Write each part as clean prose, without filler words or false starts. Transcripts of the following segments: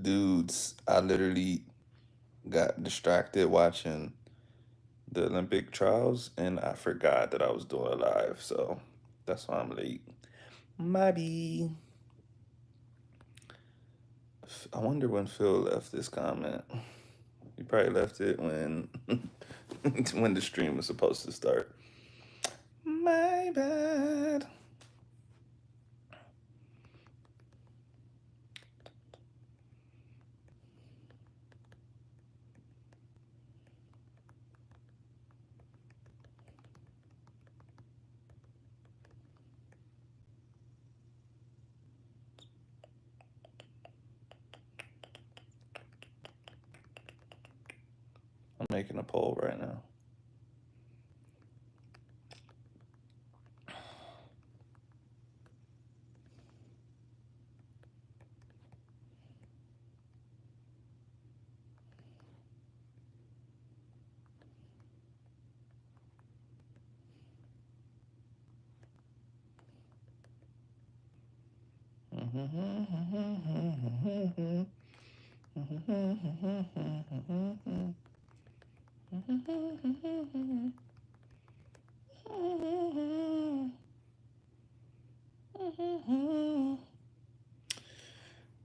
dudes, I literally got distracted watching the Olympic trials and I forgot that I was doing a live. So that's why I'm late. Maybe. I wonder when Phil left this comment. He probably left it when when the stream was supposed to start. My bad. I'm making a poll right now.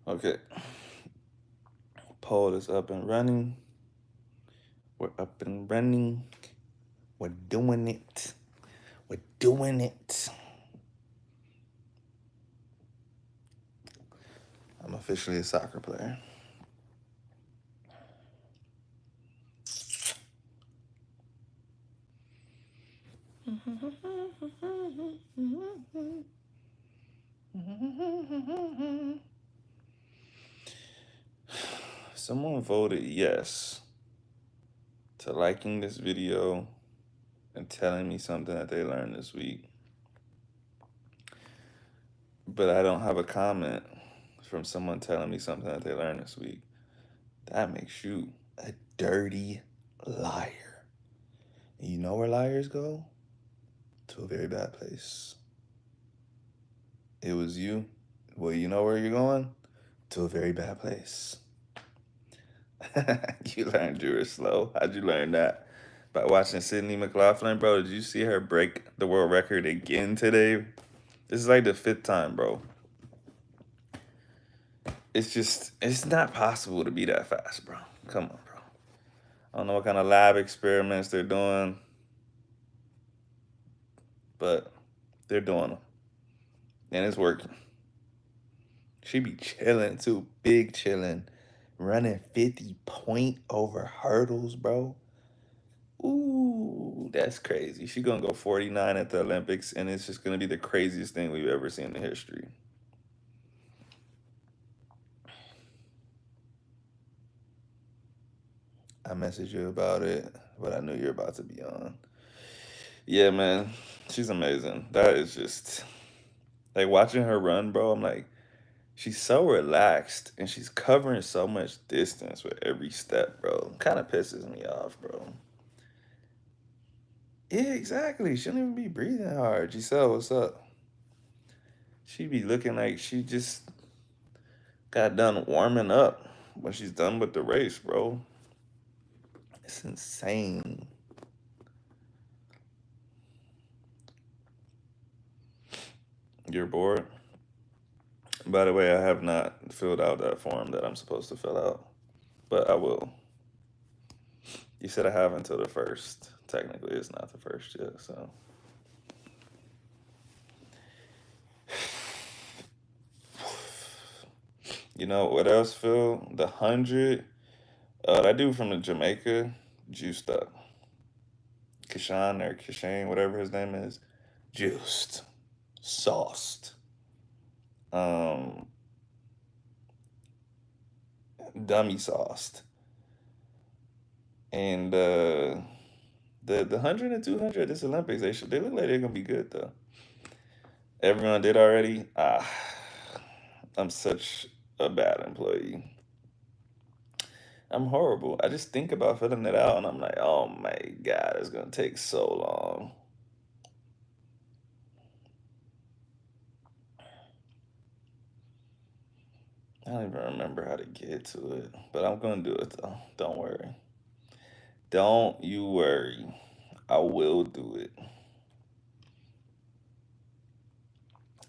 Okay. Poll is up and running. We're up and running. We're doing it. We're doing it. I'm officially a soccer player. Someone voted yes to liking this video and telling me something that they learned this week. But I don't have a comment from someone telling me something that they learned this week. That makes you a dirty liar. And you know where liars go? To a very bad place. It was you. Well, you know where you're going? To a very bad place. You learned you were slow. How'd you learn that? By watching Sydney McLaughlin, bro. Did you see her break the world record again today? This is like the 5th time, bro. It's not possible to be that fast, bro. Come on, bro. I don't know what kind of lab experiments they're doing, but they're doing them. And it's working. She be chilling too, big chilling. Running 50 point over hurdles, bro. Ooh, that's crazy. She gonna go 49 at the Olympics, and it's just gonna be the craziest thing we've ever seen in history. I messaged you about it, but I knew you were about to be on. Yeah, man, she's amazing. That is just like watching her run, bro. I'm like, she's so relaxed and she's covering so much distance with every step, bro. Kind of pisses me off, bro. Yeah, exactly. She don't even be breathing hard. Giselle, what's up? She be looking like she just got done warming up when she's done with the race, bro. It's insane. You're bored? By the way, I have not filled out that form that I'm supposed to fill out, but I will. You said I have until the 1st. Technically, it's not the 1st yet, so. You know what else, Phil? The 100. That dude from the Jamaica, juiced up. Kishan or Kishane, whatever his name is, juiced, sauced, um, dummy sauced, and the 100 and 200 this Olympics, they look like they're gonna be good though. Everyone did already. I'm such a bad employee. I'm horrible. I just think about filling it out and I'm like, oh my God, it's gonna take so long. I don't even remember how to get to it, but I'm gonna do it though. Don't worry. Don't you worry. I will do it.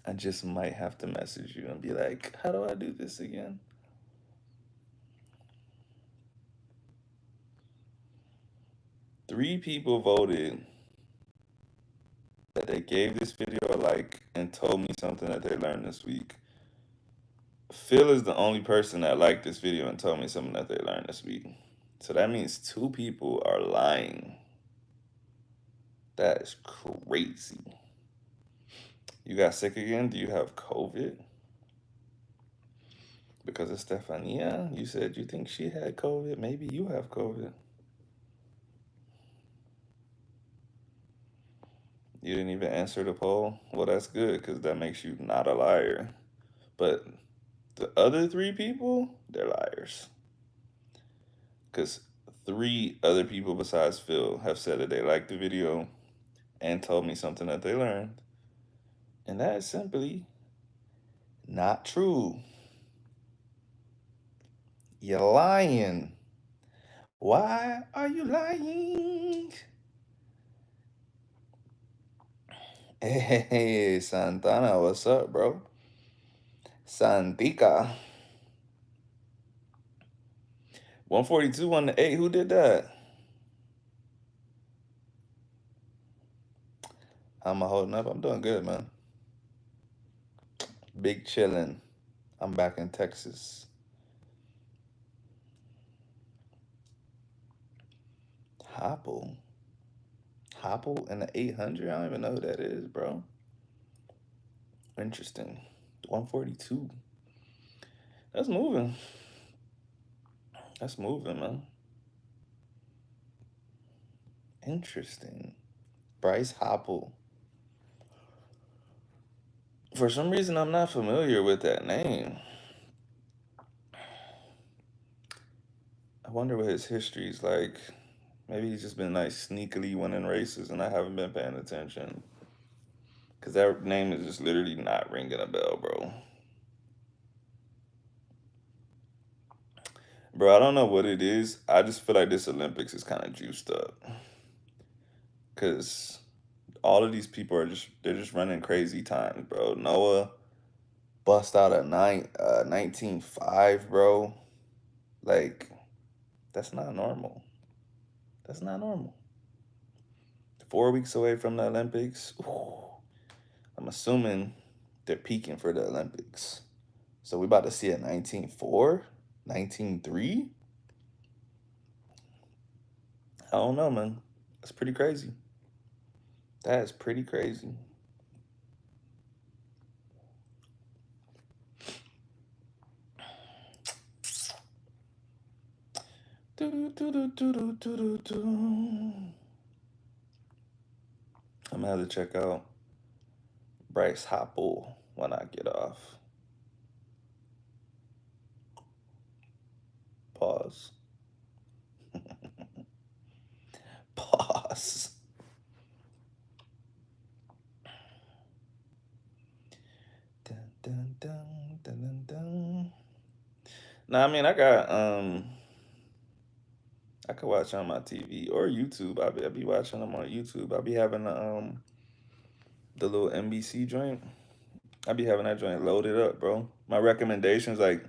I just might have to message you and be like, how do I do this again? Three people voted that they gave this video a like and told me something that they learned this week. Phil is the only person that liked this video and told me something that they learned this week. So that means two people are lying. That is crazy. You got sick again? Do you have COVID? Because of Stefania, you said you think she had COVID. Maybe you have COVID. You didn't even answer the poll. Well, that's good because that makes you not a liar. But the other three people, they're liars. Because three other people besides Phil have said that they liked the video and told me something that they learned. And that is simply not true. You're lying. Why are you lying? Hey, Santana, what's up, bro? Santika. 142 on the 8. Who did that? How am I holding up? I'm doing good, man. Big chillin'. I'm back in Texas. Hopple. Hopple in the 800? I don't even know who that is, bro. Interesting. 142. That's moving. That's moving, man. Interesting. Bryce Hopple. For some reason, I'm not familiar with that name. I wonder what his history's like. Maybe he's just been like sneakily winning races and I haven't been paying attention. Because that name is just literally not ringing a bell, bro. Bro, I don't know what it is. I just feel like this Olympics is kind of juiced up. Because all of these people are they're just running crazy times, bro. Noah bust out a 19.5, bro. Like, that's not normal. That's not normal. 4 weeks away from the Olympics. Ooh, I'm assuming they're peaking for the Olympics. So we about to see a 19.4, 19.3. I don't know, man. That's pretty crazy. That is pretty crazy. I'm gonna have to check out Bryce Hopple when I get off. Pause. Pause. Dun, dun, dun, dun, dun, dun. Nah, I mean I could watch on my TV or YouTube. I'll be watching them on YouTube. I'll be having the little NBC joint. I'll be having that joint loaded up, bro. My recommendations, like,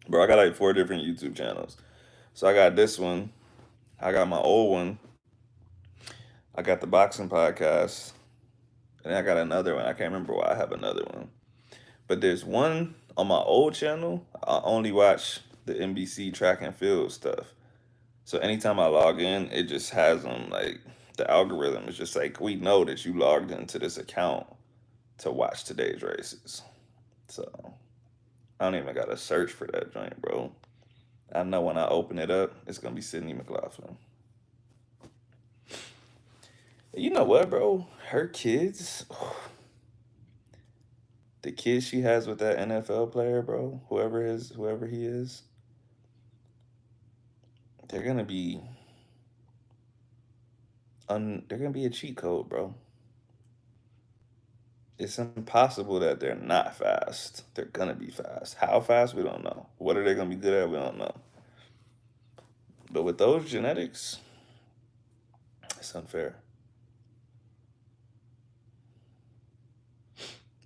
bro, I got like 4 different YouTube channels. So I got this one. I got my old one. I got the boxing podcast. And then I got another one. I can't remember why I have another one. But there's one on my old channel. I only watch the NBC track and field stuff. So anytime I log in, it just has them like the algorithm is just like, we know that you logged into this account to watch today's races. So I don't even gotta search for that joint, bro. I know when I open it up, it's gonna be Sydney McLaughlin. You know what, bro? Her kids, the kids she has with that NFL player, bro, whoever he is, they're gonna be they're gonna be a cheat code, bro. It's impossible that they're not fast. They're gonna be fast. How fast, we don't know. What are they gonna be good at? We don't know. But with those genetics, it's unfair.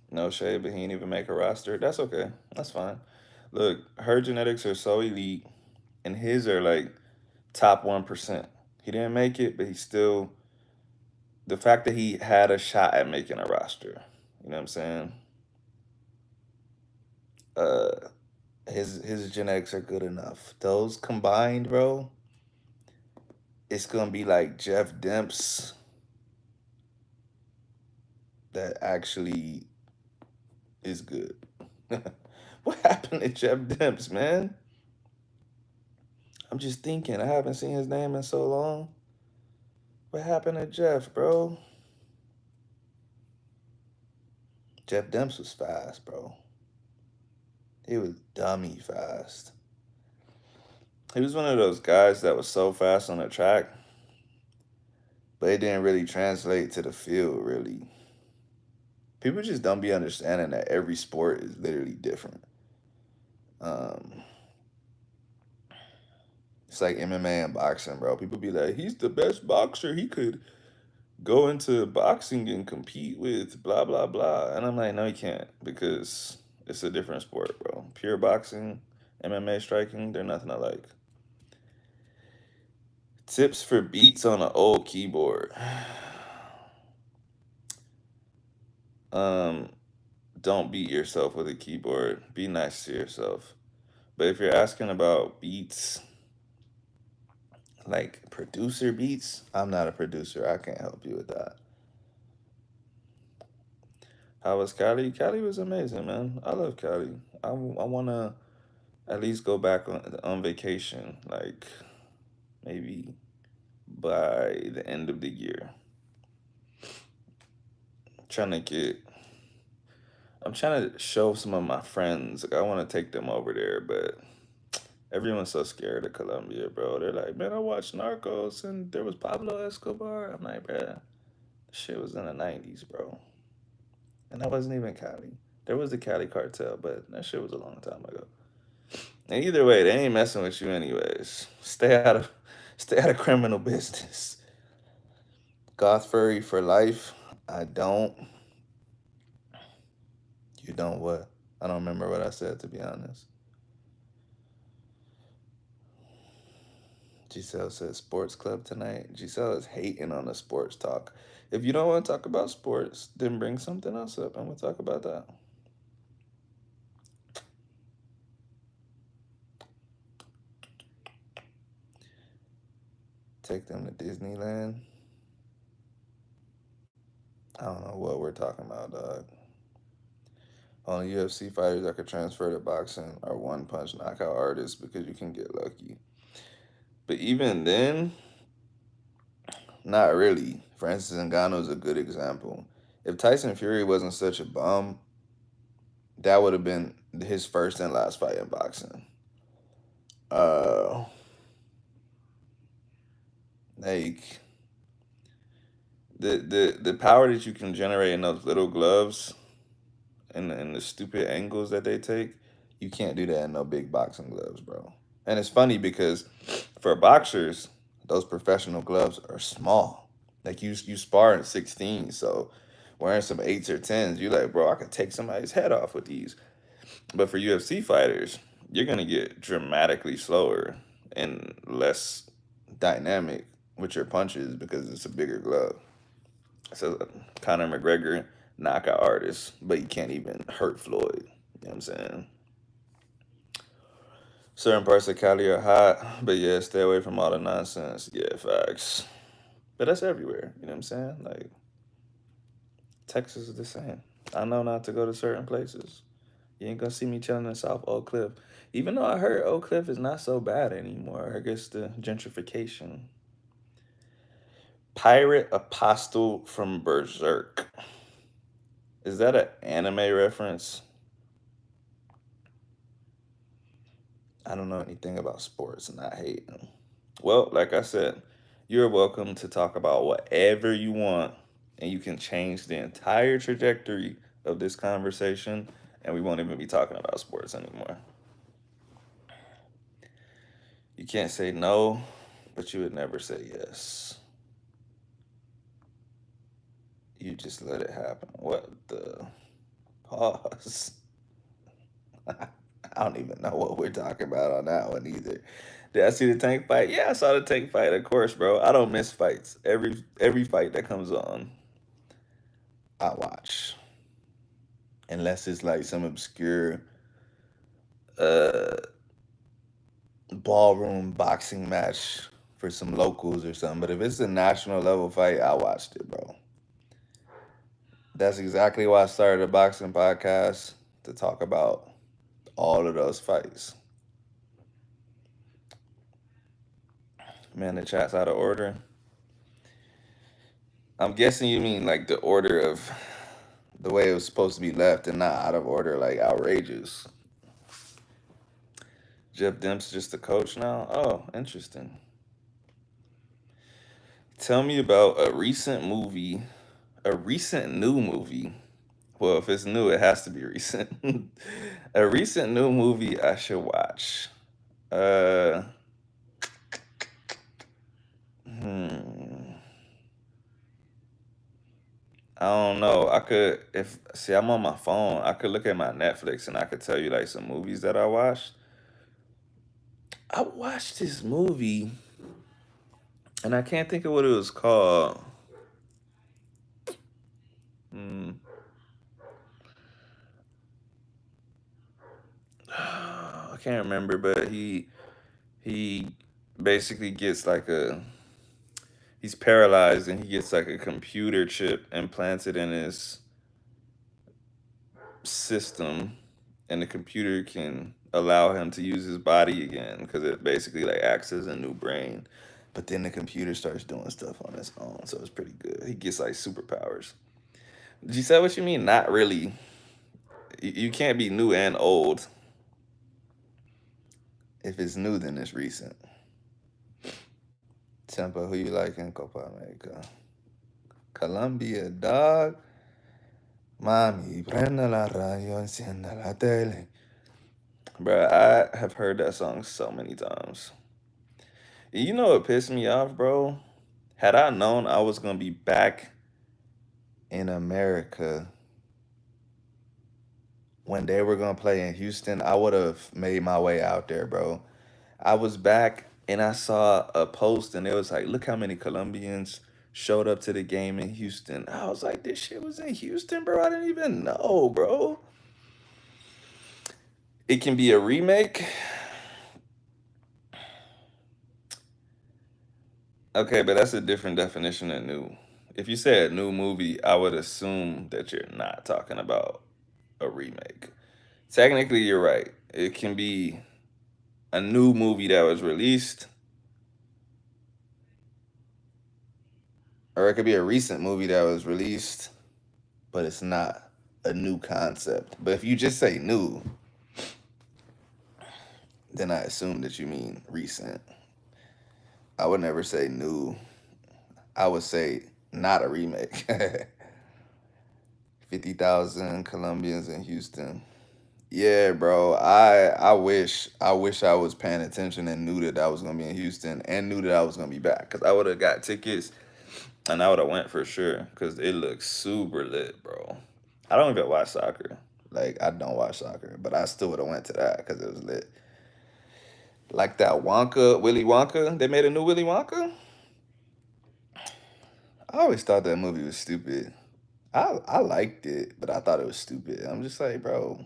No shade, but he didn't even make a roster. That's okay. That's fine. Look, her genetics are so elite, and his are like top 1%. He didn't make it, but he still, the fact that he had a shot at making a roster, you know what I'm saying? Uh, his genetics are good enough. Those combined, bro, it's gonna be like Jeff Demps that actually is good. What happened to Jeff Demps, man? I'm just thinking. I haven't seen his name in so long. What happened to Jeff, bro? Jeff Demps was fast, bro. He was dummy fast. He was one of those guys that was so fast on the track, but it didn't really translate to the field, really. People just don't be understanding that every sport is literally different. Um, it's like MMA and boxing, bro. People be like, he's the best boxer. He could go into boxing and compete with blah, blah, blah. And I'm like, no, he can't because it's a different sport, bro. Pure boxing, MMA striking, they're nothing alike. Tips for beats on an old keyboard. Um, don't beat yourself with a keyboard. Be nice to yourself. But if you're asking about beats, like producer beats, I'm not a producer. I can't help you with that. How was Cali? Cali was amazing, man. I love Cali. I want to at least go back on vacation, like maybe by the end of the year. Trying to get, I'm trying to show some of my friends. Like I want to take them over there, but everyone's so scared of Colombia, bro. They're like, man, I watched Narcos and there was Pablo Escobar. I'm like, bruh, shit was in the 90s, bro. And that wasn't even Cali. There was the Cali cartel, but that shit was a long time ago. And either way, they ain't messing with you anyways. Stay out of criminal business. Goth furry for life. I don't. You don't what? I don't remember what I said, to be honest. Giselle says sports club tonight. Giselle is hating on the sports talk. If you don't want to talk about sports, then bring something else up and we'll talk about that. Take them to Disneyland. I don't know what we're talking about, dog. Only UFC fighters that could transfer to boxing are one punch knockout artists because you can get lucky. But even then, not really. Francis Ngannou is a good example. If Tyson Fury wasn't such a bum, that would have been his first and last fight in boxing. Uh, like the power that you can generate in those little gloves and the stupid angles that they take, you can't do that in no big boxing gloves, bro. And it's funny because for boxers, those professional gloves are small. Like you spar in 16, so wearing some 8s or 10s, you like, bro, I could take somebody's head off with these. But for UFC fighters, you're gonna get dramatically slower and less dynamic with your punches because it's a bigger glove. So Conor McGregor, knockout artist, but he can't even hurt Floyd. You know what I'm saying? Certain parts of Cali are hot, but yeah, stay away from all the nonsense. Yeah, facts. But that's everywhere. You know what I'm saying? Like Texas is the same. I know not to go to certain places. You ain't gonna see me chilling in South Oak Cliff. Even though I heard Oak Cliff is not so bad anymore. I guess the gentrification. Pirate Apostle from Berserk. Is that an anime reference? I don't know anything about sports and I hate them. Well, like I said, you're welcome to talk about whatever you want and you can change the entire trajectory of this conversation, and we won't even be talking about sports anymore. You can't say no, but you would never say yes. You just let it happen. What the pause? I don't even know what we're talking about on that one either. Did I see the tank fight? Yeah, I saw the tank fight, of course, bro. I don't miss fights. Every fight that comes on, I watch. Unless it's like some obscure uh ballroom boxing match for some locals or something. But if it's a national level fight, I watched it, bro. That's exactly why I started a boxing podcast to talk about all of those fights. Man, the chat's out of order. I'm guessing you mean like the order of the way it was supposed to be left and not out of order, like outrageous. Jeff Demp's just the coach now? Oh, interesting. Tell me about a recent new movie. Well, if it's new, it has to be recent. A recent new movie I should watch. Uh, hmm. I don't know. I could if see I'm on my phone, I could look at my Netflix and I could tell you like some movies that I watched. I watched this movie and I can't think of what it was called. Hmm. I can't remember, but he basically gets like a he's paralyzed and he gets like a computer chip implanted in his system, and the computer can allow him to use his body again because it basically like acts as a new brain. But then the computer starts doing stuff on its own, so it's pretty good. He gets like superpowers. Did you say what you mean? Not really. You can't be new and old. If it's new, then it's recent. Tempo, who you like in Copa America? Colombia, dog. Mami, prenda la radio, encienda la tele. Bruh, I have heard that song so many times. You know what pissed me off, bro? Had I known I was gonna be back in America when they were gonna play in Houston, I would have made my way out there, bro. I was back and I saw a post and it was like, look how many Colombians showed up to the game in Houston. I was like, this shit was in Houston, bro. I didn't even know, bro. It can be a remake. Okay, but that's a different definition than new. If you say a new movie, I would assume that you're not talking about a remake. Technically, you're right. It can be a new movie that was released, or it could be a recent movie that was released, but it's not a new concept. But if you just say new, then I assume that you mean recent. I would never say new. I would say not a remake. 50,000 Colombians in Houston. Yeah, bro. I wish I was paying attention and knew that I was gonna be in Houston and knew that I was gonna be back because I would have got tickets and I would have went for sure because it looks super lit, bro. I don't even watch soccer. Like I don't watch soccer, but I still would have went to that because it was lit. Like that Willy Wonka. They made a new Willy Wonka. I always thought that movie was stupid. I liked it, but I thought it was stupid. I'm just like, bro,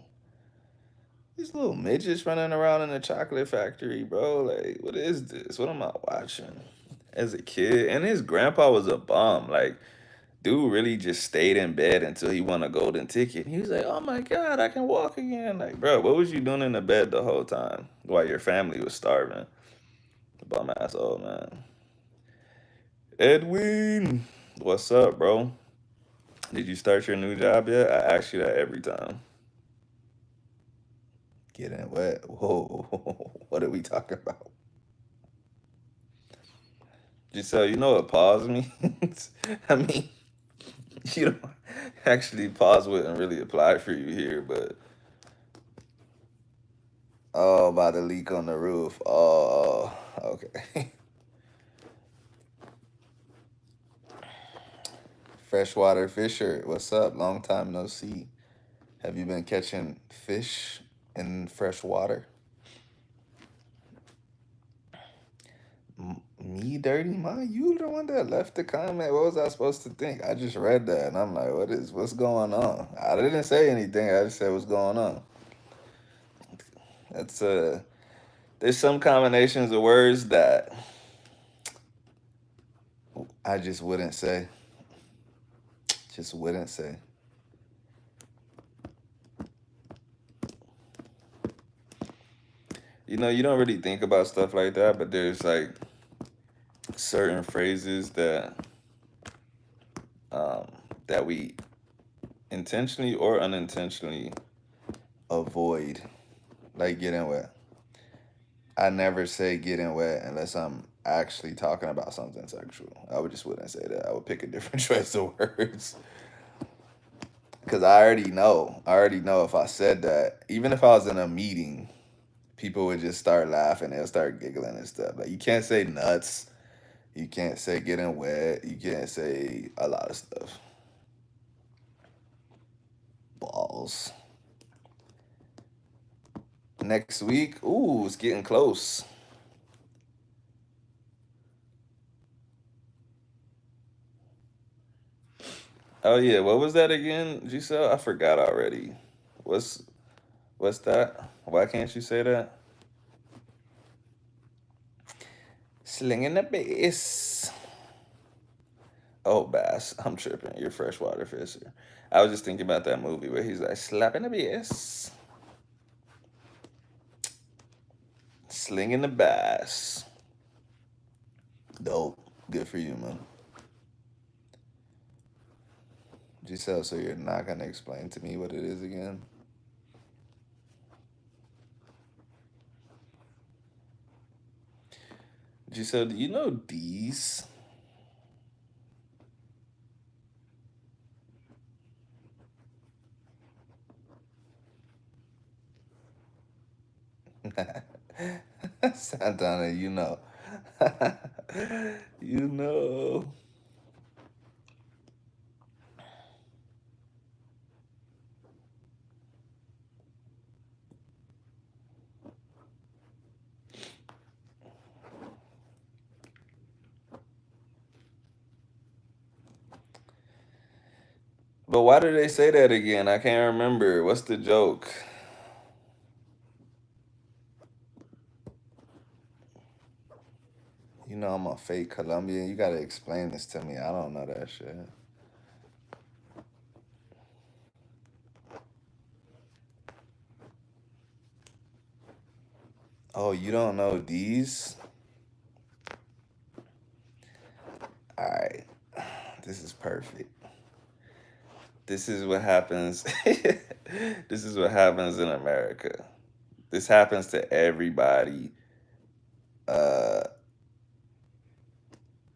these little midgets running around in a chocolate factory, bro. Like, what is this? What am I watching? As a kid, and his grandpa was a bum. Like, dude really just stayed in bed until he won a golden ticket. He was like, "Oh my god, I can walk again!" Like, bro, what was you doing in the bed the whole time while your family was starving? Bum ass old man. Edwin, what's up, bro? Did you start your new job yet? I ask you that every time. Getting wet. Whoa, what are we talking about? Giselle, you know what pause means? I mean, You don't actually pause wouldn't really apply for you here, but oh, by the leak on the roof. Oh, okay. Freshwater Fisher, what's up? Long time no see. Have you been catching fish in fresh water? Me, Dirty Mind? You the one that left the comment. What was I supposed to think? I just read that and I'm like, what's going on? I didn't say anything. I just said what's going on. That's there's some combinations of words that I just wouldn't say. Just wouldn't say. You know, you don't really think about stuff like that, but there's like certain phrases um, that we intentionally or unintentionally avoid, like getting wet. I never say getting wet unless I'm actually talking about something sexual. I would just wouldn't say that. I would pick a different choice of words because I already know. I already know if I said that, even if I was in a meeting, people would just start laughing. They'll start giggling and stuff. Like you can't say nuts. You can't say getting wet. You can't say a lot of stuff. Balls. Next week, ooh, it's getting close. Oh yeah, what was that again, Giselle? I forgot already. What's what's that? Why can't you say that? Slinging the bass. Oh, bass. I'm tripping. You're freshwater fisher. I was just thinking about that movie where he's like slapping the bass, slinging the bass. Dope. Good for you, man. Giselle, so you're not gonna explain to me what it is again? Giselle, do you know D's? Santana, you know. You know. But why did they say that again? I can't remember. What's the joke? You know I'm a fake Colombian. You gotta explain this to me. I don't know that shit. Oh, you don't know these? Alright. This is perfect. This is what happens. This is what happens in America. This happens to everybody uh,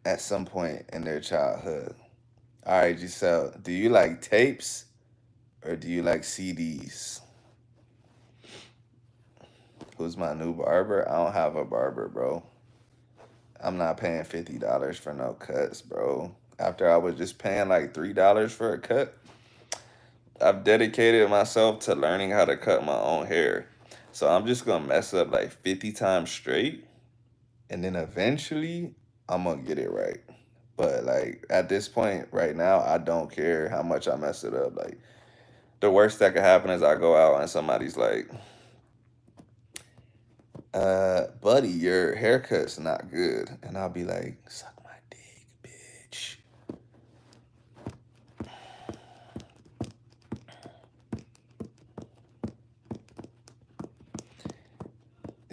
at some point in their childhood. All right, Giselle, do you like tapes or do you like CDs? Who's my new barber? I don't have a barber, bro. I'm not paying $50 for no cuts, bro. After I was just paying like $3 for a cut, I've dedicated myself to learning how to cut my own hair. So I'm just gonna mess up like 50 times straight, and then eventually I'm gonna get it right. But like at this point right now, I don't care how much I mess it up. Like the worst that could happen is I go out and somebody's like, buddy, your haircut's not good. And I'll be like, suck my dick, bitch.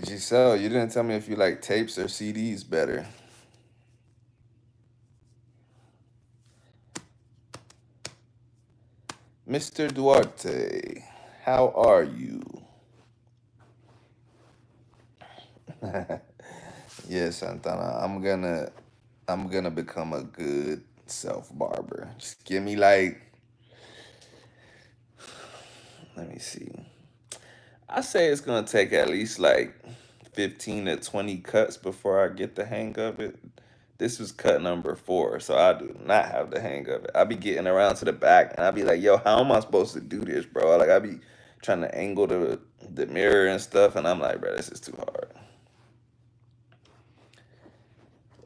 Giselle, you didn't tell me if you like tapes or CDs better. Mr. Duarte, how are you? Yes, Santana, I'm gonna become a good Self barber. Just give me like, let me see. I say it's gonna take at least like 15 to 20 cuts before I get the hang of it. This was cut number 4, so I do not have the hang of it. I be getting around to the back and I be like, yo, how am I supposed to do this, bro? Like I be trying to angle the mirror and stuff, and I'm like, bro, this is too hard.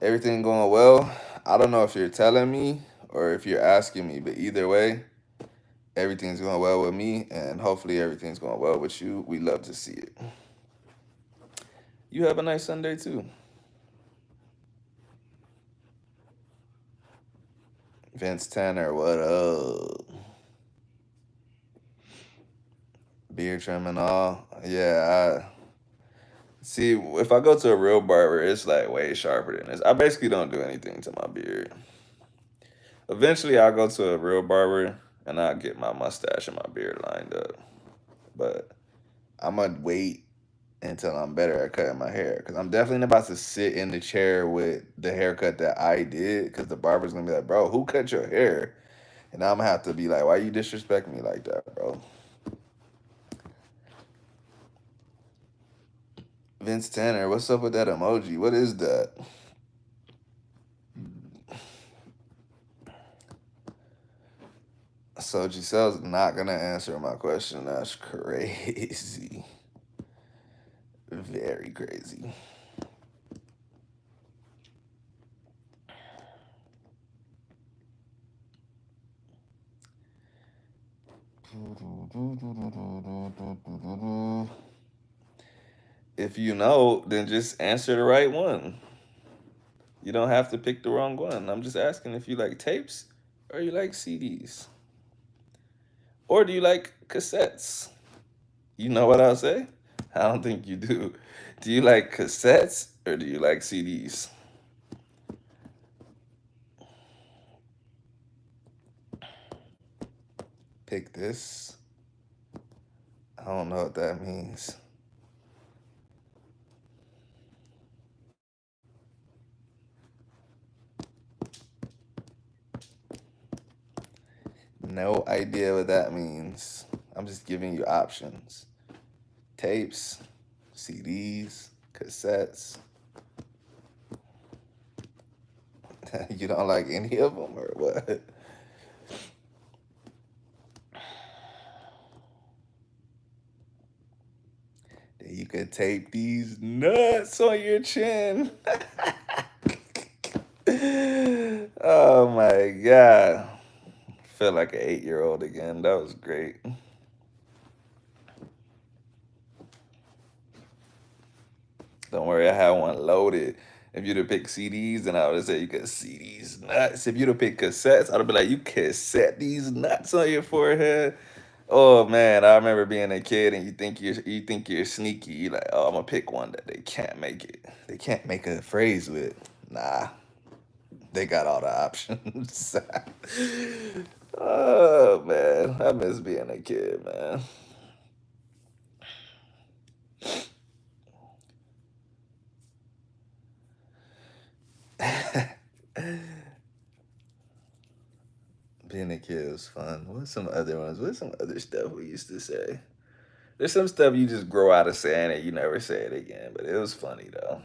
Everything going well? I don't know if you're telling me or if you're asking me, but either way, everything's going well with me, and hopefully everything's going well with you. We love to see it. You have a nice Sunday too. Vince Tanner, what up? Beard trim and all. Yeah, I see. If I go to a real barber, it's like way sharper than this. I basically don't do anything to my beard. Eventually, I'll go to a real barber and I'll get my mustache and my beard lined up. But I'm gonna wait until I'm better at cutting my hair, because I'm definitely not about to sit in the chair with the haircut that I did, because the barber's gonna be like, bro, who cut your hair? And I'm gonna have to be like, why you disrespecting me like that, bro? Vince Tanner, what's up with that emoji? What is that? So Giselle's not gonna answer my question. That's crazy. Very crazy. If you know, then just answer the right one. You don't have to pick the wrong one. I'm just asking if you like tapes or you like CDs. Or do you like cassettes? You know what I'll say? I don't think you do. Do you like cassettes or do you like CDs? Pick this. I don't know what that means. No idea what that means. I'm just giving you options. Tapes, CDs, cassettes. You don't like any of them or what? You could tape these nuts on your chin. Oh my God. Feel like an 8-year-old again. That was great. Don't worry, I had one loaded. If you'd have picked CDs, then I would have said you could see these nuts. If you'd have picked cassettes, I'd have been like, you cassette these nuts on your forehead. Oh man, I remember being a kid and you think you're sneaky. You're like, oh, I'm gonna pick one that they can't make it. They can't make a phrase with. Nah, they got all the options. Oh man, I miss being a kid, man. Being a kid was fun. What's some other ones? What's some other stuff we used to say? There's some stuff you just grow out of saying it, you never say it again, but it was funny though.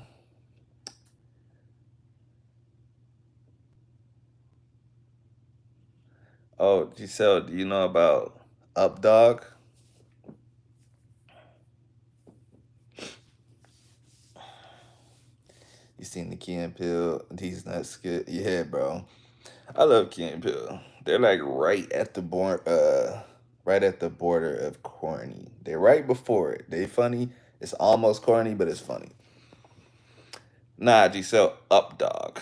Oh, Giselle, do you know about Up Dog? You seen the Key and Peele? These nuts good. Yeah, bro. I love Key and Peele. They're like right at the border of corny. They're right before it. They funny. It's almost corny, but it's funny. Nah, Giselle, Up Dog.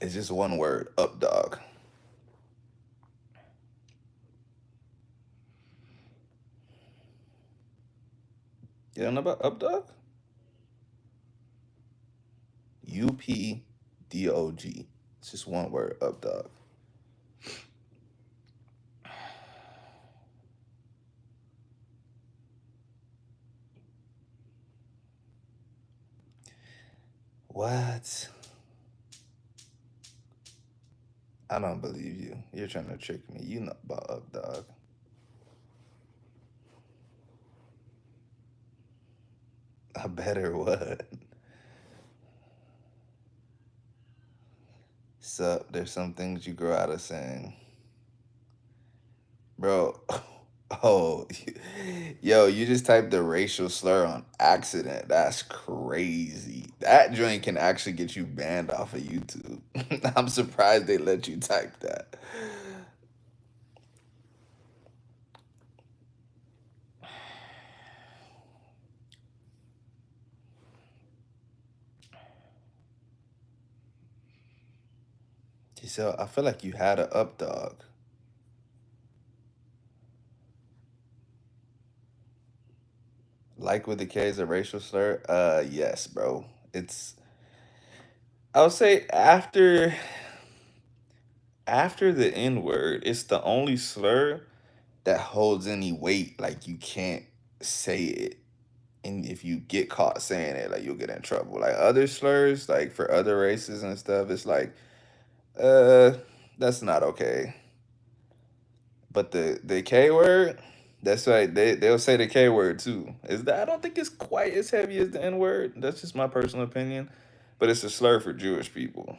It's just one word, Up Dog. You don't know about Up Dog? UPDOG. It's just one word, Up Dog. What? I don't believe you. You're trying to trick me. You know about up, dog. I better what? Sup, there's some things you grow out of saying. Bro, oh, yo, you just typed the racial slur on accident. That's crazy. That joint can actually get you banned off of YouTube. I'm surprised they let you type that. So I feel like you had a up dog. Like with the K is a racial slur? Yes, bro. It's I would say after the N word, it's the only slur that holds any weight. Like you can't say it. And if you get caught saying it, like you'll get in trouble. Like other slurs, like for other races and stuff, it's like, uh, that's not okay. But the K word, that's right. They'll say the K word too. Is that I don't think it's quite as heavy as the N word. That's just my personal opinion. But it's a slur for Jewish people.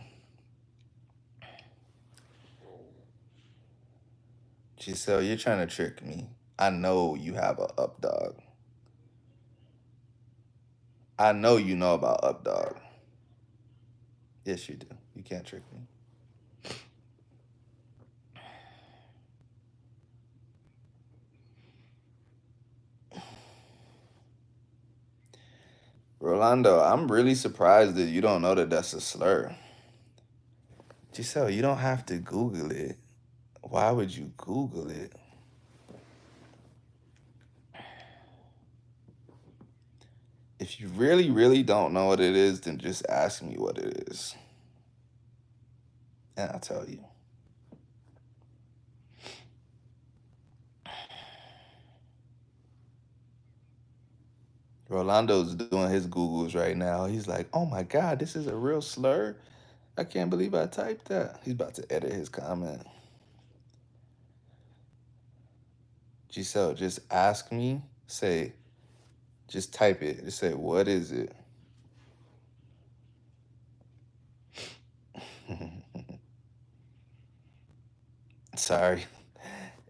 Giselle, you're trying to trick me. I know you have a up dog. I know you know about up dog. Yes, you do. You can't trick me. Rolando, I'm really surprised that you don't know that that's a slur. Giselle, you don't have to Google it. Why would you Google it? If you really, really don't know what it is, then just ask me what it is. And I'll tell you. Rolando's doing his Googles right now. He's like, oh my God, this is a real slur. I can't believe I typed that. He's about to edit his comment. Giselle, just ask me. Say, just type it. Just say, what is it? Sorry.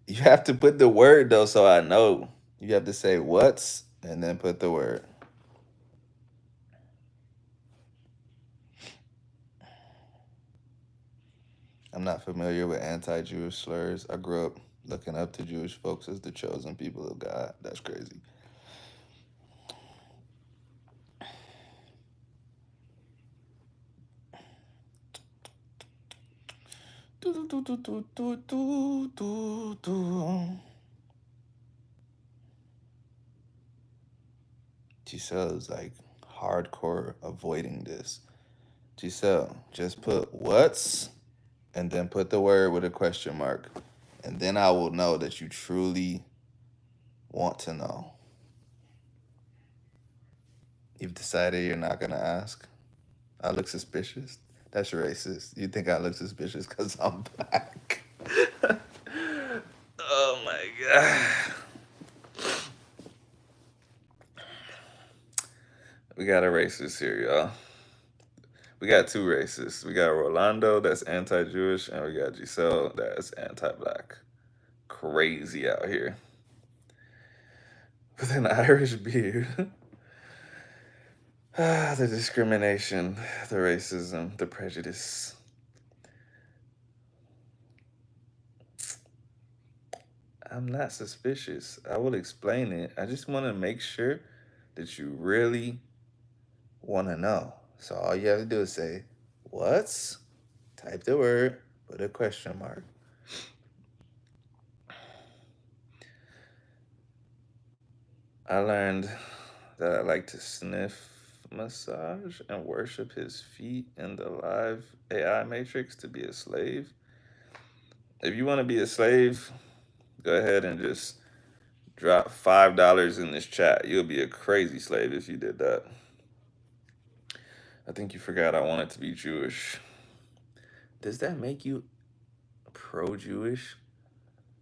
You have to put the word though, so I know. You have to say what's and then put the word. I'm not familiar with anti-Jewish slurs. I grew up looking up to Jewish folks as the chosen people of God. That's crazy. Giselle is like hardcore avoiding this. Giselle, just put what's and then put the word with a question mark. And then I will know that you truly want to know. You've decided you're not going to ask? I look suspicious? That's racist. You think I look suspicious because I'm black? Oh my God. We got a racist here, y'all. We got two racists. We got Rolando, that's anti Jewish, and we got Giselle, that's anti black. Crazy out here. With an Irish beard. The discrimination, the racism, the prejudice. I'm not suspicious. I will explain it. I just want to make sure that you really want to know. So all you have to do is say, what's? Type the word, put a question mark. I learned that I like to sniff, massage, and worship his feet in the live AI matrix to be a slave. If you want to be a slave, go ahead and just drop $5 in this chat. You'll be a crazy slave if you did that. I think you forgot I wanted to be Jewish. Does that make you pro-Jewish.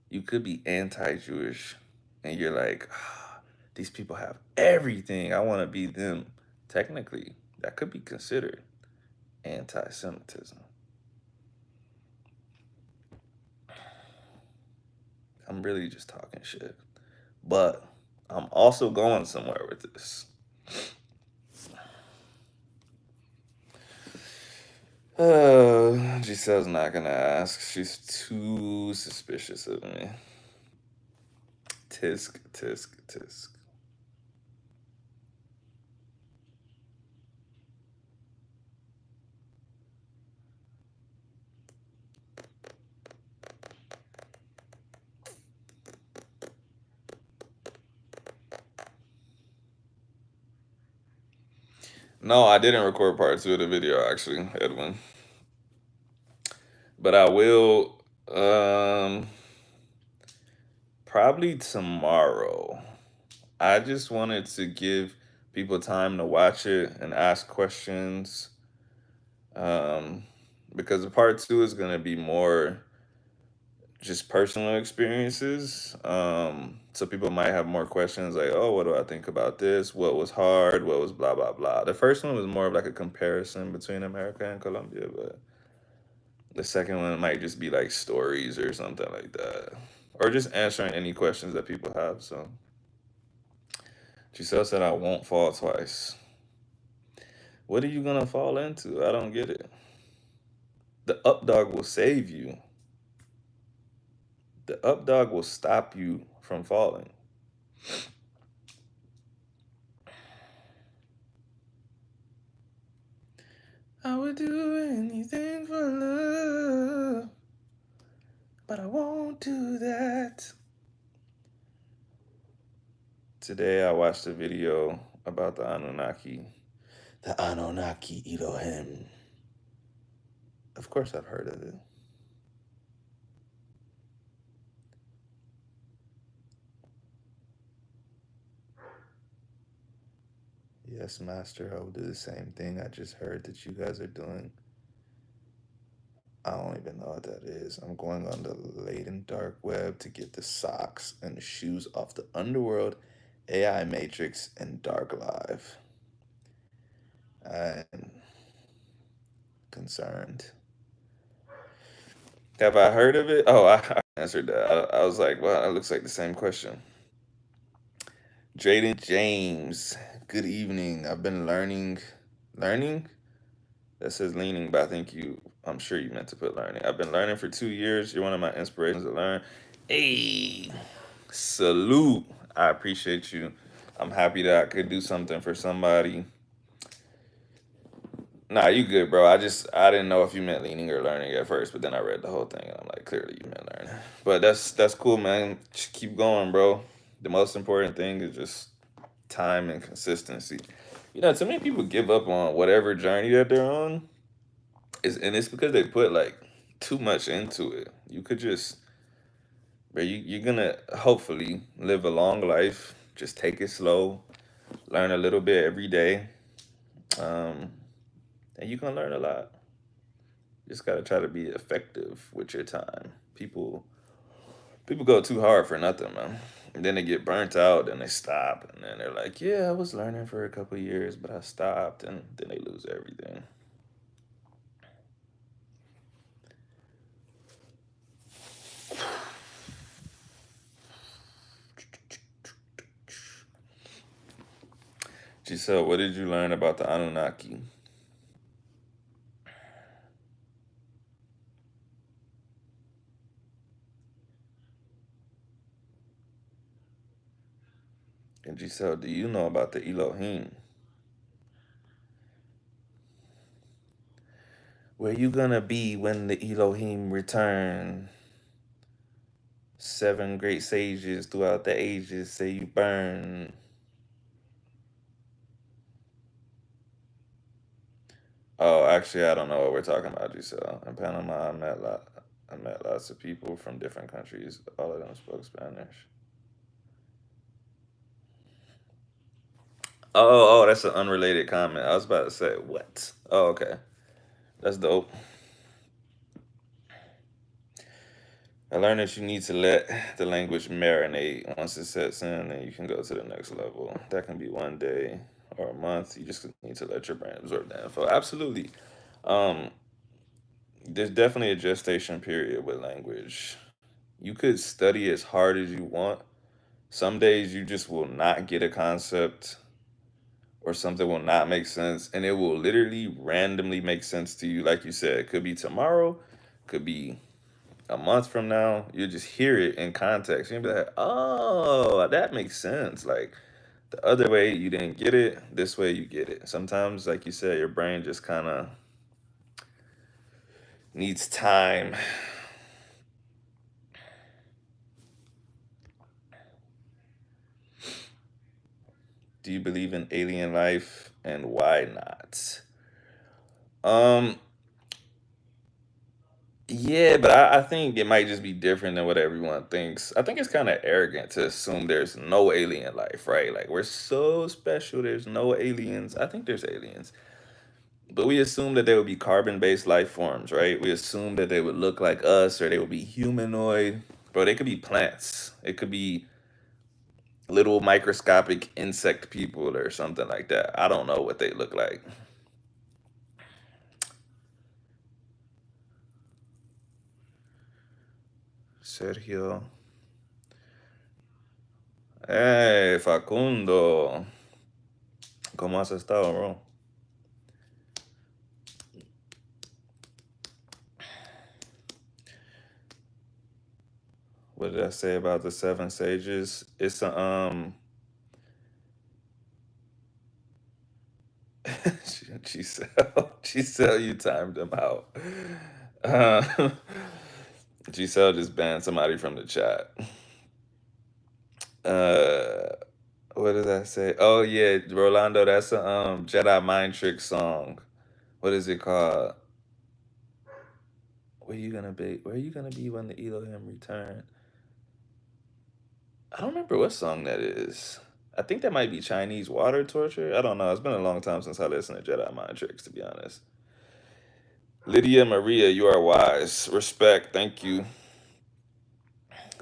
You could be anti-Jewish, and you're like, "Ah, these people have everything. I want to be them." Technically, that could be considered anti-Semitism. I'm really just talking shit. But I'm also going somewhere with this. Giselle's not gonna ask. She's too suspicious of me. Tisk, tisk, tisk. No, I didn't record part two of the video, actually, Edwin. But I will probably tomorrow. I just wanted to give people time to watch it and ask questions. Um, because the part two is gonna be more just personal experiences. So people might have more questions like, oh, what do I think about this? What was hard? What was blah blah blah. The first one was more of like a comparison between America and Colombia, but the second one might just be like stories or something like that. Or just answering any questions that people have. So Giselle said I won't fall twice. What are you gonna fall into? I don't get it. The up dog will save you. The up dog will stop you from falling. I would do anything for love, but I won't do that. Today I watched a video about the Anunnaki. The Anunnaki Elohim. Of course I've heard of it. Yes, Master, I will do the same thing I just heard that you guys are doing. I don't even know what that is. I'm going on the latent dark web to get the socks and the shoes off the underworld, AI Matrix, and Dark Live. I'm concerned. Have I heard of it? Oh, I answered that. I was like, well, that looks like the same question. Jaden James, good evening. I've been learning? That says leaning, but I think I'm sure you meant to put learning. I've been learning for 2 years. You're one of my inspirations to learn. Hey, salute. I appreciate you. I'm happy that I could do something for somebody. Nah, you good, bro. I didn't know if you meant leaning or learning at first, but then I read the whole thing and I'm like, clearly you meant learning. But that's cool, man. Just keep going, bro. The most important thing is just time and consistency. Too many people give up on whatever journey that they're on. And it's because they put like too much into it. You could just, bro, you're gonna hopefully live a long life. Just take it slow, learn a little bit every day, um, and you can learn a lot. Just gotta try to be effective with your time. People go too hard for nothing, man. And then they get burnt out, and they stop, and then they're like, "Yeah, I was learning for a couple years, but I stopped," and then they lose everything. Giselle, what did you learn about the Anunnaki? And Giselle, do you know about the Elohim? Where you gonna be when the Elohim return? Seven great sages throughout the ages say you burn. Oh, actually, I don't know what we're talking about, Giselle. In Panama, I met lots of people from different countries. All of them spoke Spanish. Oh, that's an unrelated comment. I was about to say, what? Oh, okay. That's dope. I learned that you need to let the language marinate. Once it sets in, then you can go to the next level. That can be one day or a month. You just need to let your brain absorb the info. Absolutely. Um, there's definitely a gestation period with language. You could study as hard as you want. Some days you just will not get a concept or something will not make sense, and it will literally randomly make sense to you. Like you said, it could be tomorrow, could be a month from now. You just hear it in context. You'll be like, oh, that makes sense. Like the other way you didn't get it, this way you get it. Sometimes, like you said, your brain just kind of needs time. Do you believe in alien life and why not? Um, yeah, but I think it might just be different than what everyone thinks. I think it's kind of arrogant to assume there's no alien life, right? Like we're so special, there's no aliens. I think there's aliens. But we assume that they would be carbon-based life forms, right? We assume that they would look like us or they would be humanoid. Bro, they could be plants. It could be little microscopic insect people or something like that. I don't know what they look like. Sergio. Hey, Facundo. ¿Cómo has estado, bro? What did I say about the seven sages? It's a Giselle, you timed them out. Uh, Giselle just banned somebody from the chat. Uh, what did I say? Oh yeah, Rolando, that's a Jedi mind trick song. What is it called? Where you gonna be? Where you gonna be when the Elohim return? I don't remember what song that is. I think that might be Chinese water torture. I don't know. It's been a long time since I listened to Jedi mind tricks, to be honest. Lydia Maria, you are wise. Respect. Thank you.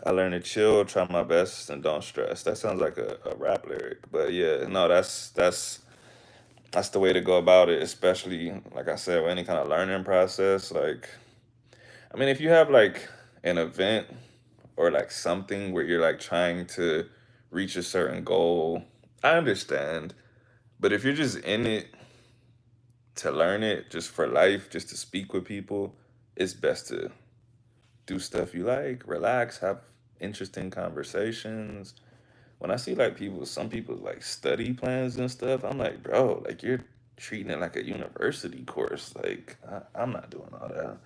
I learned to chill, try my best, and don't stress. That sounds like a rap lyric, but yeah, no, that's the way to go about it. Especially like I said, with any kind of learning process. Like, I mean, if you have like an event or like something where you're like trying to reach a certain goal, I understand. But if you're just in it to learn it, just for life, just to speak with people, it's best to do stuff you like, relax, have interesting conversations. When I see like people, some people like study plans and stuff, I'm like, bro, like you're treating it like a university course. Like I'm not doing all that.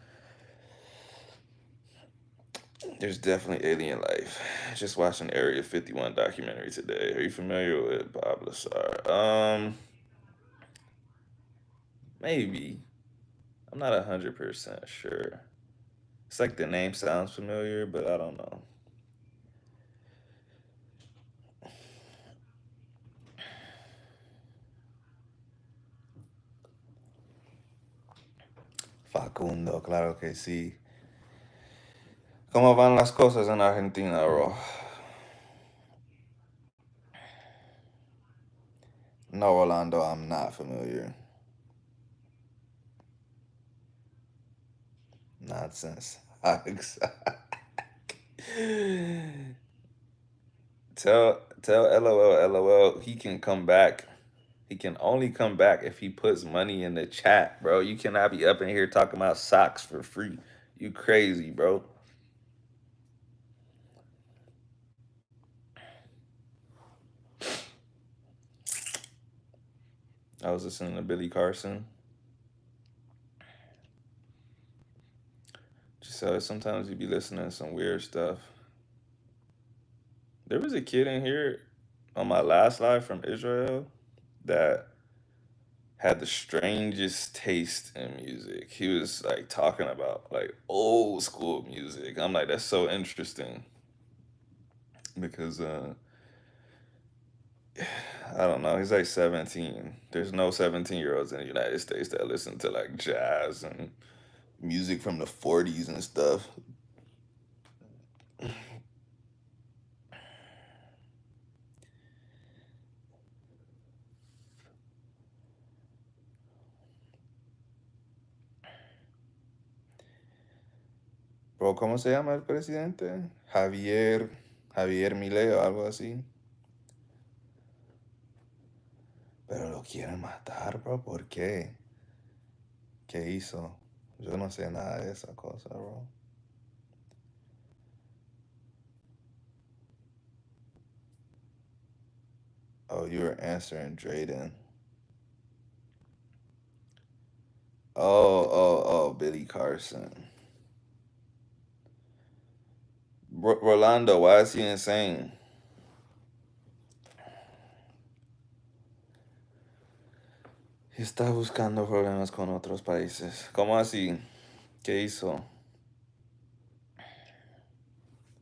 There's definitely alien life. Just watched an Area 51 documentary today. Are you familiar with Bob Lazar? Maybe. I'm not 100% sure. It's like the name sounds familiar, but I don't know. Facundo, claro que sí. ¿Cómo van las cosas en Argentina, bro? No, Orlando, I'm not familiar. Nonsense. Tell LOL he can come back. He can only come back if he puts money in the chat, bro. You cannot be up in here talking about socks for free. You crazy, bro. I was listening to Billy Carson. Just sometimes you be listening to some weird stuff. There was a kid in here on my last live from Israel that had the strangest taste in music. He was like talking about like old school music. I'm like, that's so interesting because I don't know. He's like 17. There's no 17-year-olds in the United States that listen to like jazz and music from the 40s and stuff. Bro, ¿cómo se llama el presidente? Javier Milei o algo así. Pero lo quieren matar, bro. ¿Por qué? ¿Qué hizo? Yo no sé nada de esa cosa, bro. Oh, you were answering Drayden. Oh, Billy Carson. Rolando, why is he insane? Está buscando problemas con otros países. ¿Cómo así? ¿Qué hizo?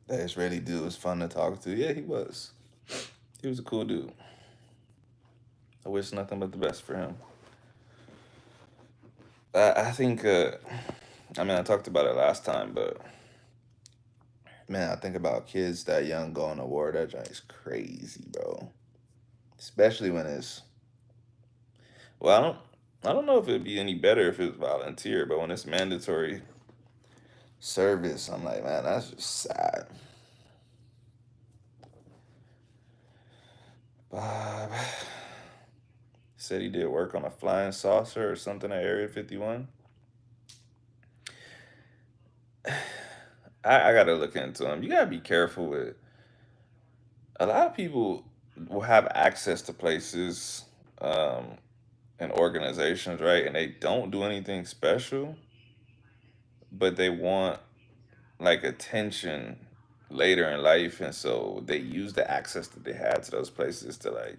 That Israeli dude was fun to talk to. Yeah, he was. He was a cool dude. I wish nothing but the best for him. I think, I mean, I talked about it last time, but man, I think about kids that young going to war. That is crazy, bro. Especially when it's, well, I don't know if it'd be any better if it was volunteer, but when it's mandatory service, I'm like, man, that's just sad. Bob said he did work on a flying saucer or something at Area 51. I gotta look into him. You gotta be careful with. A lot of people will have access to places um, and organizations, right? And they don't do anything special, but they want like attention later in life, and so they use the access that they had to those places to like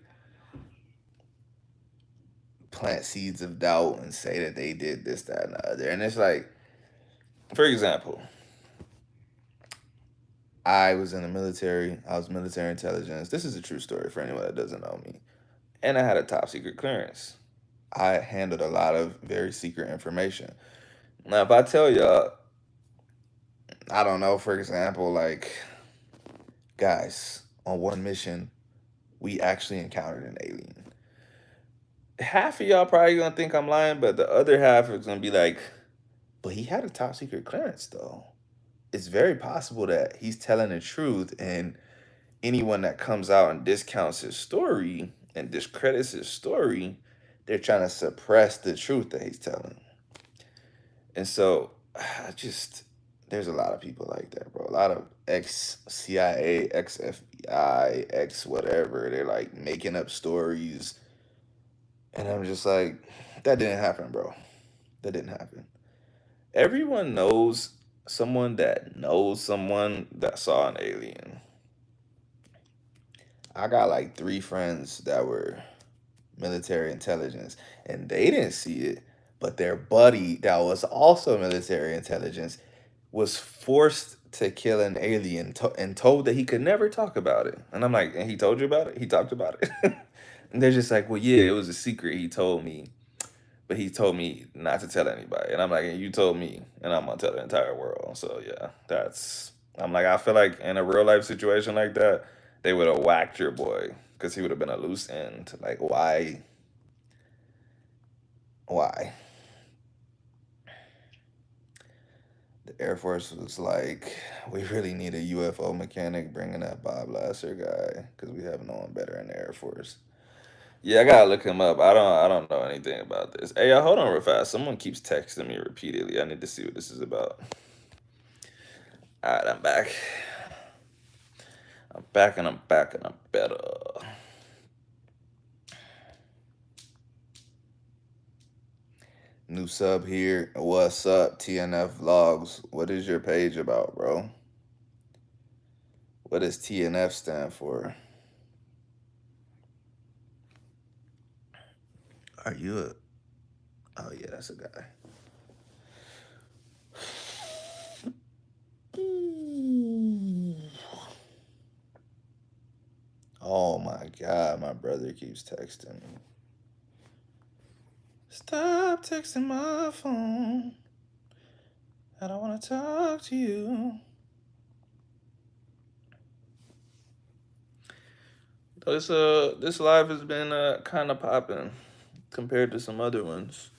plant seeds of doubt and say that they did this, that, and the other. And it's like, for example, I was in the military. I was military intelligence. This is a true story for anyone that doesn't know me. And I had a top secret clearance. I handled a lot of very secret information. Now, if I tell y'all, I don't know, for example, like, guys, on one mission, we actually encountered an alien. Half of y'all probably gonna think I'm lying, but the other half is gonna be like, but he had a top secret clearance, though. It's very possible that he's telling the truth, and anyone that comes out and discounts his story and discredits his story, they're trying to suppress the truth that he's telling. And so I just there's a lot of people like that, bro. A lot of ex CIA, ex FBI, ex whatever. They're like making up stories. And I'm just like, that didn't happen, bro. That didn't happen. Everyone knows someone that saw an alien. I got like 3 friends that were military intelligence, and they didn't see it, but their buddy that was also military intelligence was forced to kill an alien and told that he could never talk about it. And I'm like, and he told you about it? He talked about it? And they're just like, well, yeah, it was a secret. He told me, but he told me not to tell anybody. And I'm like, and you told me, and I'm gonna tell the entire world. So yeah, I'm like, I feel like in a real life situation like that, they would have whacked your boy because he would have been a loose end. Like, why? Why? The Air Force was like, we really need a UFO mechanic, bringing that Bob Lasser guy because we have no one better in the Air Force. Yeah, I gotta look him up. I don't know anything about this. Hey, hold on real fast. Someone keeps texting me repeatedly. I need to see what this is about. All right, I'm back. I'm back and I'm back and I'm better. New sub here. What's up, TNF Vlogs? What is your page about, bro? What does TNF stand for? Are you a... Oh, yeah, that's a guy. Oh my God, my brother keeps texting me. Stop texting my phone. I don't want to talk to you. This live has been kind of popping compared to some other ones.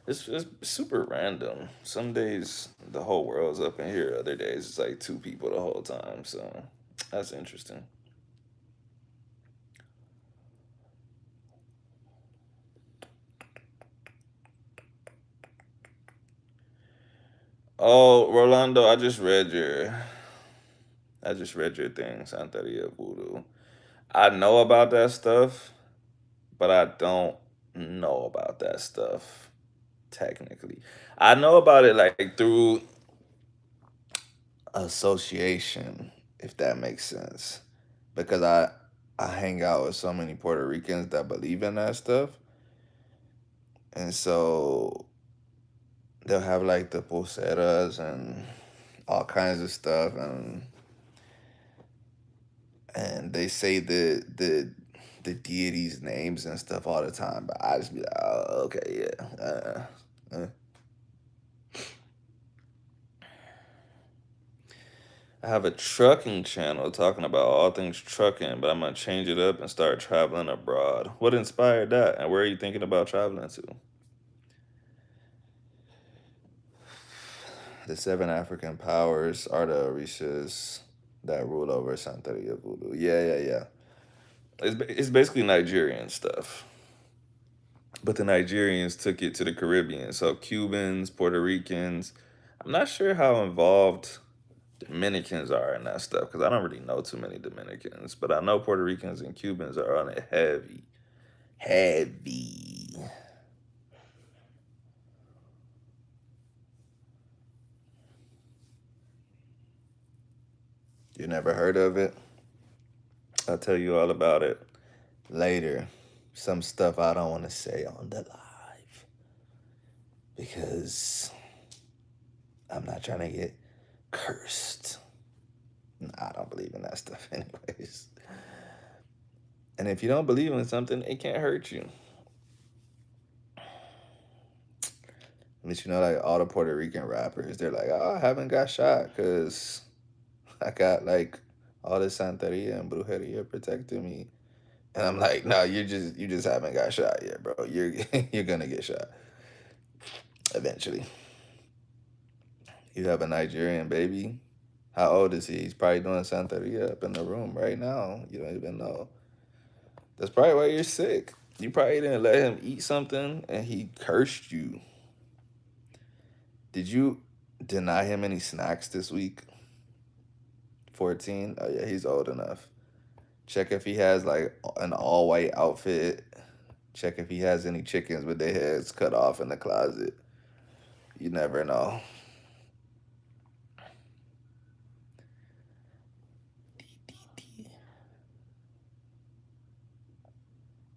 It's super random. Some days the whole world's up in here. Other days it's like two people the whole time. So that's interesting. Oh, Rolando, I just read your thing, Santeria Voodoo. I know about that stuff, but I don't know about that stuff technically. I know about it like through association, if that makes sense. Because I hang out with so many Puerto Ricans that believe in that stuff. And so they'll have like the pulseras and all kinds of stuff and they say the deities' names and stuff all the time, but I just be like, oh, okay, yeah. I have a trucking channel talking about all things trucking, but I'm gonna change it up and start traveling abroad. What inspired that, and where are you thinking about traveling to? The seven African powers are the Orishas that rule over Santeria Voodoo. Yeah. It's basically Nigerian stuff. But the Nigerians took it to the Caribbean. So Cubans, Puerto Ricans. I'm not sure how involved Dominicans are in that stuff because I don't really know too many Dominicans. But I know Puerto Ricans and Cubans are on it heavy. Heavy. You never heard of it? I'll tell you all about it later. Some stuff I don't want to say on the live because I'm not trying to get cursed. Nah, I don't believe in that stuff, anyways. And if you don't believe in something, it can't hurt you. But you know, like all the Puerto Rican rappers, they're like, "Oh, I haven't got shot because I got like all this santeria and brujeria protecting me." And I'm like, "No, you just haven't got shot yet, bro. You're you're gonna get shot eventually. You have a Nigerian baby. How old is he? He's probably doing santeria up in the room right now. You don't even know. That's probably why you're sick. You probably didn't let him eat something and he cursed you. Did you deny him any snacks this week? 14? Oh, yeah, he's old enough. Check if he has like an all white outfit. Check if he has any chickens with their heads cut off in the closet. You never know.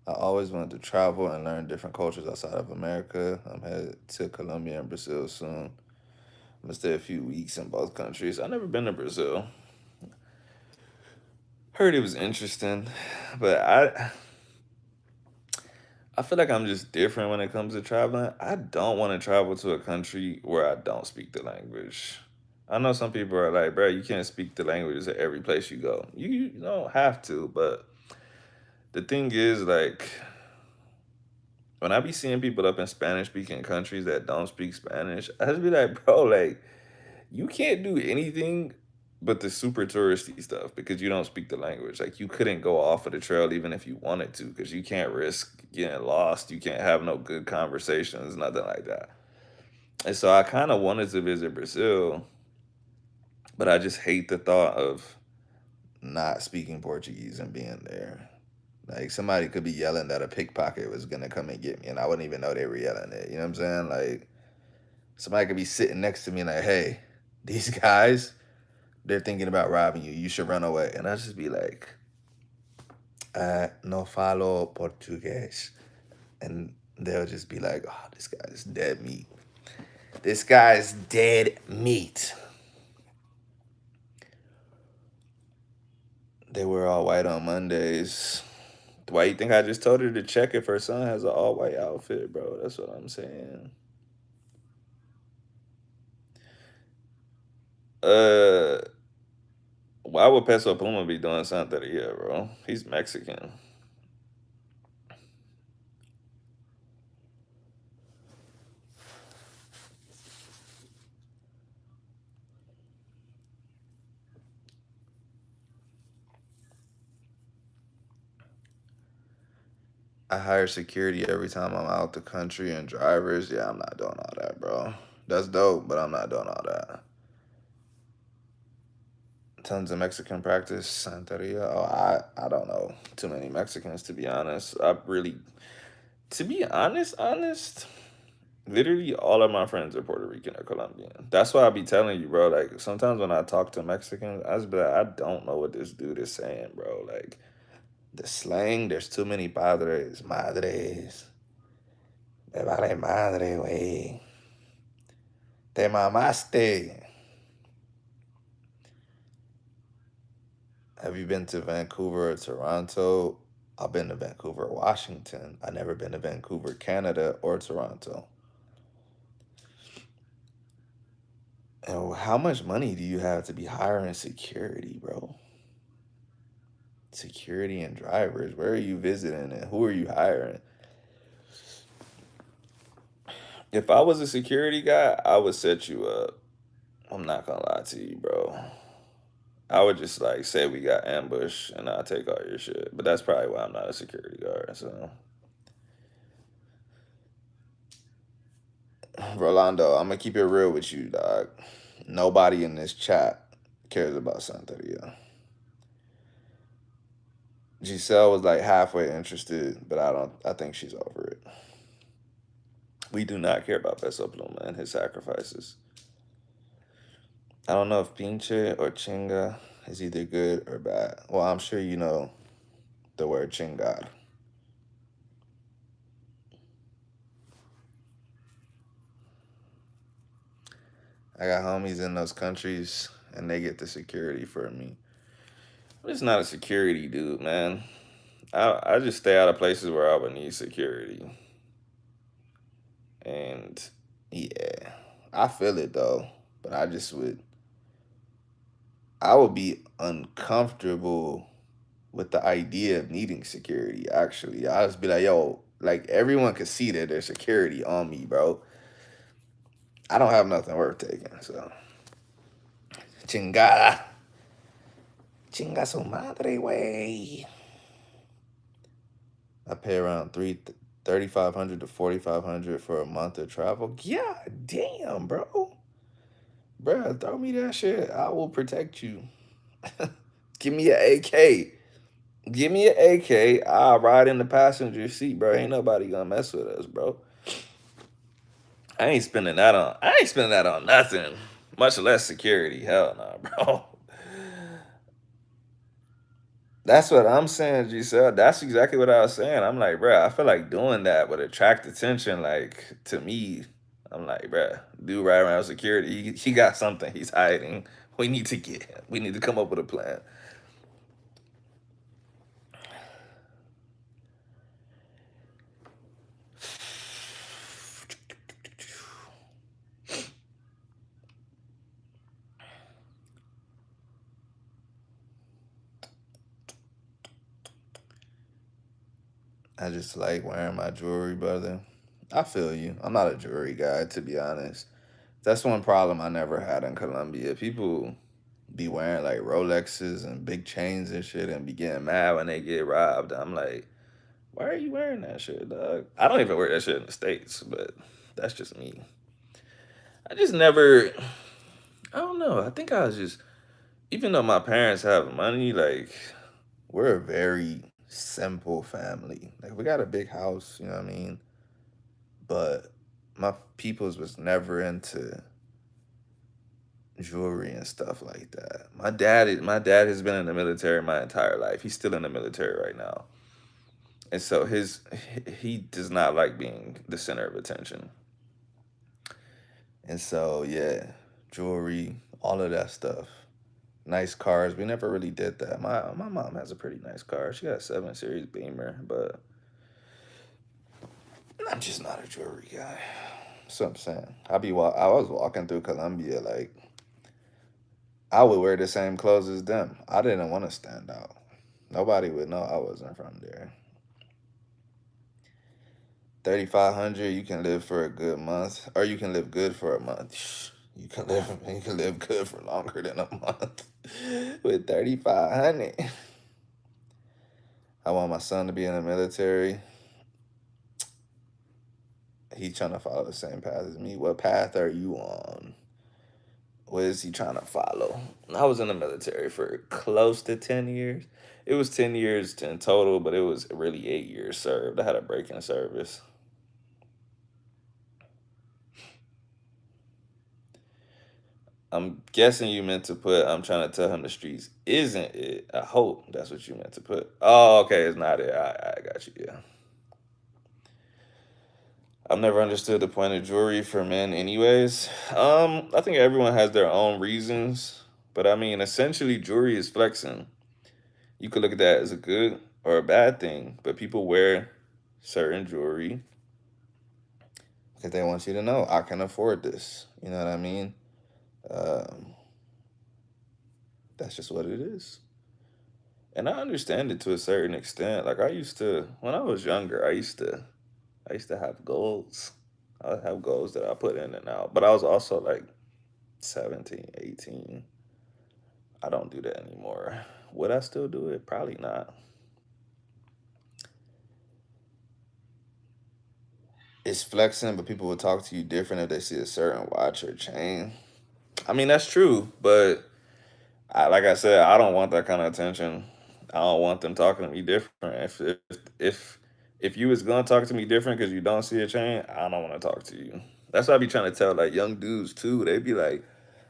I always wanted to travel and learn different cultures outside of America. I'm headed to Colombia and Brazil soon. I'm gonna stay a few weeks in both countries. I've never been to Brazil. Heard it was interesting, but I feel like I'm just different when it comes to traveling. I don't want to travel to a country where I don't speak the language. I know some people are like, bro, you can't speak the languages at every place you go. You don't have to, but the thing is, like, when I be seeing people up in Spanish speaking countries that don't speak Spanish, I just be like, bro, like, you can't do anything but the super touristy stuff because you don't speak the language. Like, you couldn't go off of the trail even if you wanted to because you can't risk getting lost. You can't have no good conversations, nothing like that. And so I kind of wanted to visit Brazil, but I just hate the thought of not speaking Portuguese and being there. Like somebody could be yelling that a pickpocket was gonna come and get me, and I wouldn't even know they were yelling it. You know what I'm saying? Like somebody could be sitting next to me, like, "Hey, these guys, they're thinking about robbing you. You should run away." And I just be like, "No falo Portuguese," and they'll just be like, "Oh, this guy's dead meat. This guy's dead meat." They were all white on Mondays. Why you think I just told her to check if her son has an all white outfit, bro? That's what I'm saying. Uh, Why would Peso Pluma be doing Santeria, bro? He's Mexican. I hire security every time I'm out the country and drivers. Yeah, I'm not doing all that, bro. That's dope, but I'm not doing all that. Tons of Mexican practice, Santeria. Oh, I don't know too many Mexicans to be honest. To be honest, literally all of my friends are Puerto Rican or Colombian. That's why I be telling you, bro. Like sometimes when I talk to Mexicans, I just be like, I don't know what this dude is saying, bro. Like the slang, there's too many padres, madres. Me vale madre, güey. Te mamaste. Have you been to Vancouver or Toronto? I've been to Vancouver, Washington. I never been to Vancouver, Canada or Toronto. And how much money do you have to be hiring security, bro? Security and drivers. Where are you visiting and who are you hiring? If I was a security guy, I would set you up. I'm not gonna lie to you, bro. I would just like say we got ambush and I'll take all your shit. But that's probably why I'm not a security guard. So Rolando, I'm gonna keep it real with you, dog. Nobody in this chat cares about Santeria. Giselle was like halfway interested, but I think she's over it. We do not care about Peso Pluma and his sacrifices. I don't know if pinche or chinga is either good or bad. Well, I'm sure you know the word chingar. I got homies in those countries and they get the security for me. I'm just not a security dude, man. I just stay out of places where I would need security. And yeah, I feel it though. But I would be uncomfortable with the idea of needing security, actually. I'll just be like, yo, like everyone could see that there's security on me, bro. I don't have nothing worth taking, so. Chingada. Chinga su madre, way. I pay around 3,500 to 4,500 for a month of travel. Yeah, damn, bro. Bruh, throw me that shit. I will protect you. Give me an AK. Give me an AK. I'll ride in the passenger seat, bro. Ain't nobody gonna mess with us, bro. I ain't spending that on nothing. Much less security. Hell no, bro. That's what I'm saying, Giselle. That's exactly what I was saying. I'm like, bro, I feel like doing that would attract attention, like, to me. I'm like, bro, dude right around security. He got something he's hiding. We need to get him. We need to come up with a plan. I just like wearing my jewelry, brother. I feel you. I'm not a jewelry guy, to be honest. That's one problem I never had in Colombia. People be wearing like Rolexes and big chains and shit and be getting mad when they get robbed. I'm like, why are you wearing that shit, dog? I don't even wear that shit in the States, but that's just me. I just never, I don't know. I think I was just, even though my parents have money, like, we're a very simple family. Like, we got a big house, you know what I mean? But my peoples was never into jewelry and stuff like that. My dad has been in the military my entire life. He's still in the military right now. And so he does not like being the center of attention. And so yeah, jewelry, all of that stuff. Nice cars. We never really did that. My mom has a pretty nice car. She got a 7 Series Beamer, but I'm just not a jewelry guy. That's what I'm saying. I was walking through Colombia like I would wear the same clothes as them. I didn't want to stand out. Nobody would know I wasn't from there. 3,500, you can live for a good month, or you can live good for a month. You can live good for longer than a month with 3,500. I want my son to be in the military. He's trying to follow the same path as me. What path are you on? What is he trying to follow? I was in the military for close to 10 years. It was 10 years in total, but it was really 8 years served. I had a break in service. I'm guessing you meant to put, I'm trying to tell him the streets isn't it. I hope that's what you meant to put. Oh, okay, it's not it. I got you, yeah. I've never understood the point of jewelry for men anyways. I think everyone has their own reasons, but I mean essentially jewelry is flexing. You could look at that as a good or a bad thing, but people wear certain jewelry because they want you to know I can afford this. You know what I mean? Um, that's just what it is. And I understand it to a certain extent. Like I used to, when I was younger, I used to have goals. I would have goals that I put in and out. But I was also like 17, 18. I don't do that anymore. Would I still do it? Probably not. It's flexing, but people will talk to you different if they see a certain watch or chain. I mean, that's true, but like I said, I don't want that kind of attention. I don't want them talking to me different. If you was gonna talk to me different because you don't see a chain, I don't want to talk to you. That's what I be trying to tell like young dudes too. They be like,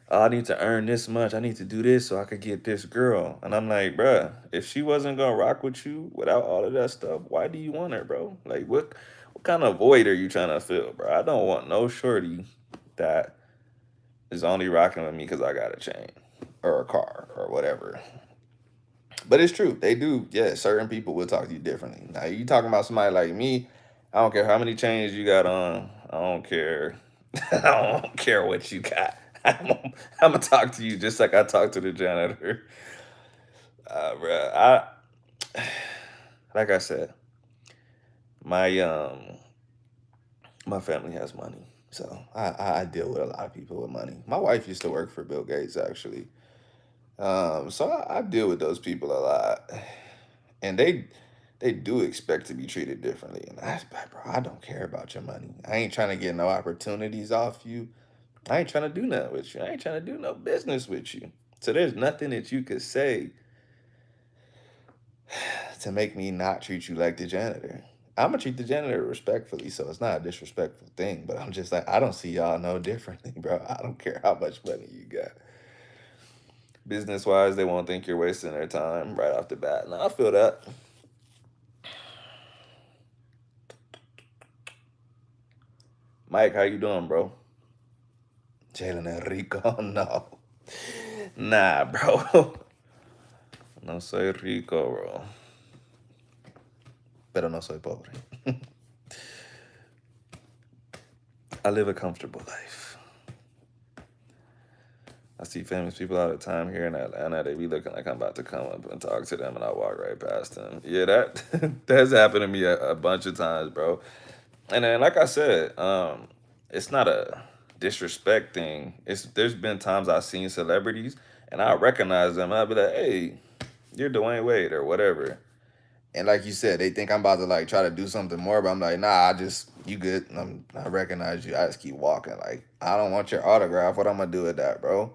oh, I need to earn this much. I need to do this so I could get this girl. And I'm like, bruh, if she wasn't gonna rock with you without all of that stuff, why do you want her, bro? Like, what kind of void are you trying to fill, bro? I don't want no shorty that is only rocking with me because I got a chain or a car or whatever. But it's true. They do. Yeah, certain people will talk to you differently. Now, you talking about somebody like me, I don't care how many chains you got on. I don't care. I don't care what you got. I'm gonna talk to you just like I talk to the janitor. Bruh, like I said, my my family has money, so I deal with a lot of people with money. My wife used to work for Bill Gates actually, so I deal with those people a lot, and they do expect to be treated differently. And that's bad, bro. I don't care about your money. I ain't trying to get no opportunities off you. I ain't trying to do nothing with you. I ain't trying to do no business with you. So there's nothing that you could say to make me not treat you like the janitor. I'm gonna treat the janitor respectfully, so it's not a disrespectful thing. But I'm just like, I don't see y'all no differently, bro. I don't care how much money you got. Business wise, they won't think you're wasting their time right off the bat. And I feel that. Mike, how you doing, bro? Jalen Enrico, no. Nah, bro. No soy rico, bro. Pero no soy pobre. I live a comfortable life. I see famous people all the time here in Atlanta. They be looking like I'm about to come up and talk to them, and I walk right past them. Yeah, that that's happened to me a bunch of times, bro. And then, like I said, it's not a disrespect thing. It's there's been times I've seen celebrities, and I recognize them. And I'll be like, "Hey, you're Dwayne Wade or whatever." And like you said, they think I'm about to like try to do something more, but I'm like, nah, you good. I recognize you. I just keep walking. Like, I don't want your autograph. What I'm gonna do with that, bro?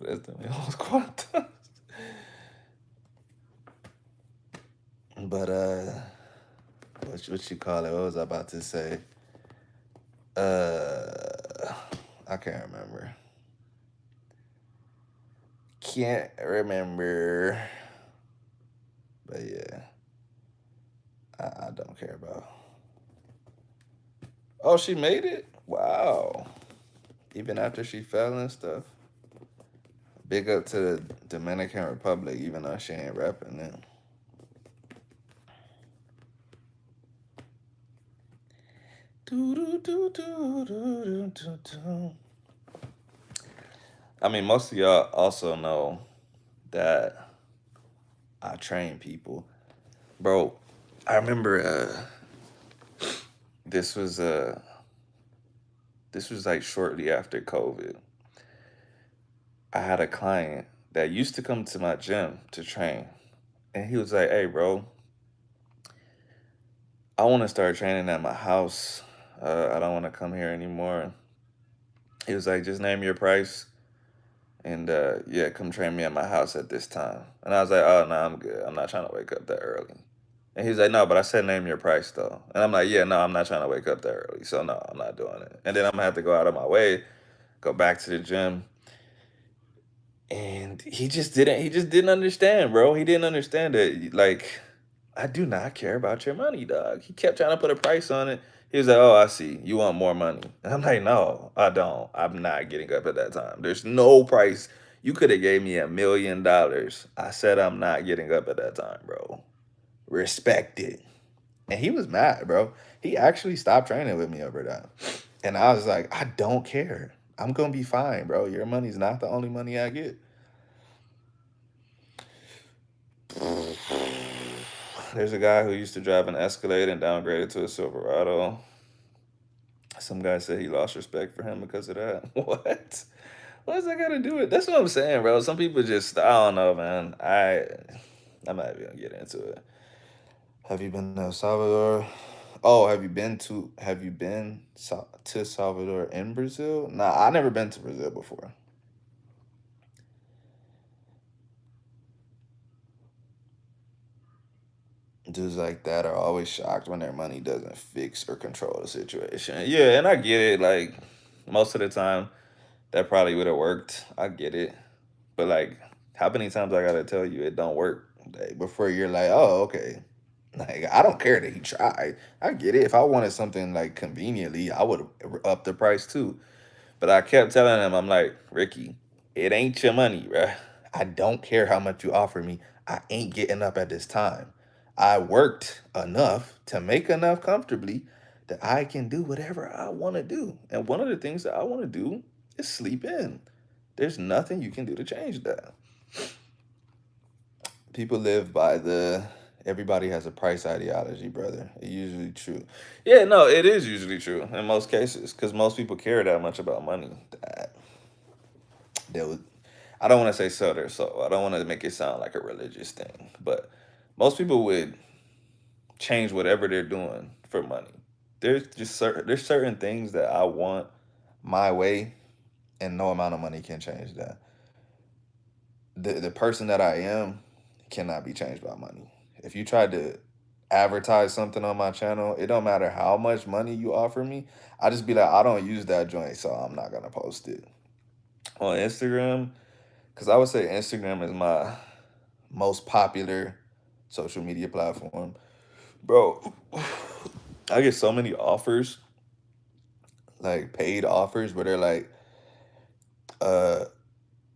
Préstame unos cuantos. But what you call it? What was I about to say? I can't remember. Can't remember. But yeah, I don't care about. Oh, she made it. Wow. Even after she fell and stuff. Big up to the Dominican Republic, even though she ain't repping it. Do, do, do, do, do, do, do, do. I mean, most of y'all also know that I train people. Bro, I remember this was uh this was like shortly after COVID. I had a client that used to come to my gym to train. And he was like, "Hey, bro, I want to start training at my house. I don't want to come here anymore." He was like, "Just name your price and yeah, come train me at my house at this time." And I was like, "Oh, no, I'm good. I'm not trying to wake up that early." And he's like, "No, but I said name your price though." And I'm like, "Yeah, no, I'm not trying to wake up that early. So no, I'm not doing it." And then I'm gonna have to go out of my way, go back to the gym. And he just didn't understand, bro. He didn't understand it. Like, I do not care about your money, dog. He kept trying to put a price on it. He was like, "Oh, I see. You want more money." And I'm like, "No, I don't. I'm not getting up at that time. There's no price. You could have gave me $1 million. I said I'm not getting up at that time, bro. Respect it." And he was mad, bro. He actually stopped training with me over that. And I was like, "I don't care. I'm gonna be fine, bro. Your money's not the only money I get." There's a guy who used to drive an Escalade and downgraded to a Silverado. Some guy said he lost respect for him because of that. What? What's that got to do with? That's what I'm saying, bro. Some people just, I don't know, man. I'm not even gonna get into it. Have you been to El Salvador? Oh, have you been to Salvador in Brazil? Nah, I never been to Brazil before. Dudes like that are always shocked when their money doesn't fix or control the situation. Yeah, and I get it. Like, most of the time, that probably would have worked. I get it. But, like, how many times I gotta tell you it don't work, like, before you're like, oh, okay. Like, I don't care that he tried. I get it. If I wanted something like conveniently, I would up the price too. But I kept telling him, I'm like, "Ricky, it ain't your money, bruh. I don't care how much you offer me. I ain't getting up at this time. I worked enough to make enough comfortably that I can do whatever I want to do. And one of the things that I want to do is sleep in. There's nothing you can do to change that." People live by the everybody has a price ideology, brother. It's usually true. Yeah, no, it is usually true in most cases because most people care that much about money that they would. I don't want to say sell their soul. I don't want to make it sound like a religious thing, but most people would change whatever they're doing for money. There's certain things that I want my way, and no amount of money can change that. The person that I am cannot be changed by money. If you tried to advertise something on my channel, it don't matter how much money you offer me. I just be like, I don't use that joint, so I'm not gonna post it on Instagram. Because I would say Instagram is my most popular social media platform, bro. I get so many offers, like paid offers, where they're like, uh,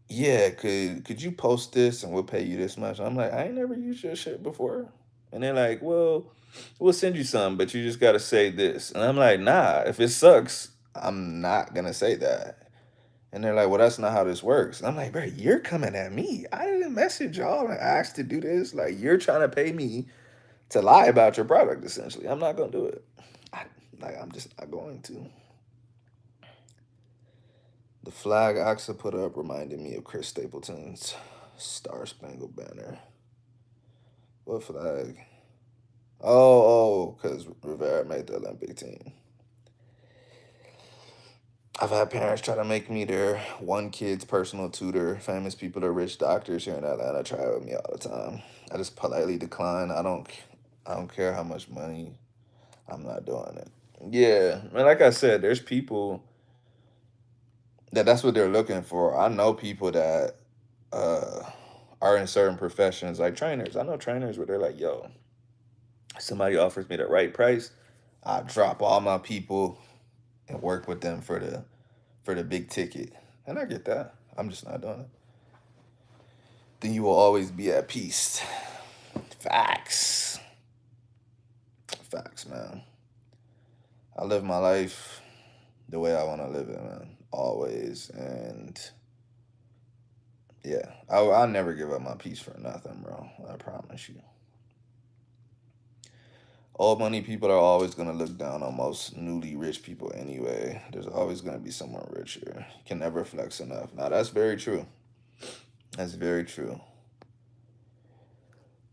"Yeah, could you post this and we'll pay you this much?" I'm like, "I ain't never used your shit before." And they're like, "Well, we'll send you some, but you just gotta say this." And I'm like, "Nah, if it sucks, I'm not gonna say that." And they're like, "Well, that's not how this works." And I'm like, "Bro, you're coming at me. I didn't message y'all and ask to do this. Like, you're trying to pay me to lie about your product, essentially. I'm not gonna do it. I, I'm just not going to." The flag Axa put up reminded me of Chris Stapleton's Star Spangled Banner. What flag? Because Rivera made the Olympic team. I've had parents try to make me their one kid's personal tutor. Famous people or rich doctors here in Atlanta try with me all the time. I just politely decline. I don't care how much money. I'm not doing it. Yeah, and like I said, there's people that's what they're looking for. I know people that uh are in certain professions, like trainers. I know trainers where they're like, "Yo, somebody offers me the right price, I drop all my people and work with them for the big ticket." And I get that. I'm just not doing it. Then you will always be at peace. Facts. Facts, man. I live my life the way I want to live it, man. Always. And yeah, I'll never give up my peace for nothing, bro. I promise you. Old money people are always going to look down on most newly rich people anyway. There's always going to be someone richer. You can never flex enough. Now, that's very true. That's very true.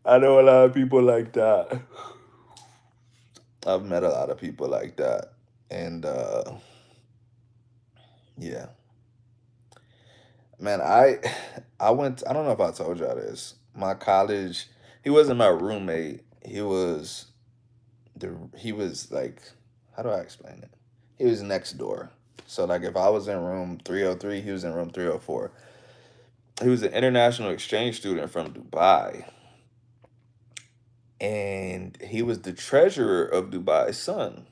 I know a lot of people like that. I've met a lot of people like that. And yeah. Man, I went, I don't know if I told y'all this. My college, he wasn't my roommate. He was like, how do I explain it? He was next door. So like if I was in room 303, he was in room 304. He was an international exchange student from Dubai. And he was the treasurer of Dubai's Sun.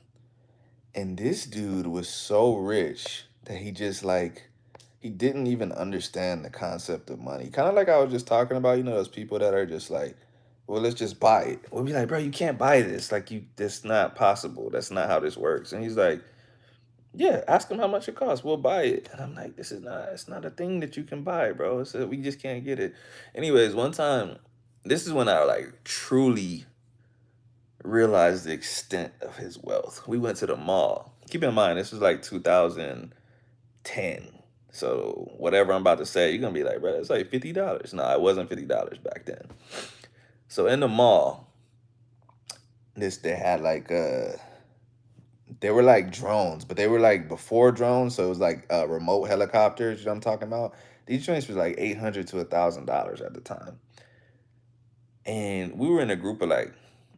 And this dude was so rich that he just like he didn't even understand the concept of money. Kind of like I was just talking about, those people that are just like, well, let's just buy it. We'll be like, bro, you can't buy this. Like that's not possible. That's not how this works. And he's like, yeah, ask him how much it costs. We'll buy it. And I'm like, it's not a thing that you can buy, bro. We just can't get it. Anyways, one time, this is when I like truly realized the extent of his wealth. We went to the mall. Keep in mind, this was like 2010. So whatever I'm about to say, you're gonna be like, bro, it's like $50. No, it wasn't $50 back then. So in the mall, they had like they were like drones, but they were like before drones, so it was like remote helicopters, you know what I'm talking about? These joints was like $800 to $1,000 at the time. And we were in a group of like,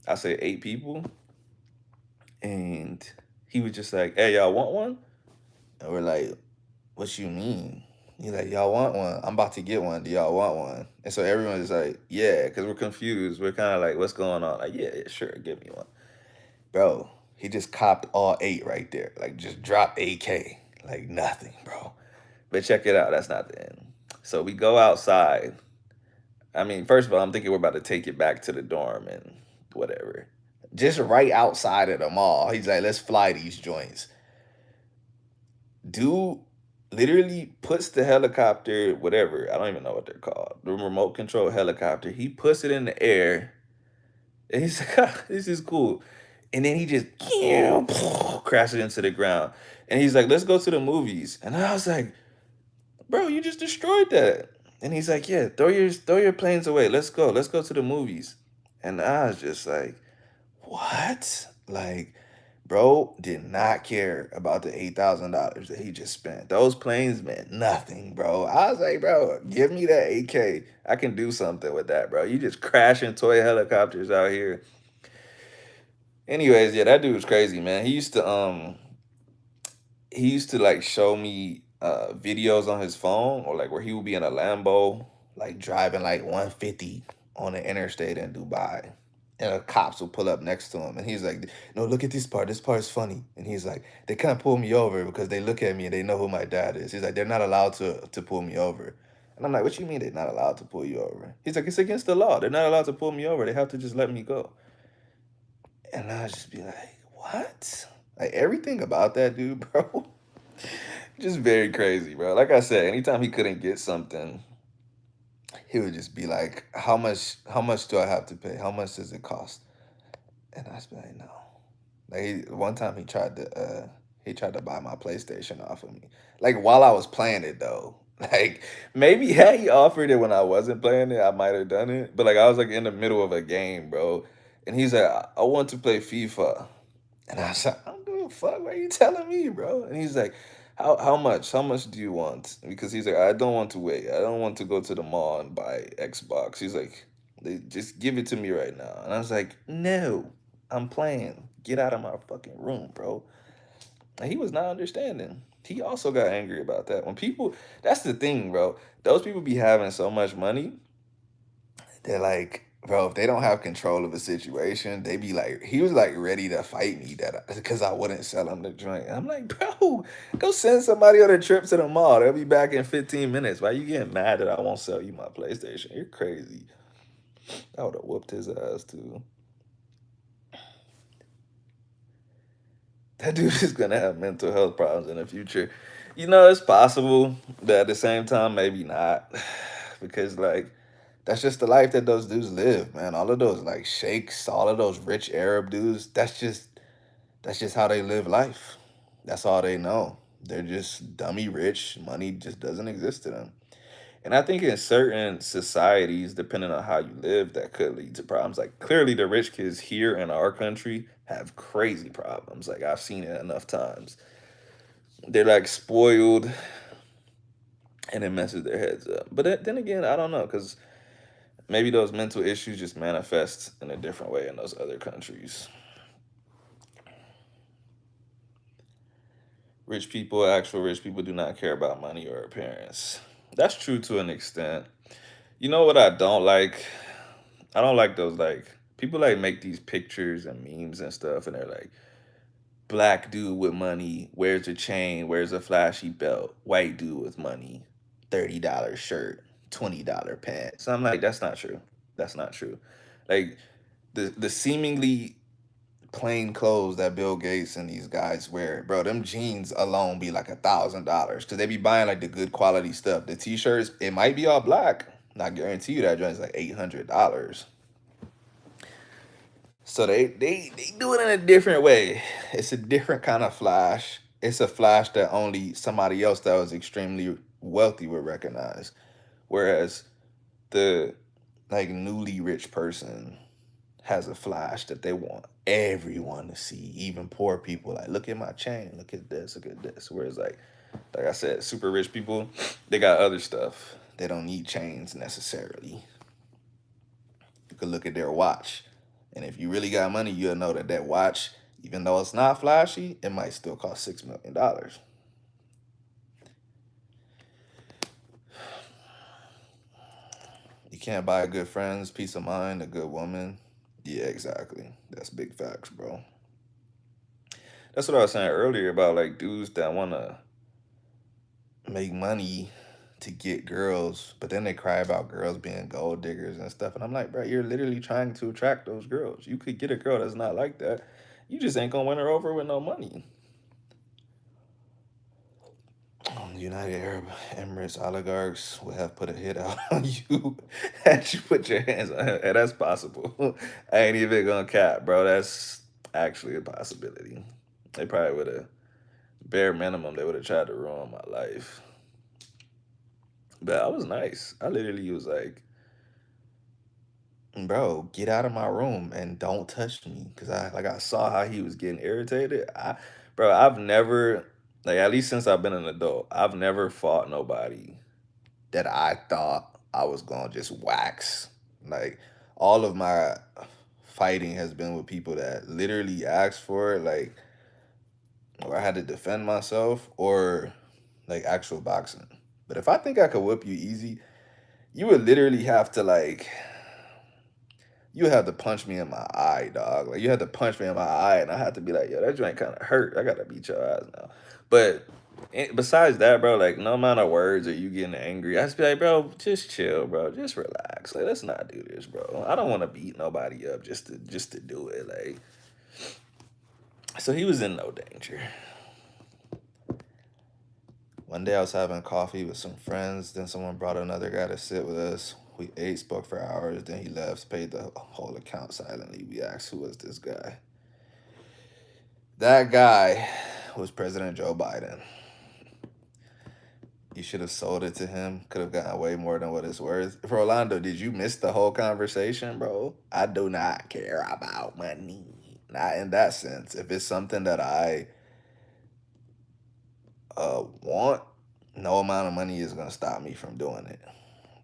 I say 8 people, and he was just like, hey, y'all want one? And we're like, what you mean? He's like, y'all want one? I'm about to get one. Do y'all want one? And so everyone's like, yeah, because we're confused. We're kind of like, what's going on? Like, yeah, sure, give me one. Bro, he just copped all 8 right there. Like, just dropped 8K. Like, nothing, bro. But check it out. That's not the end. So we go outside. I mean, first of all, I'm thinking we're about to take it back to the dorm and whatever. Just right outside of the mall. He's like, let's fly these joints. Dude literally puts the helicopter, whatever, I don't even know what they're called, the remote control helicopter. He puts it in the air, and he's like, "Ah, this is cool." And then he just crashes into the ground. And he's like, let's go to the movies. And I was like, bro, you just destroyed that. And he's like, yeah, throw your planes away. Let's go to the movies. And I was just like, what? Like, bro did not care about the $8,000 that he just spent. Those planes meant nothing, bro. I was like, bro, give me that 8K. I can do something with that, bro. You just crashing toy helicopters out here. Anyways, yeah, that dude was crazy, man. He used to like show me videos on his phone, or like where he would be in a Lambo, like driving like 150 on the interstate in Dubai. And the cops will pull up next to him, and he's like, no, look at this part. This part is funny. And he's like, they can't pull me over because they look at me and they know who my dad is. He's like, they're not allowed to pull me over. And I'm like, what you mean they're not allowed to pull you over? He's like, it's against the law. They're not allowed to pull me over. They have to just let me go. And I just be like, what? Like everything about that dude, bro, just very crazy, bro. Like I said, anytime he couldn't get something, he would just be like, how much do I have to pay? How much does it cost? And I just be like, no. Like one time he tried to buy my PlayStation off of me. Like while I was playing it though. Like maybe had he offered it when I wasn't playing it, I might have done it. But like I was like in the middle of a game, bro. And he's like, I want to play FIFA. And I said, I don't give a fuck. What are you telling me, bro? And he's like, how much? How much do you want? Because he's like, I don't want to wait. I don't want to go to the mall and buy Xbox. He's like, they just give it to me right now. And I was like, no, I'm playing. Get out of my fucking room, bro. And he was not understanding. He also got angry about that. When people, that's the thing, bro. Those people be having so much money, they're like, bro, if they don't have control of a situation, they be like, he was like ready to fight me that because I wouldn't sell him the joint. And I'm like, bro, go send somebody on a trip to the mall. They'll be back in 15 minutes. Why you getting mad that I won't sell you my PlayStation? You're crazy. I would have whooped his ass too. that dude is gonna have mental health problems in the future. You know, it's possible, but at the same time, maybe not. Because like that's just the life that those dudes live, man. All of those like sheikhs, all of those rich Arab dudes, that's just how they live life. That's all they know. They're just dummy rich. Money just doesn't exist to them. And I think in certain societies, depending on how you live, that could lead to problems. Like clearly the rich kids here in our country have crazy problems. Like I've seen it enough times. They're like spoiled and it messes their heads up. But then again, I don't know, because maybe those mental issues just manifest in a different way in those other countries. Rich people, actual rich people, do not care about money or appearance. That's true to an extent. You know what I don't like? I don't like those like people like make these pictures and memes and stuff, and they're like, black dude with money wears a chain, wears a flashy belt. White dude with money, $30 shirt, $20 pants. So I'm like, that's not true. That's not true. Like the seemingly plain clothes that Bill Gates and these guys wear, bro, them jeans alone be like $1,000 because they be buying like the good quality stuff. The t-shirts, it might be all black. I guarantee you that joint's like $800. So they do it in a different way. It's a different kind of flash. It's a flash that only somebody else that was extremely wealthy would recognize. Whereas the like newly rich person has a flash that they want everyone to see, even poor people. Like, look at my chain, look at this, look at this. Whereas like I said, super rich people, they got other stuff. They don't need chains necessarily. You could look at their watch. And if you really got money, you'll know that that watch, even though it's not flashy, it might still cost $6 million. You can't buy good friends, peace of mind, a good woman. Yeah, exactly. That's big facts, bro. That's what I was saying earlier about like dudes that want to make money to get girls, but then they cry about girls being gold diggers and stuff. And I'm like, bro, you're literally trying to attract those girls. You could get a girl that's not like that. You just ain't gonna win her over with no money. United Arab Emirates oligarchs would have put a hit out on you had you put your hands on her. And that's possible. I ain't even gonna cap, bro. That's actually a possibility. They probably would have, bare minimum, they would have tried to ruin my life. But I was nice. I literally was like, bro, get out of my room and don't touch me. Cause I saw how he was getting irritated. Bro, I've never, like at least since I've been an adult, I've never fought nobody that I thought I was gonna just wax. Like all of my fighting has been with people that literally asked for it, like, or I had to defend myself, or like actual boxing. But if I think I could whip you easy, you would literally have to like, you had to punch me in my eye, dog. Like you had to punch me in my eye, and I had to be like, yo, that joint kind of hurt. I gotta beat your ass now. But besides that, bro, like no amount of words or you getting angry, I just be like, bro, just chill, bro, just relax. Like let's not do this, bro. I don't want to beat nobody up just to do it. Like, so he was in no danger. One day I was having coffee with some friends. Then someone brought another guy to sit with us. We ate, spoke for hours. Then he left, paid the whole account silently. We asked, who was this guy? That guy was President Joe Biden. You should have sold it to him. Could have gotten way more than what it's worth. Rolando, did you miss the whole conversation, bro? I do not care about money. Not in that sense. If it's something that I want, no amount of money is gonna stop me from doing it.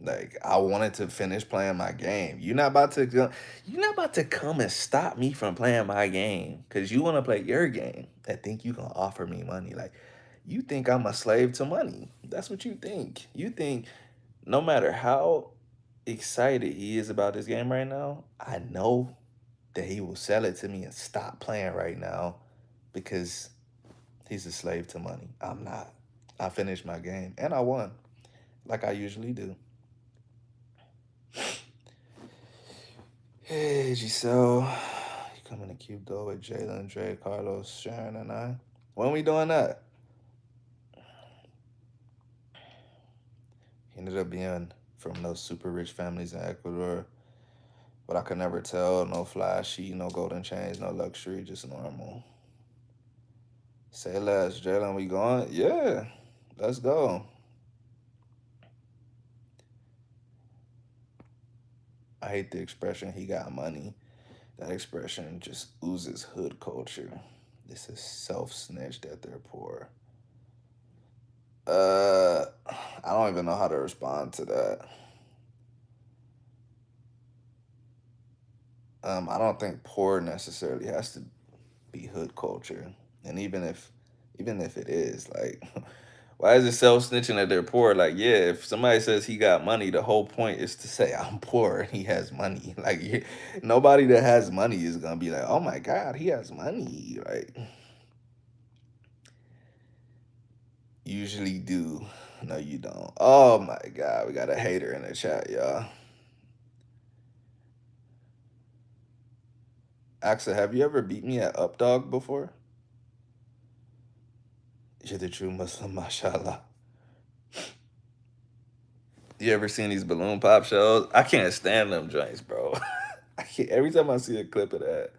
Like I wanted to finish playing my game. You're not about to come and stop me from playing my game because you want to play your game and think you can offer me money. Like you think I'm a slave to money. That's what you think. You think no matter how excited he is about this game right now, I know that he will sell it to me and stop playing right now because he's a slave to money. I'm not. I finished my game and I won like I usually do. Hey, Giselle, you coming to keep though with Jalen, Dre, Carlos, Sharon, and I. When we doing that? He ended up being from those super rich families in Ecuador. But I could never tell. No flashy, no golden chains, no luxury, just normal. Say less, Jalen. We going? Yeah, let's go. I hate the expression "he got money." That expression just oozes hood culture. This is self-snitched that they're poor. Uh, I don't even know how to respond to that. I don't think poor necessarily has to be hood culture, and even if it is, like, why is it self snitching that they're poor? Like, yeah, if somebody says he got money, the whole point is to say I'm poor and he has money. Like, nobody that has money is gonna be like, oh my god, he has money. Like, usually do. No, you don't. Oh my god, we got a hater in the chat, y'all. Axa, have you ever beat me at Updog before? You're the true Muslim, mashallah. You ever seen these balloon pop shows? I can't stand them joints, bro. I can't, every time I see a clip of that,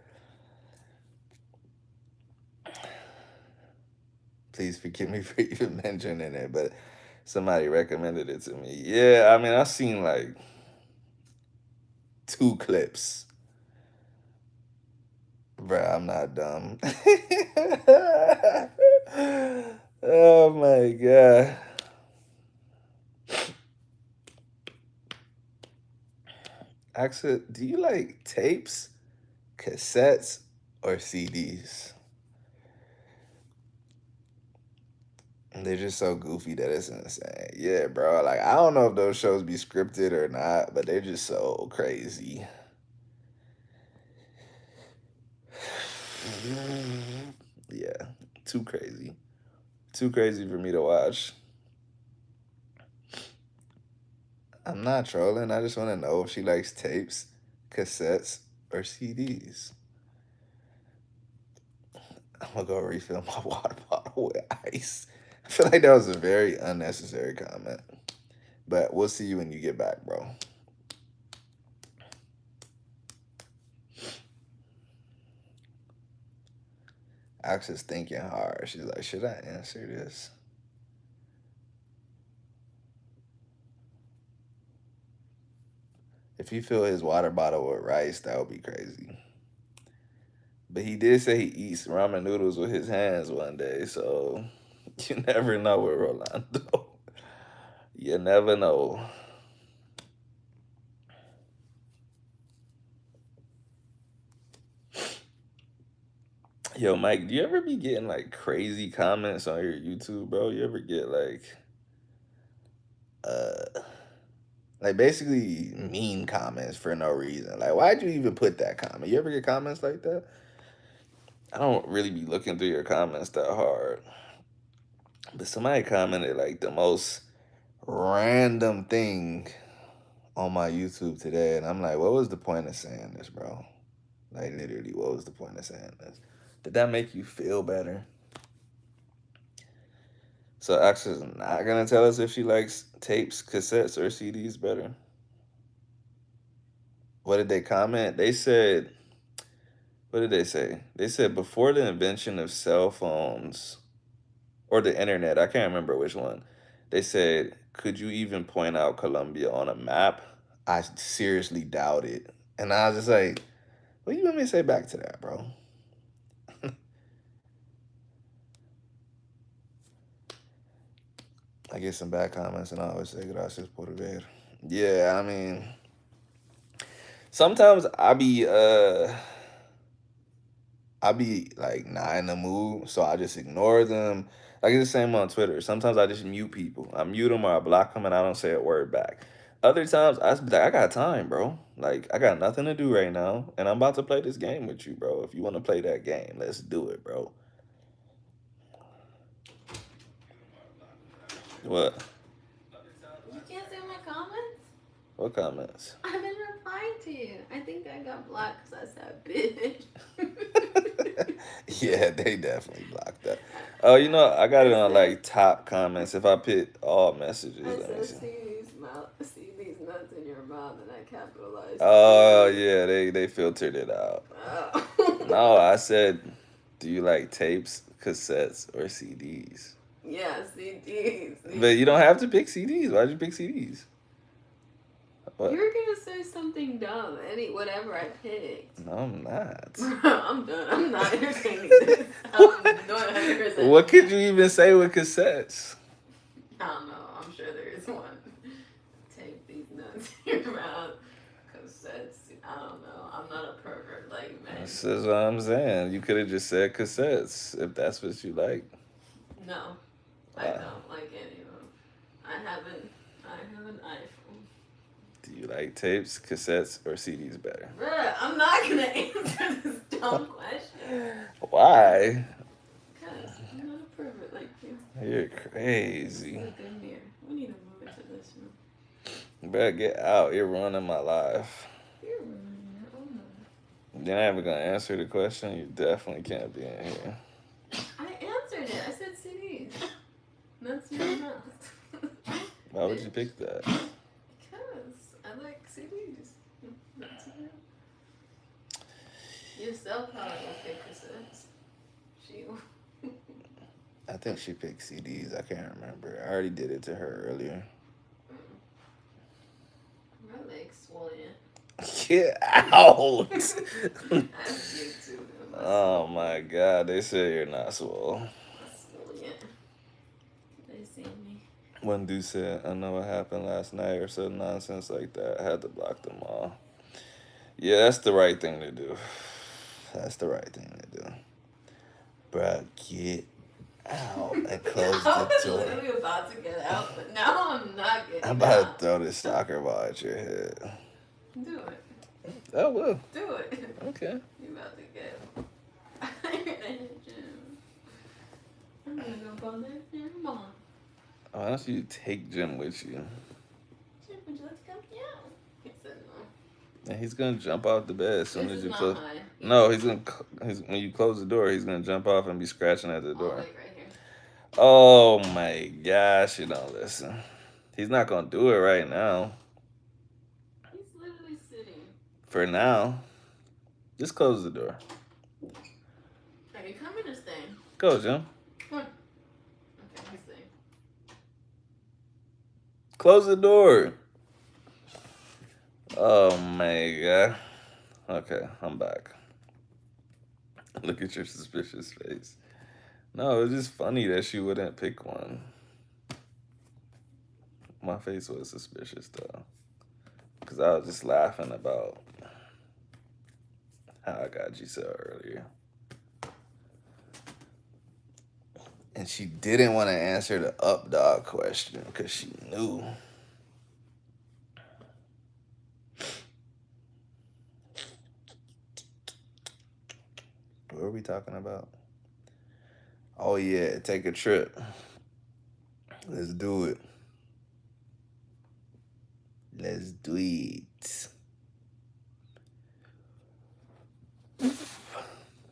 please forgive me for even mentioning it, but somebody recommended it to me. Yeah, I mean, I've seen like 2 clips. Bruh, I'm not dumb. Oh my god. Actually, do you like tapes, cassettes, or CDs? They're just so goofy that it's insane. Yeah, bro. Like, I don't know if those shows be scripted or not, but they're just so crazy. Yeah, too crazy. Too crazy for me to watch. I'm not trolling. I just want to know if she likes tapes, cassettes, or CDs. I'm gonna go refill my water bottle with ice. I feel like that was a very unnecessary comment. But we'll see you when you get back, bro. Axel's thinking hard. She's like, should I answer this? If he fill his water bottle with rice, that would be crazy. But he did say he eats ramen noodles with his hands one day, so you never know with Rolando. You never know. Yo, Mike, do you ever be getting like crazy comments on your YouTube, bro? You ever get uh like basically mean comments for no reason? Like, why'd you even put that comment? You ever get comments like that? I don't really be looking through your comments that hard. But somebody commented like the most random thing on my YouTube today, and I'm like, what was the point of saying this, bro? Like, literally, what was the point of saying this? Did that make you feel better? So Axel's not gonna tell us if she likes tapes, cassettes, or CDs better. What did they comment? They said, what did they say? They said before the invention of cell phones or the internet, I can't remember which one. They said, could you even point out Colombia on a map? I seriously doubt it. And I was just like, what do you want me to say back to that, bro? I get some bad comments and I always say gracias por ver. Yeah, I mean, sometimes I be like not in the mood, so I just ignore them. Like it's the same on Twitter. Sometimes I just mute people. I mute them or I block them and I don't say a word back. Other times I just be like, I got time, bro. Like I got nothing to do right now, and I'm about to play this game with you, bro. If you want to play that game, let's do it, bro. What? You can't see my comments? What comments? I've been replying to you. I think I got blocked because I said bitch. Yeah, they definitely blocked that. Oh, you know, I got it on like top comments. If I put all messages, I let me said, see. see these nuts in your mouth, and I capitalized. Oh yeah, they filtered it out. Oh. No, I said, do you like tapes, cassettes, or CDs? Yeah, CDs. But you don't have to pick CDs. Why'd you pick CDs? You What? were gonna say something dumb. Whatever I picked. No, I'm not. I'm done. I'm not entertaining this. I'm 100%. What could you even say with cassettes? I don't know. I'm sure there is one. Take these nuts in your mouth. Cassettes. I don't know. I'm not a pervert like men. This is what I'm saying. You could have just said cassettes if that's what you like. No, I Uh, don't like any of them. I have an iPhone. do you like tapes, cassettes, or CDs better? Bruh, I'm not gonna answer this dumb question. Why? Because I'm not a pervert like you. You're This is crazy. a good mirror. We need to move into this room. You better get out. You're ruining my life. You're ruining your own life. You're not even gonna answer the question. You definitely can't be in here. I answered it. I said CDs. That's your mouth. Why would you pick that? Because I like CDs. That's it. Yourself probably will pick cassettes. She will. I think she picked CDs. I can't remember. I already did it to her earlier. My leg's swollen. Get out! I have you too. Oh my god, they said you're not swole. Swollen. They see me. One dude said, I know what happened last night or some nonsense like that. I had to block them all. Yeah, that's the right thing to do. That's the right thing to do. Bruh, get out and close I the was door. literally about to get out, but now I'm not getting I'm about out. to throw this soccer ball at your head. Do it. Oh, well. Do it. Okay. You about to get I'm in the gym. I'm gonna go ball there. Never mind. Why don't you take Jim with you? Jim, would you like to come? Yeah. He said no. And he's gonna jump off the bed as soon This as is you not close. high. No, when you close the door, he's gonna jump off and be scratching at the Oh, door. like right here. Oh my gosh, you don't listen. He's not gonna do it right now. He's literally sitting. For now, just close the door. Are you coming or staying? Go, Jim. Come on. Okay, he's staying. Close the door. Oh my god. Okay, I'm back. Look at your suspicious face. No, it's just funny that she wouldn't pick one. My face was suspicious though. Because I was just laughing about how I got Giselle earlier. And she didn't want to answer the up dog question because she knew. What are we talking about? Oh yeah, take a trip. Let's do it. Let's do it.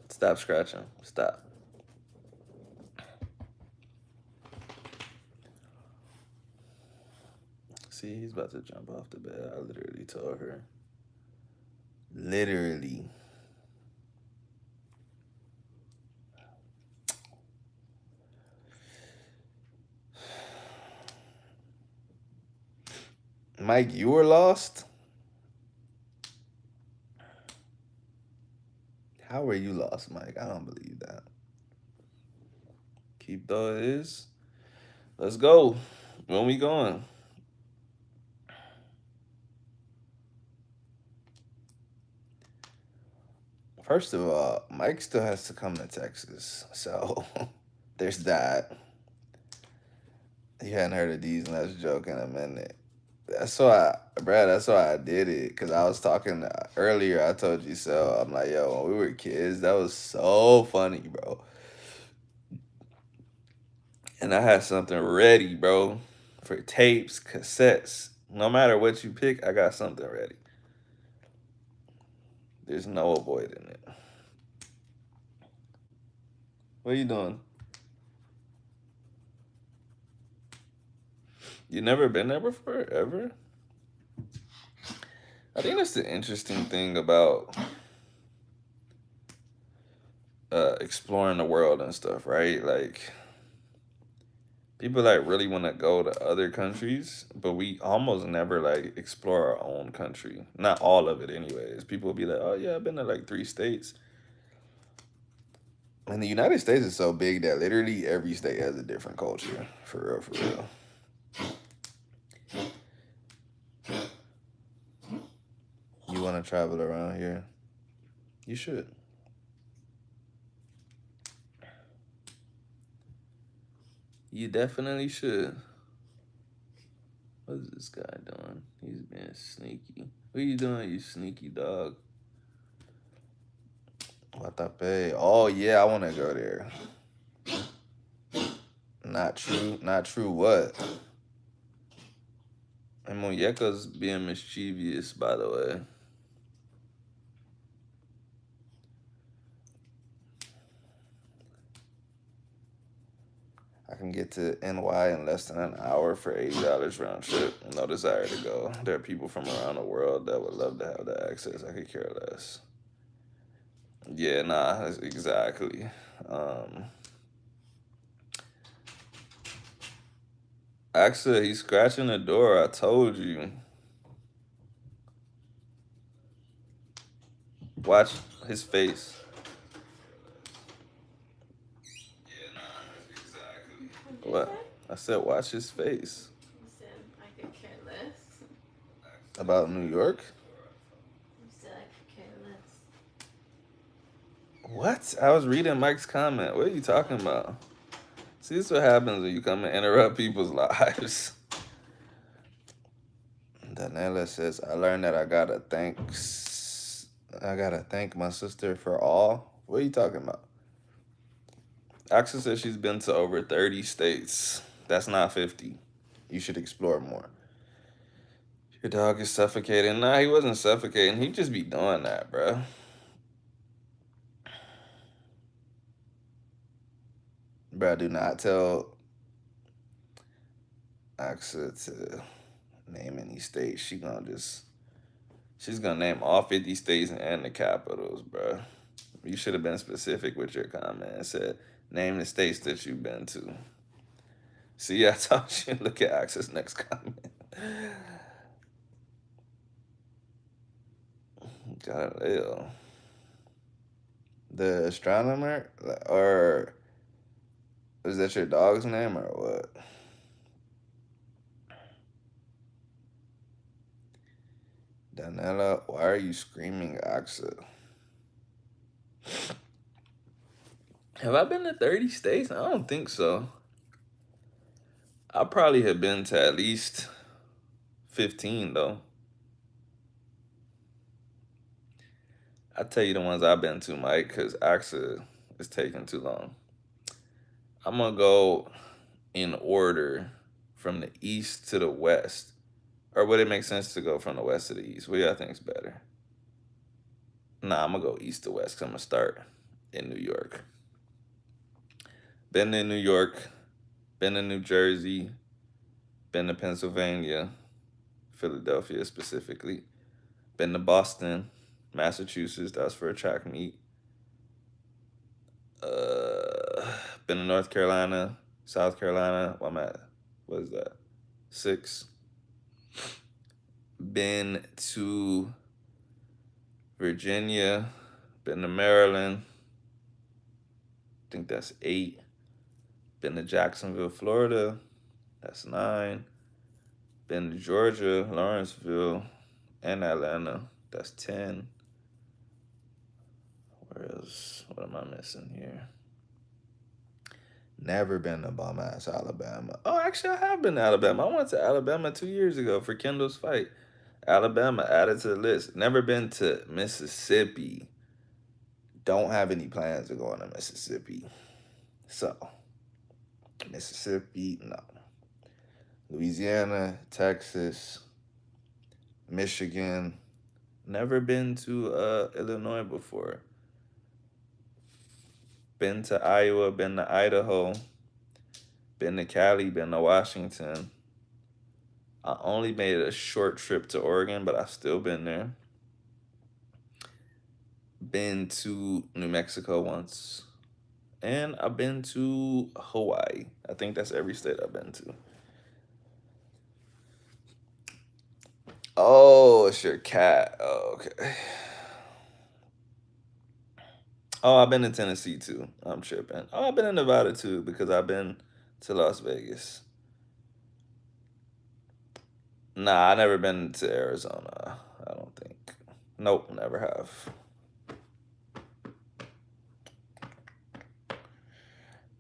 Stop scratching. Stop. See, he's about to jump off the bed. I literally told her. Literally. Mike, you were lost? How were you lost, Mike? I don't believe that. Keep though it is. Let's go. When we going? First of all, Mike still has to come to Texas. So there's that. You hadn't heard of these nuts joke in a minute. That's why I did it. Because I was talking earlier, I told you so. I'm like, yo, when we were kids, that was so funny, bro. And I had something ready, bro, for tapes, cassettes. No matter what you pick, I got something ready. There's no avoiding it. What are you doing? You never been there before, ever? I think that's the interesting thing about exploring the world and stuff, right? Like people like really want to go to other countries, but we almost never like explore our own country. Not all of it, anyways. People will be like, "Oh yeah, I've been to like 3 states." And the United States is so big that literally every state has a different culture. For real, for real. You want to travel around here? You should. You definitely should. What is this guy doing? He's being sneaky. What are you doing, you sneaky dog? Watape. Oh yeah, I want to go there. Not true. Not true. What? And Muñeca's being mischievous, by the way. I can get to NY in less than an hour for $80 round trip. No desire to go. There are people from around the world that would love to have that access. I could care less. Yeah, nah, exactly. Actually, he's scratching the door. I told you. Watch his face. What? I said, watch his face. You said I could care less. About New York? You said I could care less. What? I was reading Mike's comment. What are you talking about? See, this is what happens when you come and interrupt people's lives. Danella says, I learned that I gotta thank my sister for all. What are you talking about? Axel says she's been to over 30 states. That's not 50. You should explore more. Your dog is suffocating. Nah, he wasn't suffocating. He'd just be doing that, bro. Bro, do not tell Axel to name any states. She's gonna name all 50 states and the capitals, bro. You should have been specific with your comment and said, name the states that you've been to. See, I told you. Look at Axel's next comment. Galileo. The astronomer? Or is that your dog's name or what? Danella, why are you screaming, Axel? Have I been to 30 states? I don't think so. I probably have been to at least 15, though. I'll tell you the ones I've been to, Mike, because Axel is taking too long. I'm going to go in order from the east to the west. Or would it make sense to go from the west to the east? What do y'all think is better? Nah, I'm going to go east to west because I'm going to start in New York. Been in New York, been in New Jersey, been to Pennsylvania, Philadelphia specifically, been to Boston, Massachusetts, that's for a track meet. Been to North Carolina, South Carolina. Well, I'm at, what is that? 6. Been to Virginia, been to Maryland. I think that's 8. Been to Jacksonville, Florida. That's 9. Been to Georgia, Lawrenceville, and Atlanta. That's 10. Where else? What am I missing here? Never been to bum-ass Alabama. Oh, actually, I have been to Alabama. I went to Alabama 2 years ago for Kendall's fight. Alabama added to the list. Never been to Mississippi. Don't have any plans of going to Mississippi. So, Mississippi, no. Louisiana, Texas, Michigan. Never been to Illinois before. been to Iowa, been to Idaho, been to Cali, been to Washington. I only made a short trip to Oregon, but I've still been there. Been to New Mexico once. And I've been to Hawaii. I think that's every state I've been to. Oh, it's your cat. Oh, okay. Oh, I've been to Tennessee too. I'm tripping. Oh, I've been in Nevada too because I've been to Las Vegas. Nah, I never been to Arizona. I don't think. Nope, never have.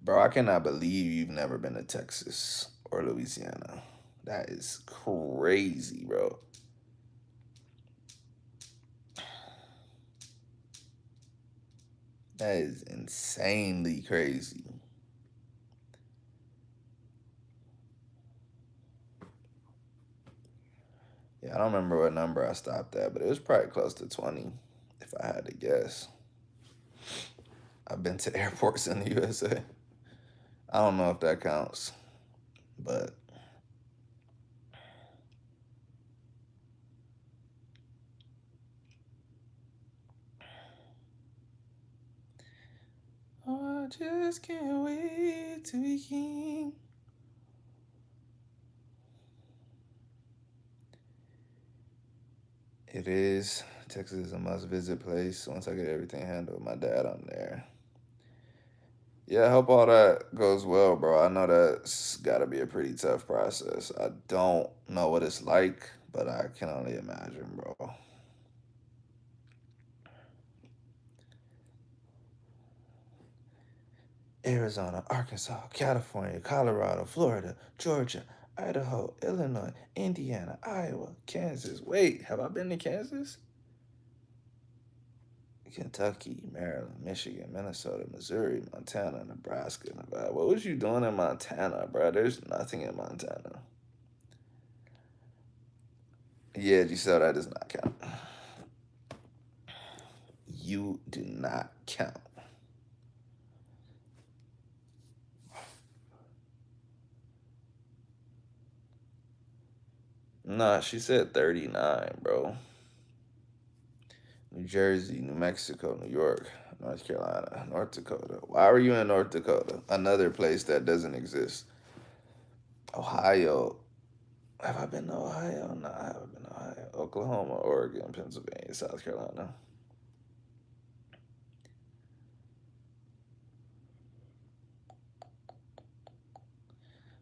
Bro, I cannot believe you've never been to Texas or Louisiana. That is crazy, bro. That is insanely crazy. Yeah, I don't remember what number I stopped at, but it was probably close to 20, if I had to guess. I've been to airports in the USA. I don't know if that counts, but oh, I just can't wait to be king. It is. Texas is a must visit place. Once I get everything handled with my dad, I'm there. Yeah, I hope all that goes well, bro. I know that's got to be a pretty tough process. I don't know what it's like, but I can only imagine, bro. Arizona, Arkansas, California, Colorado, Florida, Georgia, Idaho, Illinois, Indiana, Iowa, Kansas. Wait, have I been to Kansas? Kentucky, Maryland, Michigan, Minnesota, Missouri, Montana, Nebraska, Nevada. What was you doing in Montana, bro? There's nothing in Montana. Yeah, you said that does not count. You do not count. Nah, she said 39, bro. New Jersey, New Mexico, New York, North Carolina, North Dakota. Why were you in North Dakota? Another place that doesn't exist. Ohio. Have I been to Ohio? No, I haven't been to Ohio. Oklahoma, Oregon, Pennsylvania, South Carolina.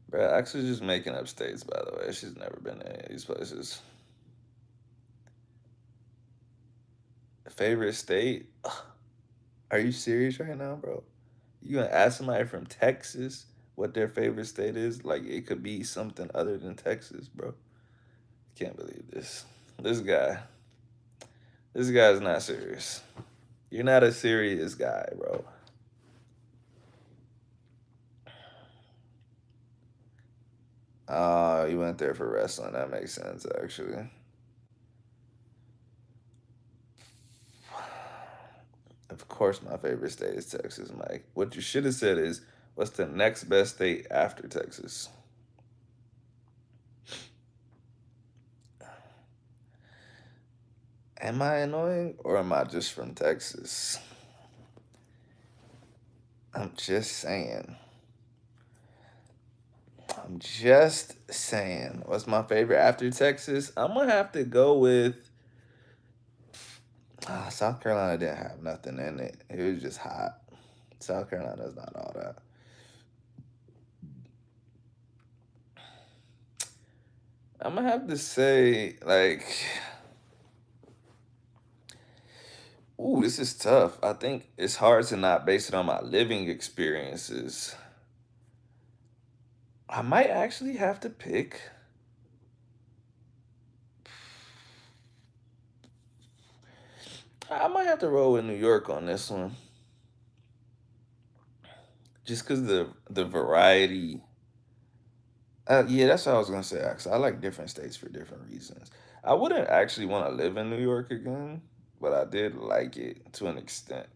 Bro, actually just making up states, by the way. She's never been to any of these places. Favorite state? Are you serious right now, bro? You gonna ask somebody from Texas what their favorite state is? Like it could be something other than Texas, bro. Can't believe this. This guy. This guy's not serious. You're not a serious guy, bro. Oh, you went there for wrestling. That makes sense, actually. Of course, my favorite state is Texas, Mike. What you should have said is, what's the next best state after Texas? Am I annoying or am I just from Texas? I'm just saying. I'm just saying. What's my favorite after Texas? I'm gonna have to go with. South Carolina didn't have nothing in it. It was just hot. South Carolina's not all that. I'm gonna have to say like, ooh, this is tough. I think it's hard to not base it on my living experiences. I might actually have to pick. I might have to roll with New York on this one, just because the variety. Yeah, that's what I was gonna say. Actually, I like different states for different reasons. I wouldn't actually want to live in New York again, but I did like it to an extent.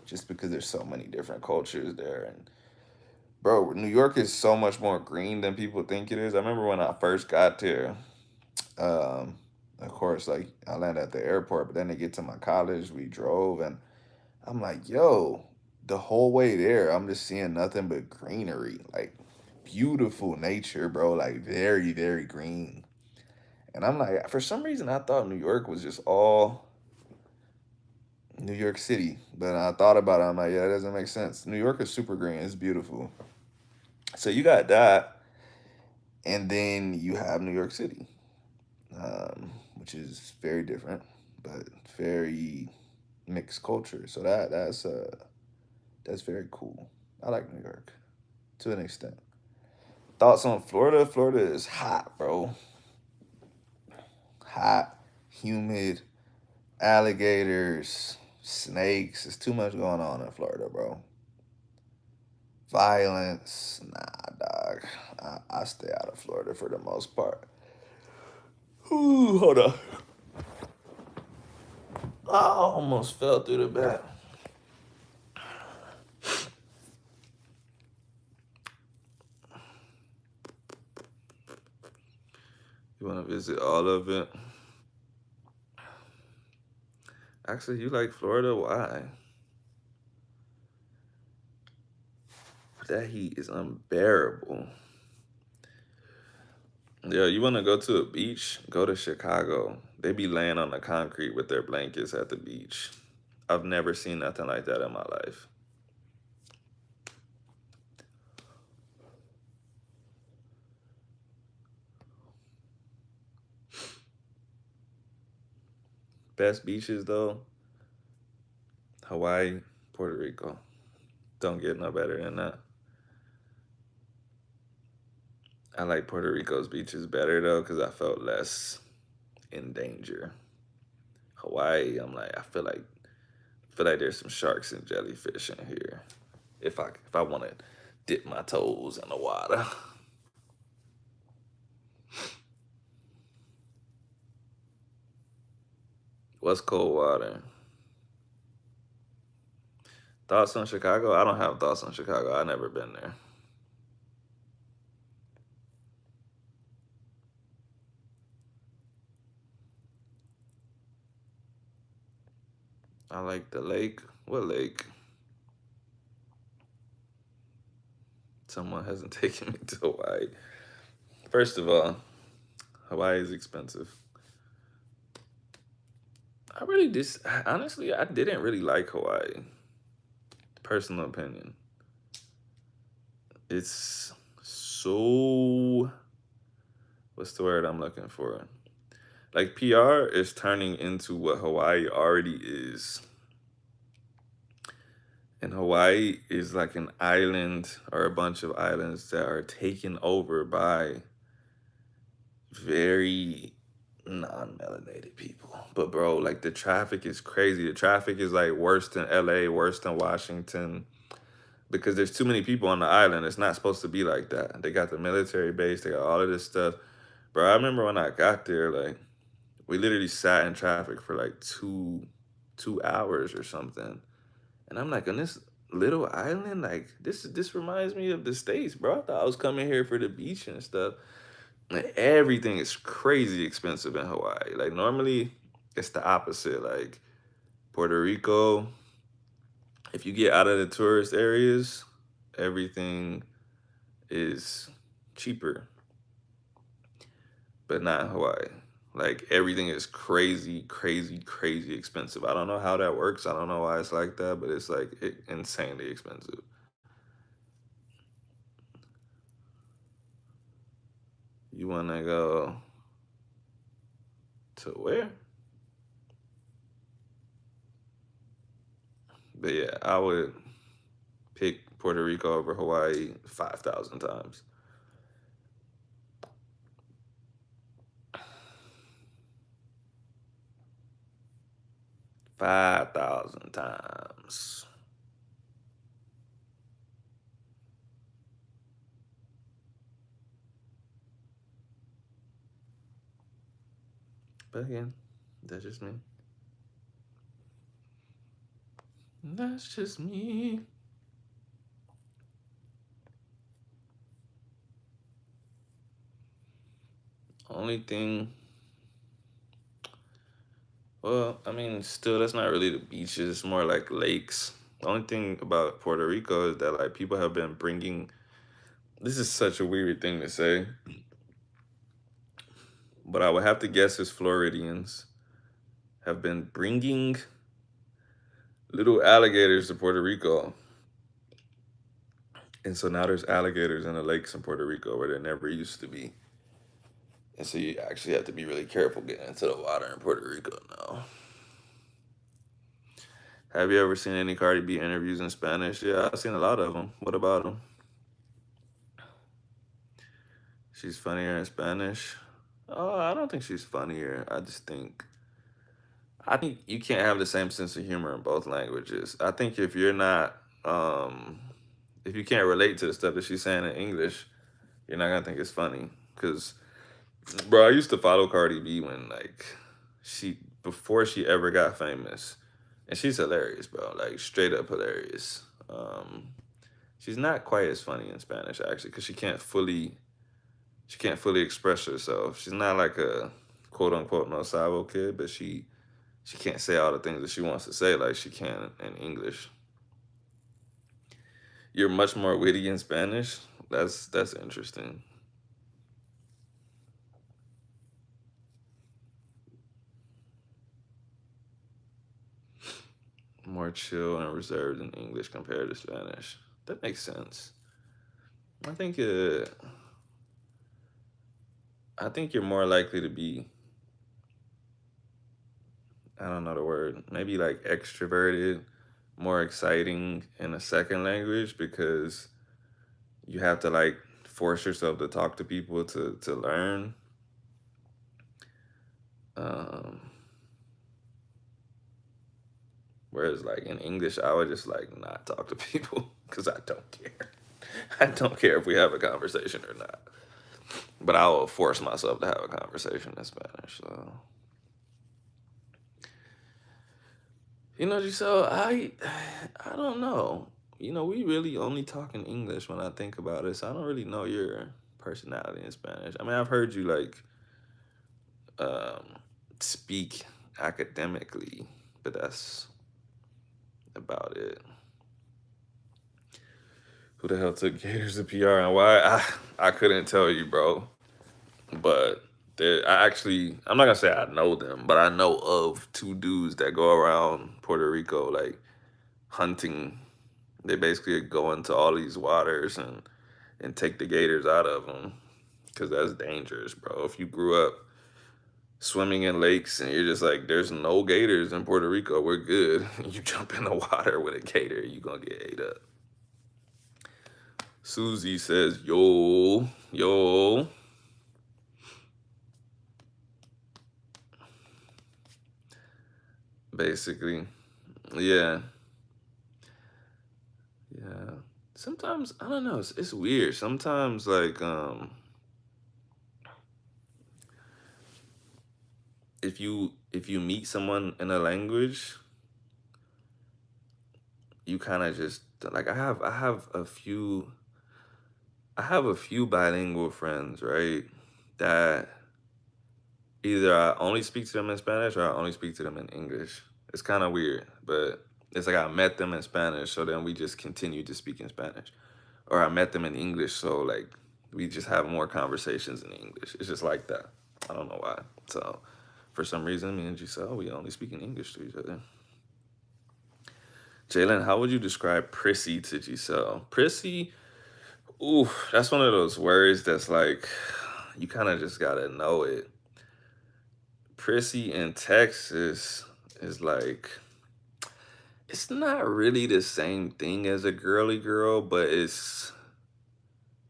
just because there's so many different cultures there. And bro, New York is so much more green than people think it is. I remember when I first got there, um, of course, like I landed at the airport, but then to get to my college, we drove, and I'm like, yo, the whole way there, I'm just seeing nothing but greenery, like beautiful nature, bro, like very, very green. And I'm like, for some reason, I thought New York was just all New York City. But I thought about it, I'm like, yeah, that doesn't make sense. New York is super green, it's beautiful. So you got that, and then you have New York City, which is very different, but very mixed culture. So that's very cool. I like New York to an extent. Thoughts on Florida? Florida is hot, bro. Hot, humid, alligators, snakes. There's too much going on in Florida, bro. Violence. Nah, dog. I stay out of Florida for the most part. Ooh, hold on. I almost fell through the bed. You want to visit all of it? Actually, you like Florida? Why? That heat is unbearable. Yeah, you want to go to a beach? Go to Chicago. They be laying on the concrete with their blankets at the beach. I've never seen nothing like that in my life. Best beaches though, Hawaii, Puerto Rico. Don't get no better than that. I like Puerto Rico's beaches better though because I felt less in danger. Hawaii, I feel like there's some sharks and jellyfish in here. If I want to dip my toes in the water. What's cold water? Thoughts on Chicago? I don't have thoughts on Chicago. I've never been there. I like the lake. What lake? Someone hasn't taken me to Hawaii. First of all, Hawaii is expensive. I really just honestly I didn't really like Hawaii. Personal opinion. It's so what's the word I'm looking for? Like PR is turning into what Hawaii already is. And Hawaii is like an island or a bunch of islands that are taken over by very non-melanated people. But bro, like the traffic is crazy. The traffic is like worse than LA, worse than Washington, because there's too many people on the island. It's not supposed to be like that. They got the military base, they got all of this stuff. Bro, I remember when I got there, like we literally sat in traffic for like two hours or something. And I'm like, on this little island, like this reminds me of the States, bro. I thought I was coming here for the beach and stuff. Like, everything is crazy expensive in Hawaii. Like normally it's the opposite. Like Puerto Rico, if you get out of the tourist areas, everything is cheaper, but not in Hawaii. Like everything is crazy, crazy, crazy expensive. I don't know how that works. I don't know why it's like that, but it's like insanely expensive. You want to go to where? But yeah, I would pick Puerto Rico over Hawaii 5,000 times. 5,000 times. But again, that's just me. That's just me. Only thing, well, I mean, still, that's not really the beaches. It's more like lakes. The only thing about Puerto Rico is that like people have been bringing. This is such a weird thing to say, but I would have to guess is Floridians have been bringing little alligators to Puerto Rico, and so now there's alligators in the lakes in Puerto Rico where there never used to be. And so you actually have to be really careful getting into the water in Puerto Rico now. Have you ever seen any Cardi B interviews in Spanish? Yeah, I've seen a lot of them. What about them? She's funnier in Spanish. Oh, I don't think she's funnier. I think you can't have the same sense of humor in both languages. I think if you can't relate to the stuff that she's saying in English, you're not gonna think it's funny. Cause, bro, I used to follow Cardi B when like she before she ever got famous, and she's hilarious, bro. Like straight up hilarious. She's not quite as funny in Spanish actually, cause she can't fully express herself. She's not like a quote unquote no sabo kid, but she can't say all the things that she wants to say like she can in English. You're much more witty in Spanish. That's interesting. More chill and reserved in English compared to Spanish. That makes sense. I think I think you're more likely to be, I don't know the word, maybe like extroverted, more exciting in a second language because you have to like force yourself to talk to people to learn. Um, Whereas like in English, I would just like not talk to people because I don't care. I don't care if we have a conversation or not. But I will force myself to have a conversation in Spanish. So Giselle, I don't know. We really only talk in English when I think about it. So I don't really know your personality in Spanish. I mean, I've heard you like um, speak academically, but that's about it. Who the hell took Gators to PR and why? I couldn't tell you, bro. But I'm not gonna say I know them, but I know of two dudes that go around Puerto Rico like hunting. They basically go into all these waters and take the gators out of them because that's dangerous, bro. If you grew up swimming in lakes and you're just like, there's no gators in Puerto Rico, we're good. You jump in the water with a gator, you gonna get ate up. Susie says, yo, yo. Basically, yeah, yeah. Sometimes I don't know. It's weird. Sometimes like if you meet someone in a language, you kind of just like I have a few bilingual friends, right? That either I only speak to them in Spanish or I only speak to them in English. It's kind of weird, but it's like I met them in Spanish, so then we just continue to speak in Spanish. Or I met them in English, so like we just have more conversations in English. It's just like that. I don't know why. So for some reason, me and Giselle, we only speak in English to each other. Jalen, how would you describe prissy to Giselle? Prissy, ooh, that's one of those words that's like you kind of just gotta know it. Prissy in Texas is like it's not really the same thing as a girly girl, but it's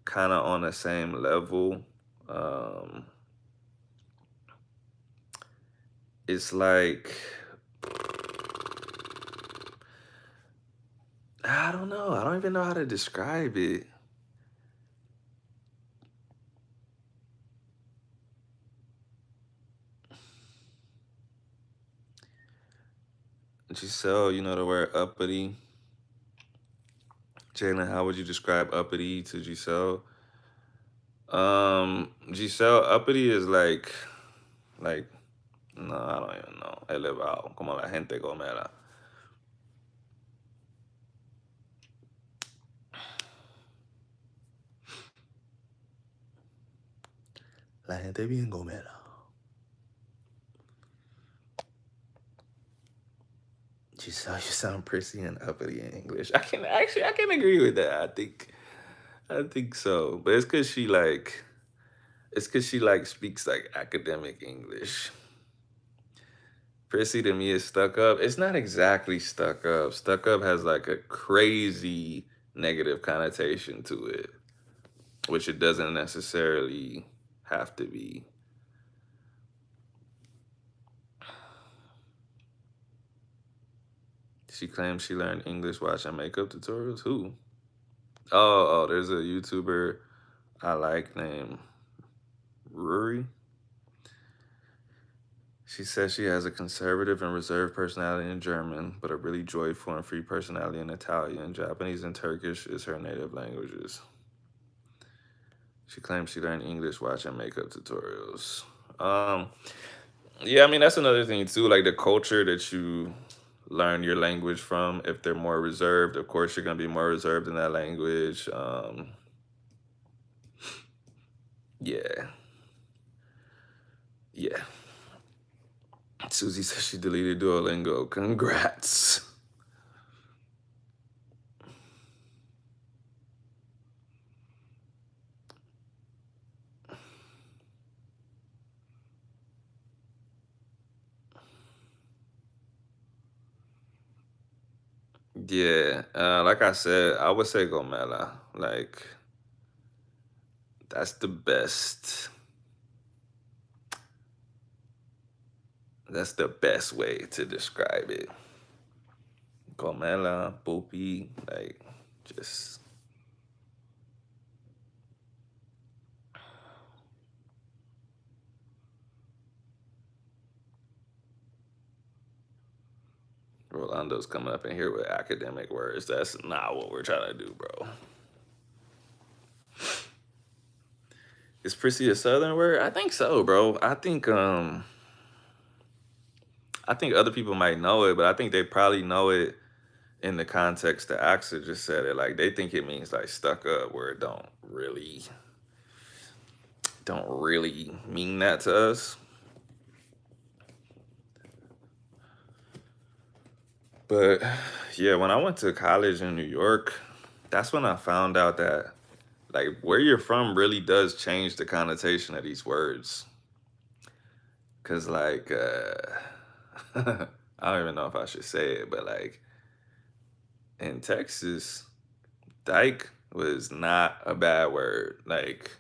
kind of on the same level. Um, it's like I don't know. I don't even know how to describe it. Giselle, you know the word uppity. Jalen, how would you describe uppity to Giselle? Giselle, uppity is like, no, I don't even know. Elevado, como la gente gomera. La gente bien gomera. Giselle, you sound prissy and uppity in English. I can agree with that. I think so. But it's cause she like speaks like academic English. Prissy to me is stuck up. It's not exactly stuck up. Stuck up has like a crazy negative connotation to it, which it doesn't necessarily have to be. She claims she learned English watching makeup tutorials. Who? There's a YouTuber I like named Rory. She says she has a conservative and reserved personality in German, but a really joyful and free personality in Italian. Japanese and Turkish is her native languages. She claims she learned English watching makeup tutorials. Um, yeah, I mean that's another thing too. Like the culture that you learn your language from. If they're more reserved, of course you're gonna be more reserved in that language. Yeah, yeah. Susie says she deleted Duolingo. Congrats. Yeah, like I said, I would say Gomela. Like that's the best. That's the best way to describe it. Gomela, Poopy, like just Rolando's coming up in here with academic words. That's not what we're trying to do, bro. Is prissy a southern word? I think so, bro. I think other people might know it, but I think they probably know it in the context that Axel just said it. Like they think it means like stuck up, where it don't really mean that to us. But yeah, when I went to college in New York, that's when I found out that like where you're from really does change the connotation of these words. Cause I don't even know if I should say it, but like in Texas, dyke was not a bad word. Like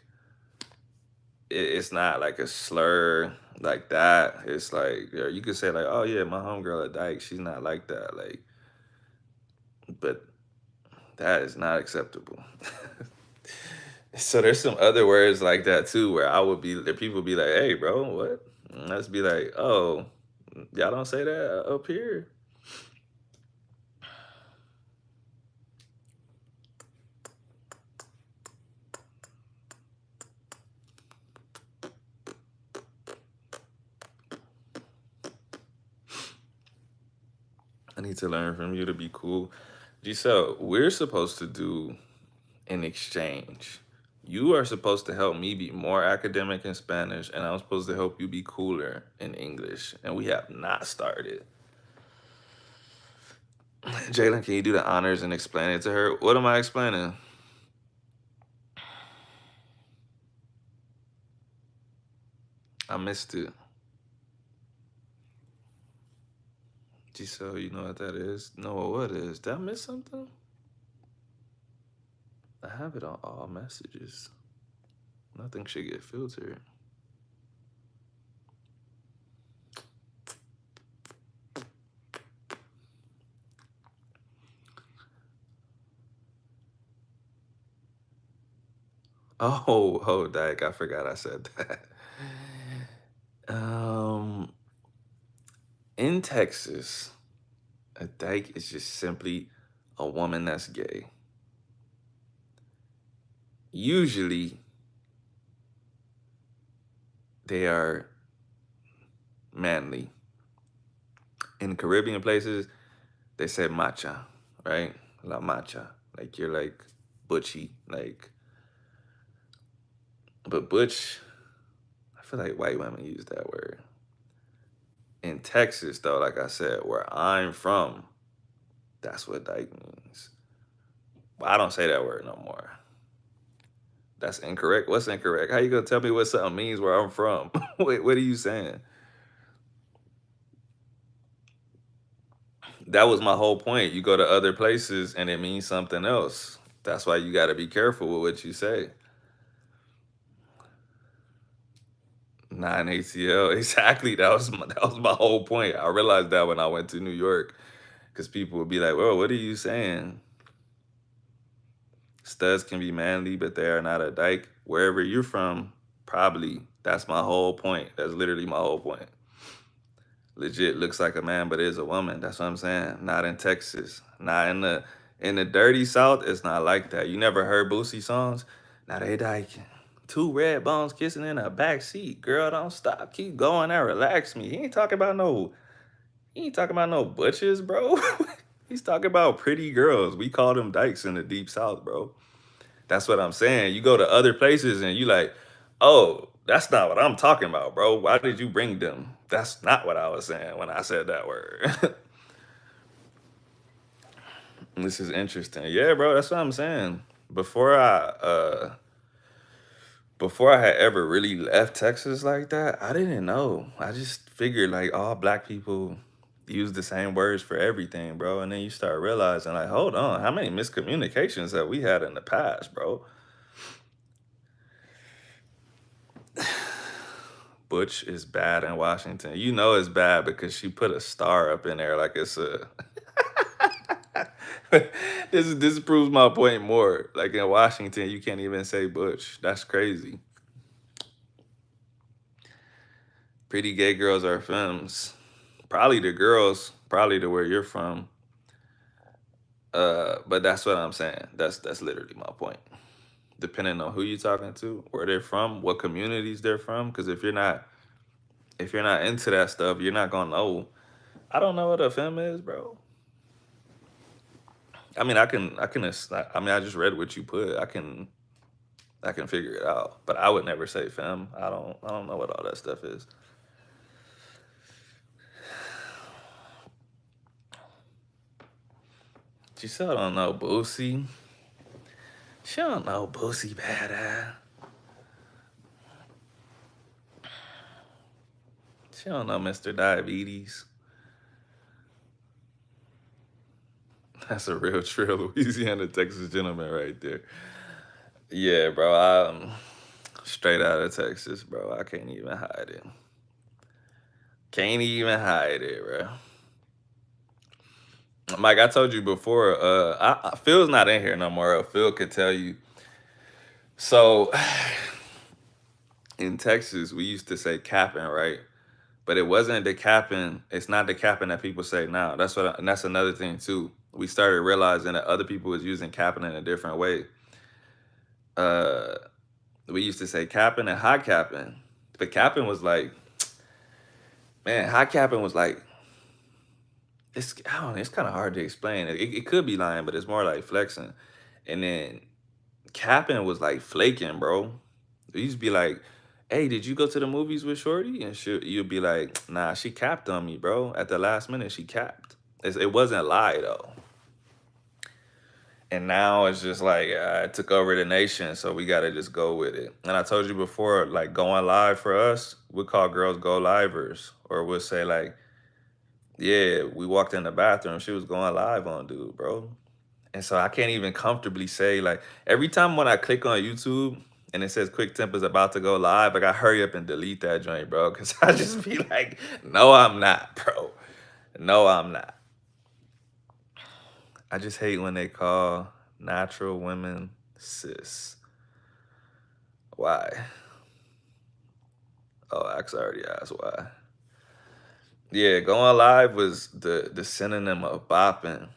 it's not like a slur like that. It's like you could say like, oh yeah, my homegirl a dyke. She's not like that. Like, but that is not acceptable. So there's some other words like that too, where people be like, "Hey, bro, what?" And let's be like, "Oh, y'all don't say that up here." I need to learn from you to be cool. Giselle, we're supposed to do an exchange. You are supposed to help me be more academic in Spanish, and I'm supposed to help you be cooler in English. And we have not started. Jalen, can you do the honors and explain it to her? What am I explaining? I missed it. Giselle, you know what that is? No, what is? Did I miss something? I have it on all messages. Nothing should get filtered. Dyke, I forgot I said that. Um, in Texas, A dyke is just simply a woman that's gay. Usually, they are manly. In Caribbean places, they say macha, right? La macha. Like you're like butchy. Like, but butch, I feel like white women use that word. In Texas, though, like I said, where I'm from, that's what dyke means. But I don't say that word no more. That's incorrect. What's incorrect? How you gonna tell me what something means where I'm from? Wait, what are you saying? That was my whole point. You go to other places and it means something else. That's why you got to be careful with what you say. Non ATL, exactly. That was my whole point. I realized that when I went to New York, because people would be like, "Well, what are you saying? Studs can be manly, but they are not a dyke." Wherever you're from, probably. That's my whole point. That's literally my whole point. Legit looks like a man, but is a woman. That's what I'm saying. Not in Texas. Not in the dirty South. It's not like that. You never heard Boosie songs? Now they like two red bones kissing in a back seat. Girl, don't stop. Keep going and relax me. He ain't talking about no. He ain't talking about no butches, bro. He's talking about pretty girls. We call them dykes in the deep South, bro. That's what I'm saying. You go to other places and you like, oh, that's not what I'm talking about, bro. Why did you bring them? That's not what I was saying when I said that word. This is interesting. Yeah, bro, that's what I'm saying. Before I before I had ever really left Texas like that, I didn't know. I just figured like all black people use the same words for everything, bro. And then you start realizing like, hold on, how many miscommunications have we had in the past, bro? Butch is bad in Washington. You know it's bad because she put a star up in there like it's a. This proves my point more. Like in Washington, you can't even say Butch. That's crazy. Pretty gay girls are femmes. Probably the girls, probably to where you're from. But that's what I'm saying. That's literally my point. Depending on who you're talking to, where they're from, what communities they're from. Because if you're not into that stuff, you're not gonna know. I don't know what a femme is, bro. I mean, I mean, I just read what you put. I can figure it out, but I would never say femme. I don't know what all that stuff is. She still don't know Boosie. She don't know Boosie badass. She don't know Mr. Diabetes. That's a real trill Louisiana, Texas gentleman right there. Yeah, bro. I'm straight out of Texas, bro. I can't even hide it. Can't even hide it, bro. Mike, I told you before, Phil's not in here no more. Phil could tell you. So in Texas, we used to say capping, right? But it wasn't the capping. It's not the capping that people say now. And that's another thing too. We started realizing that other people was using capping in a different way. Uh, we used to say capping and high capping, but capping was like, man, high capping was like, I don't know, it's kind of hard to explain. It could be lying, but it's more like flexing. And then capping was like flaking, bro. It used to be like, hey, did you go to the movies with Shorty? And you'd be like, nah, she capped on me, bro. At the last minute, she capped. It wasn't a lie, though. And now it's just like, it took over the nation, so we got to just go with it. And I told you before, like going live for us, we call girls go livers. Or we'll say, like, yeah, we walked in the bathroom, she was going live on dude, bro. And so I can't even comfortably say like every time when I click on YouTube and it says Quick Temp is about to go live, like I hurry up and delete that joint, bro. Cause I just be like, no, I'm not, bro. No, I'm not. I just hate when they call natural women cis. Why? Oh, Ax already asked why. Yeah, going live was the synonym of bopping.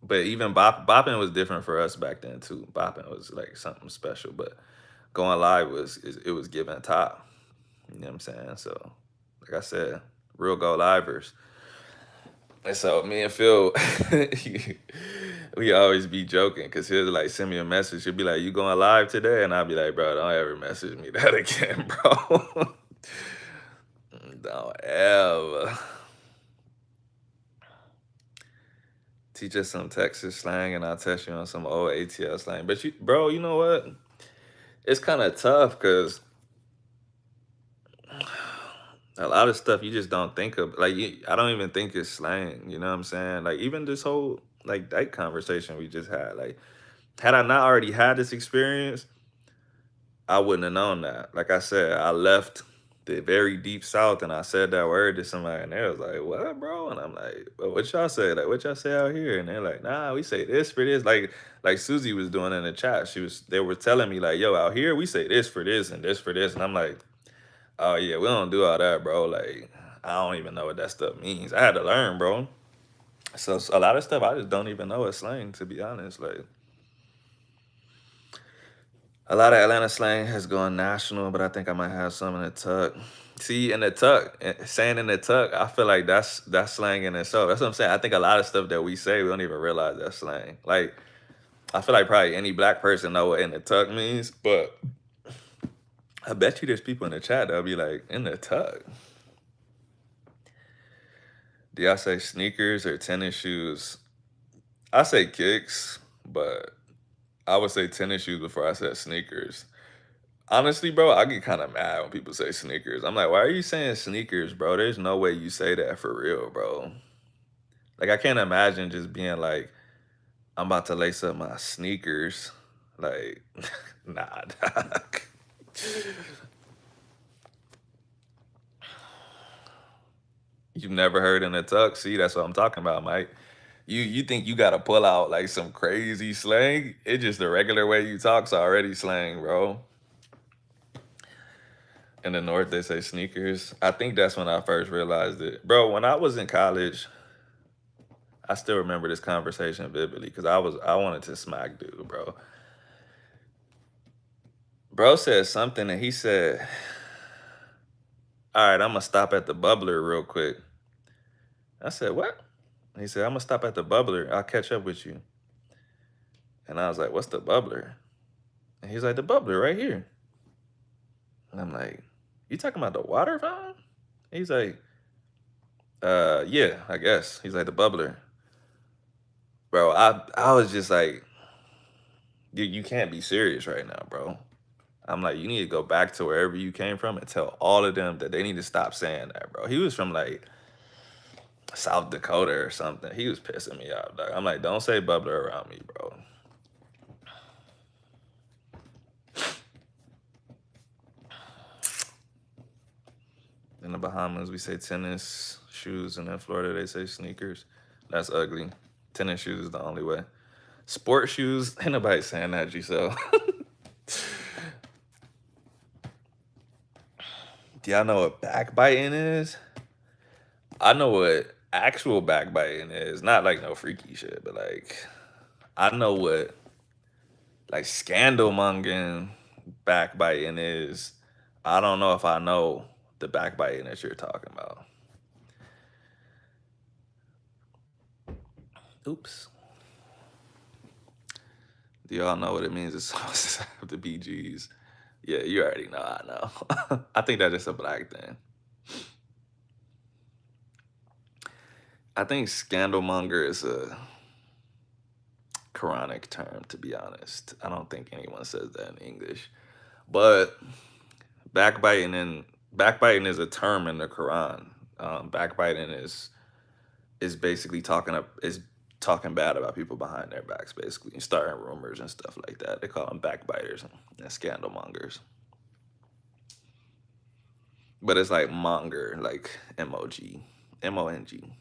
But even bopping was different for us back then too. Bopping was like something special, but going live it was giving top. You know what I'm saying? So, like I said, real go livers. And so me and Phil, we always be joking because he'll like send me a message. He'll be like, "You going live today?" And I'll be like, "Bro, don't ever message me that again, bro. Don't ever." Teach us some Texas slang, and I'll test you on some old ATL slang. But you, bro, you know what? It's kind of tough because a lot of stuff you just don't think of. Like, I don't even think it's slang. You know what I'm saying? Like, even this whole like that conversation we just had. Like, had I not already had this experience, I wouldn't have known that. Like I said, I left the very deep south and I said that word to somebody and they was like, "What, bro?" And I'm like, "Well, what y'all say? Like, what y'all say out here?" And they're like, "Nah, we say this for this." Like Susie was doing in the chat. They were telling me like, "Yo, out here we say this for this and this for this." And I'm like, "Oh yeah, we don't do all that, bro." Like, I don't even know what that stuff means. I had to learn, bro. So a lot of stuff I just don't even know is slang, to be honest. Like, a lot of Atlanta slang has gone national, but I think I might have some in the tuck. See, in the tuck, saying in the tuck, I feel like that's slang in itself. That's what I'm saying. I think a lot of stuff that we say, we don't even realize that's slang. Like, I feel like probably any black person know what in the tuck means, but I bet you there's people in the chat that'll be like, in the tuck. Do y'all say sneakers or tennis shoes? I say kicks, but I would say tennis shoes before I said sneakers. Honestly, bro, I get kind of mad when people say sneakers. I'm like, why are you saying sneakers, bro? There's no way you say that for real, bro. Like, I can't imagine just being like, I'm about to lace up my sneakers. Like, nah, dog. You've never heard in a tuck? See, that's what I'm talking about, Mike. You think you gotta pull out like some crazy slang? It's just the regular way you talk's already slang, bro. In the north, they say sneakers. I think that's when I first realized it, bro. When I was in college, I still remember this conversation vividly because I wanted to smack dude, bro. Bro said something and he said, "All right, I'm gonna stop at the bubbler real quick." I said, "What?" He said, "I'm gonna stop at the bubbler. I'll catch up with you." And I was like, "What's the bubbler?" And he's like, "The bubbler right here." And I'm like, "You talking about the water fountain?" He's like, yeah, I guess." He's like, "The bubbler." Bro, I was just like, you can't be serious right now, bro. I'm like, you need to go back to wherever you came from and tell all of them that they need to stop saying that, bro. He was from like South Dakota or something. He was pissing me off, dog. I'm like, don't say bubbler around me, bro. In the Bahamas, we say tennis shoes, and in Florida, they say sneakers. That's ugly. Tennis shoes is the only way. Sport shoes, ain't nobody saying that, Giselle. Do y'all know what backbiting is? I know what actual backbiting is. Not like no freaky shit, but like I know what like scandal mongering backbiting is. I don't know if I know the backbiting that you're talking about. Oops. Do y'all know what it means? It's supposed to have the BGs. Yeah, you already know. I know. I think that's just a black thing. I think scandalmonger is a Quranic term, to be honest. I don't think anyone says that in English. But backbiting and backbiting is a term in the Quran. Backbiting is basically talking bad about people behind their backs, basically starting rumors and stuff like that. They call them backbiters and scandalmongers. But it's like monger, like M-O-G, M-O-N-G.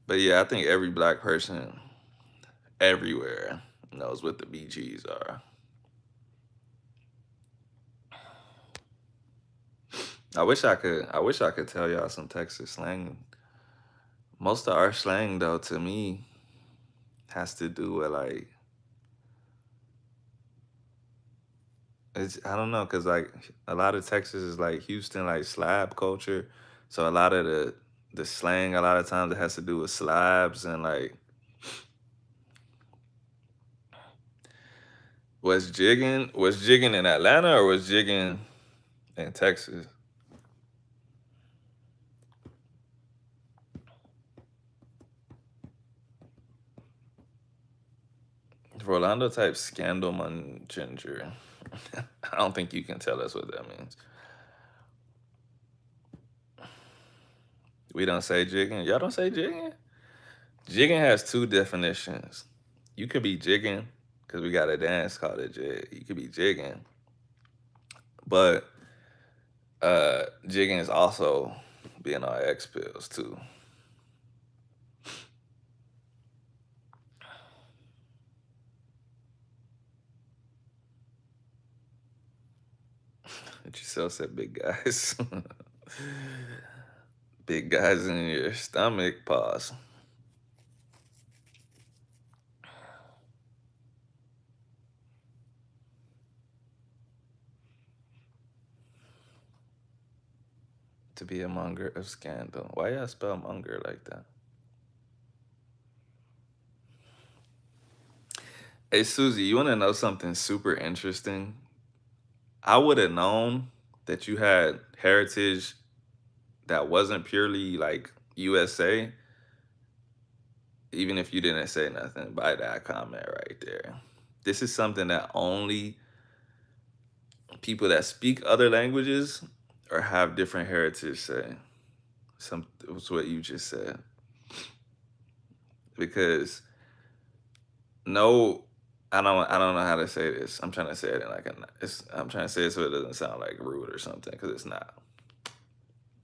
But yeah, I think every black person everywhere knows what the BGs are. I wish I could tell y'all some Texas slang. Most of our slang though to me has to do with like I don't know, cause like a lot of Texas is like Houston, like slab culture. So a lot of the slang, a lot of times it has to do with slabs and like was jigging in Atlanta or was jigging in Texas? Rolando type scandal ginger. I don't think you can tell us what that means. We don't say jigging. Y'all don't say jigging? Jigging has two definitions. You could be jigging, because we got a dance called a jig. You could be jigging. But jigging is also being on X pills too. Giselle said big guys. Big guys in your stomach, pause. To be a monger of scandal. Why y'all spell monger like that? Hey Susie, you wanna know something super interesting? I would have known that you had heritage that wasn't purely like USA, even if you didn't say nothing by that comment right there. This is something that only people that speak other languages or have different heritage say. Some it was what you just said. Because no, I don't know how to say this. I'm trying to say it in like I'm trying to say it so it doesn't sound like rude or something, because it's not.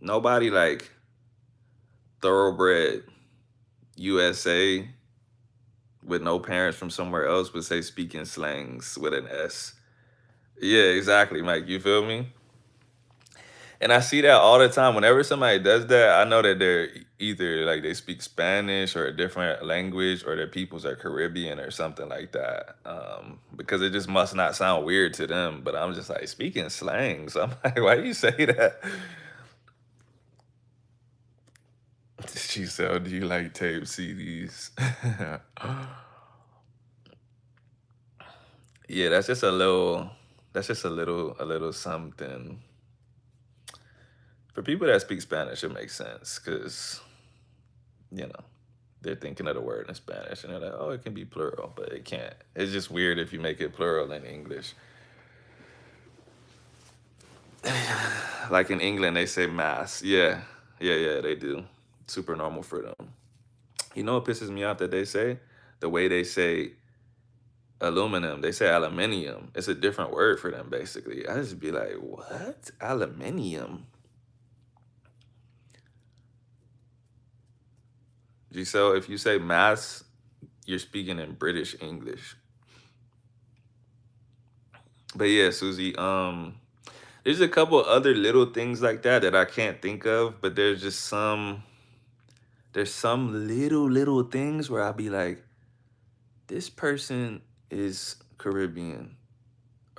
Nobody like thoroughbred USA with no parents from somewhere else would say speaking slangs with an S. Yeah, exactly, Mike. You feel me? And I see that all the time. Whenever somebody does that, I know that they're either like they speak Spanish or a different language, or their peoples are Caribbean or something like that. Because it just must not sound weird to them. But I'm just like speaking slang. So I'm like, why do you say that? She said, "Do you like tape CDs?" Yeah, that's just a little. That's just a little something. For people that speak Spanish, it makes sense because you know they're thinking of the word in Spanish and they're like, oh, it can be plural, but it can't. It's just weird if you make it plural in English. Like in England, they say mass. Yeah, yeah, they do. Super normal for them. You know what pisses me off that they say? The way they say aluminum, they say aluminium. It's a different word for them, basically. I just be like, what? Aluminium? Giselle, if you say mass, you're speaking in British English. But yeah, Susie, there's a couple other little things like that that I can't think of, but there's some little things where I'll be like, this person is Caribbean.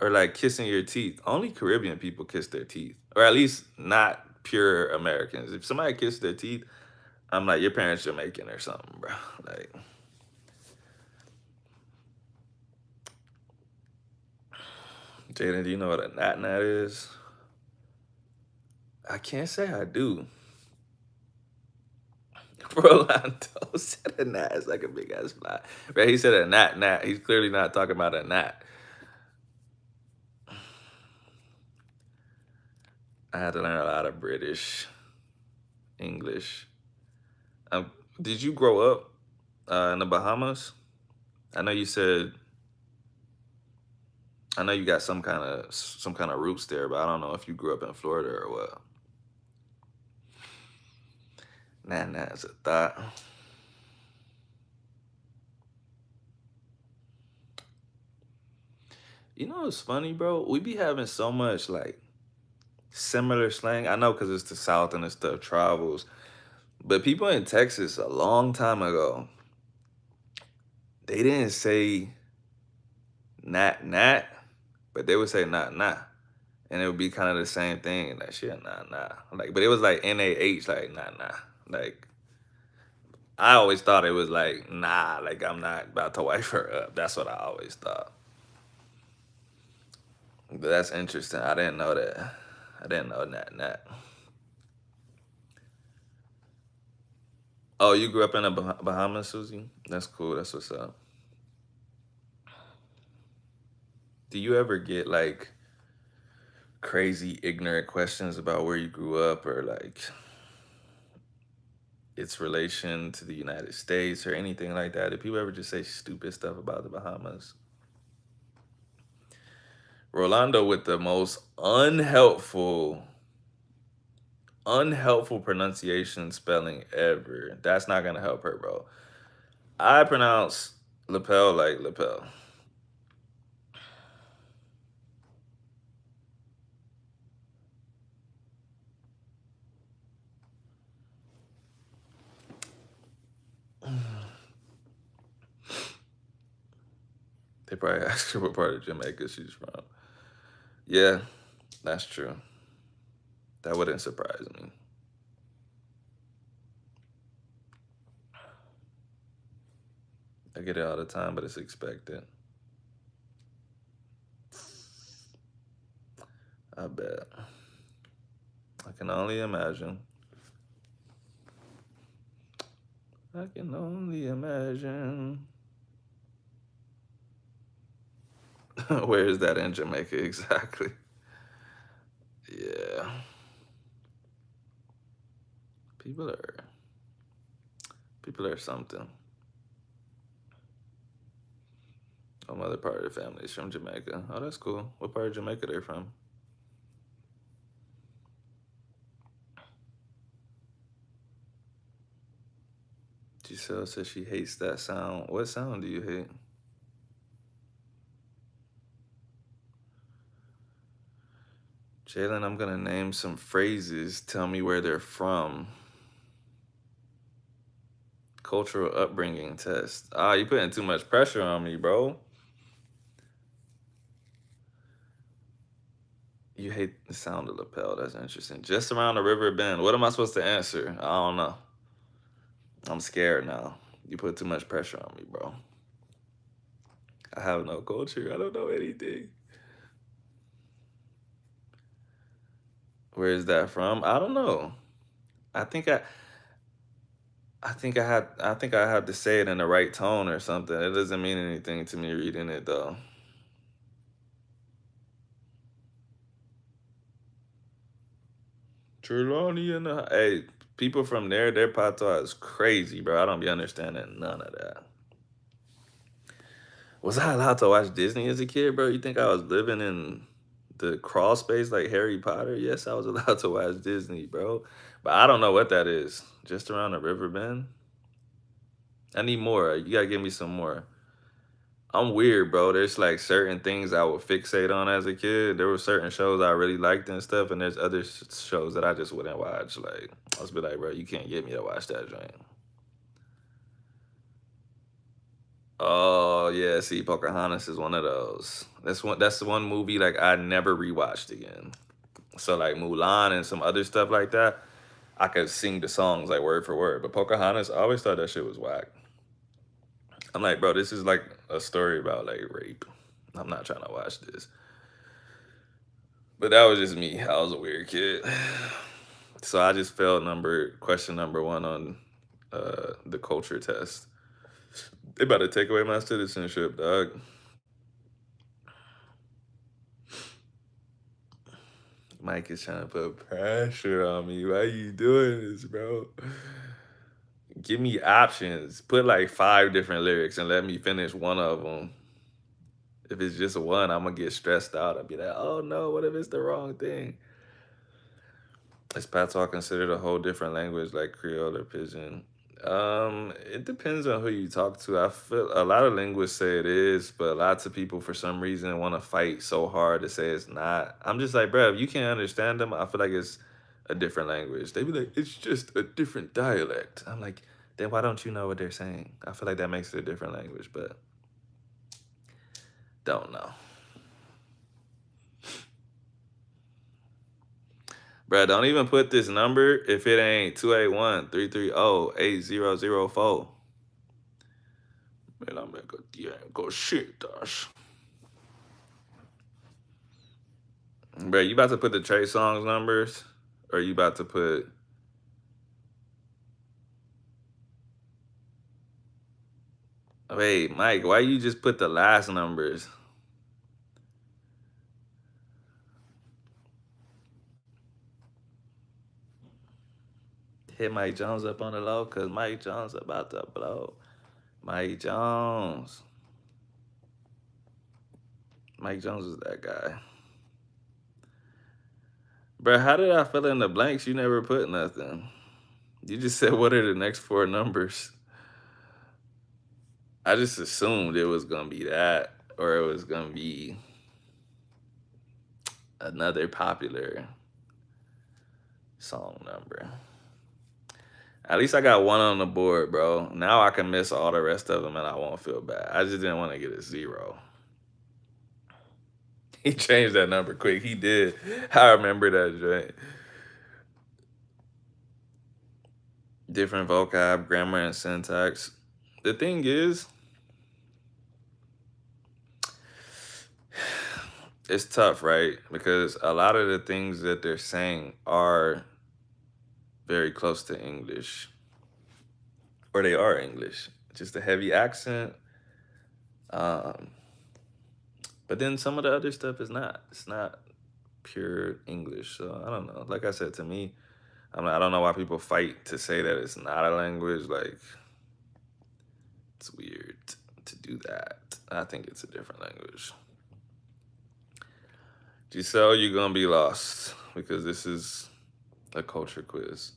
Or like kissing your teeth. Only Caribbean people kiss their teeth. Or at least not pure Americans. If somebody kisses their teeth, I'm like, your parents Jamaican or something, bro. Like, Jaden, do you know what a nat nat is? I can't say I do. Rolando said a gnat is like a big ass fly. Right? He said a gnat. He's clearly not talking about a gnat. I had to learn a lot of British English. Did you grow up in the Bahamas? I know you said I know you got some kind of roots there, but I don't know if you grew up in Florida or what. Nah, it's a thought. You know what's funny, bro? We be having so much like similar slang. I know because it's the South and the stuff travels. But people in Texas a long time ago, they didn't say nat nat, but they would say not nah. And it would be kind of the same thing. Like shit, nah nah. Like, but it was like NAH, like nah nah. Like I always thought it was like nah, like I'm not about to wife her up. That's what I always thought. But that's interesting. I didn't know that. I didn't know that. Oh, you grew up in the Bahamas, Susie? That's cool. That's what's up. Do you ever get like crazy ignorant questions about where you grew up or like its relation to the United States or anything like that? Do people ever just say stupid stuff about the Bahamas? Rolando with the most unhelpful pronunciation spelling ever. That's not gonna help her, bro. I pronounce lapel like lapel. They probably ask her what part of Jamaica she's from. Yeah, that's true. That wouldn't surprise me. I get it all the time, but it's expected. I bet. I can only imagine. I can only imagine. Where is that in Jamaica exactly? Yeah. People are people are something. My mother part of the family is from Jamaica. Oh, that's cool. What part of Jamaica they're from? Giselle says she hates that sound. What sound do you hate? Jalen, I'm gonna name some phrases. Tell me where they're from. Cultural upbringing test. Ah, you putting too much pressure on me, bro. You hate the sound of lapel. That's interesting. Just around the river bend. What am I supposed to answer? I don't know. I'm scared now. You put too much pressure on me, bro. I have no culture. I don't know anything. Where is that from? I don't know. I think I think I had to say it in the right tone or something. It doesn't mean anything to me reading it though. Trelawney and hey, people from there, their patois is crazy, bro. I don't be understanding none of that. Was I allowed to watch Disney as a kid, bro? You think I was living in the crawl space like Harry Potter? Yes, I was allowed to watch Disney, bro. But I don't know what that is. Just around the river bend? I need more. You gotta give me some more. I'm weird, bro. There's like certain things I would fixate on as a kid. There were certain shows I really liked and stuff, and there's other shows that I just wouldn't watch. Like, I was be like, bro, you can't get me to watch that joint. Oh yeah, see, Pocahontas is one of those. That's one. That's the one movie like I never rewatched again. So like Mulan and some other stuff like that, I could sing the songs like word for word. But Pocahontas, I always thought that shit was whack. I'm like, bro, this is like a story about like rape. I'm not trying to watch this. But that was just me. I was a weird kid. So I just failed question number one on the culture test. They about to take away my citizenship, dog. Mike is trying to put pressure on me. Why you doing this, bro? Give me options. Put like 5 different lyrics and let me finish one of them. If it's just one, I'm gonna get stressed out. I'll be like, oh no, what if it's the wrong thing? Is patois considered a whole different language like Creole or Pidgin? It depends on who you talk to. I feel a lot of linguists say it is, but lots of people for some reason want to fight so hard to say it's not. I'm just like, bro, if you can't understand them, I feel like it's a different language. They be like, it's just a different dialect. I'm like, then why don't you know what they're saying? I feel like that makes it a different language, but don't know. Bro, don't even put this number if it ain't 281-330-8004. Man, I'm gonna go, yeah, go shit, Dash. Bro, you about to put the Trey Songz numbers? Or you about to put... Wait, Mike, why you just put the last numbers? Hit Mike Jones up on the low, because Mike Jones about to blow. Mike Jones. Mike Jones is that guy. Bro, how did I fill in the blanks? You never put nothing. You just said, what are the next four numbers? I just assumed it was going to be that, or it was going to be another popular song number. At least I got one on the board, bro. Now I can miss all the rest of them and I won't feel bad. I just didn't want to get a 0. He changed that number quick. He did. I remember that joint. Different vocab, grammar, and syntax. The thing is, it's tough, right? Because a lot of the things that they're saying are very close to English. Or they are English. Just a heavy accent. Um, but then some of the other stuff is not. It's not pure English. So I don't know. Like I said, to me, I don't know why people fight to say that it's not a language. Like, it's weird to do that. I think it's a different language. Giselle, you're going to be lost because this is a culture quiz.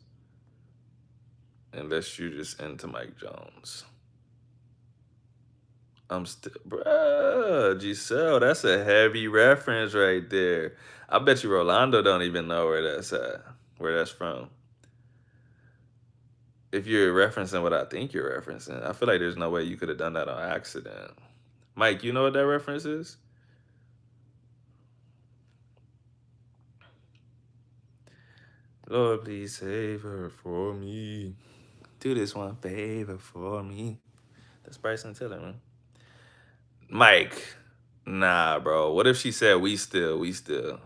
Unless you're just into Mike Jones. I'm still, bruh, Giselle, that's a heavy reference right there. I bet you Rolando don't even know where that's at, where that's from. If you're referencing what I think you're referencing, I feel like there's no way you could have done that on accident. Mike, you know what that reference is? Lord, please save her for me. Do this one favor for me. That's Bryson Tiller, man. Mike, nah, bro. What if she said we still, we still?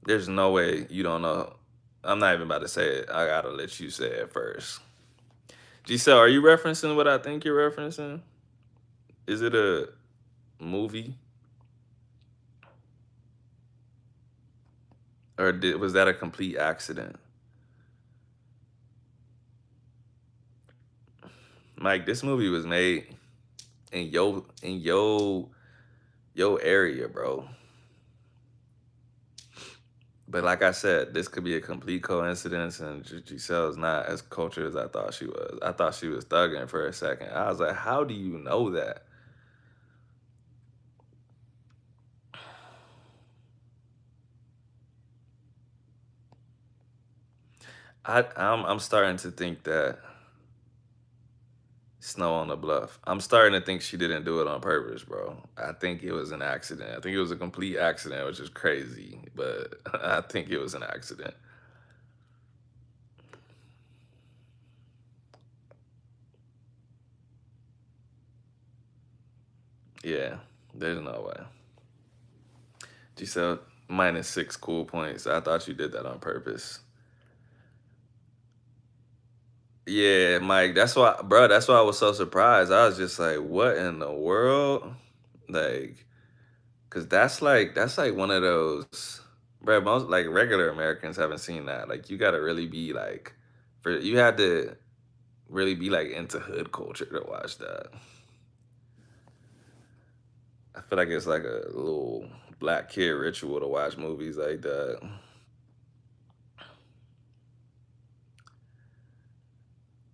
There's no way you don't know. I'm not even about to say it. I gotta let you say it first. Giselle, are you referencing what I think you're referencing? Is it a movie? Or was that a complete accident? Mike, this movie was made in your area, bro. But like I said, this could be a complete coincidence, and Giselle's not as cultured as I thought she was. I thought she was thugging for a second. I was like, how do you know that? I'm starting to think that Snow on the Bluff. I'm starting to think she didn't do it on purpose, bro. I think it was an accident. I think it was a complete accident, which is crazy, but I think it was an accident. Yeah, there's no way. Giselle, -6 cool points. I thought you did that on purpose. Yeah, Mike, that's why, bro, that's why I was so surprised. I was just like, what in the world? Like, cause that's like one of those, bro, most like regular Americans haven't seen that. Like you gotta really be like you had to really be like into hood culture to watch that. I feel like it's like a little black kid ritual to watch movies like that.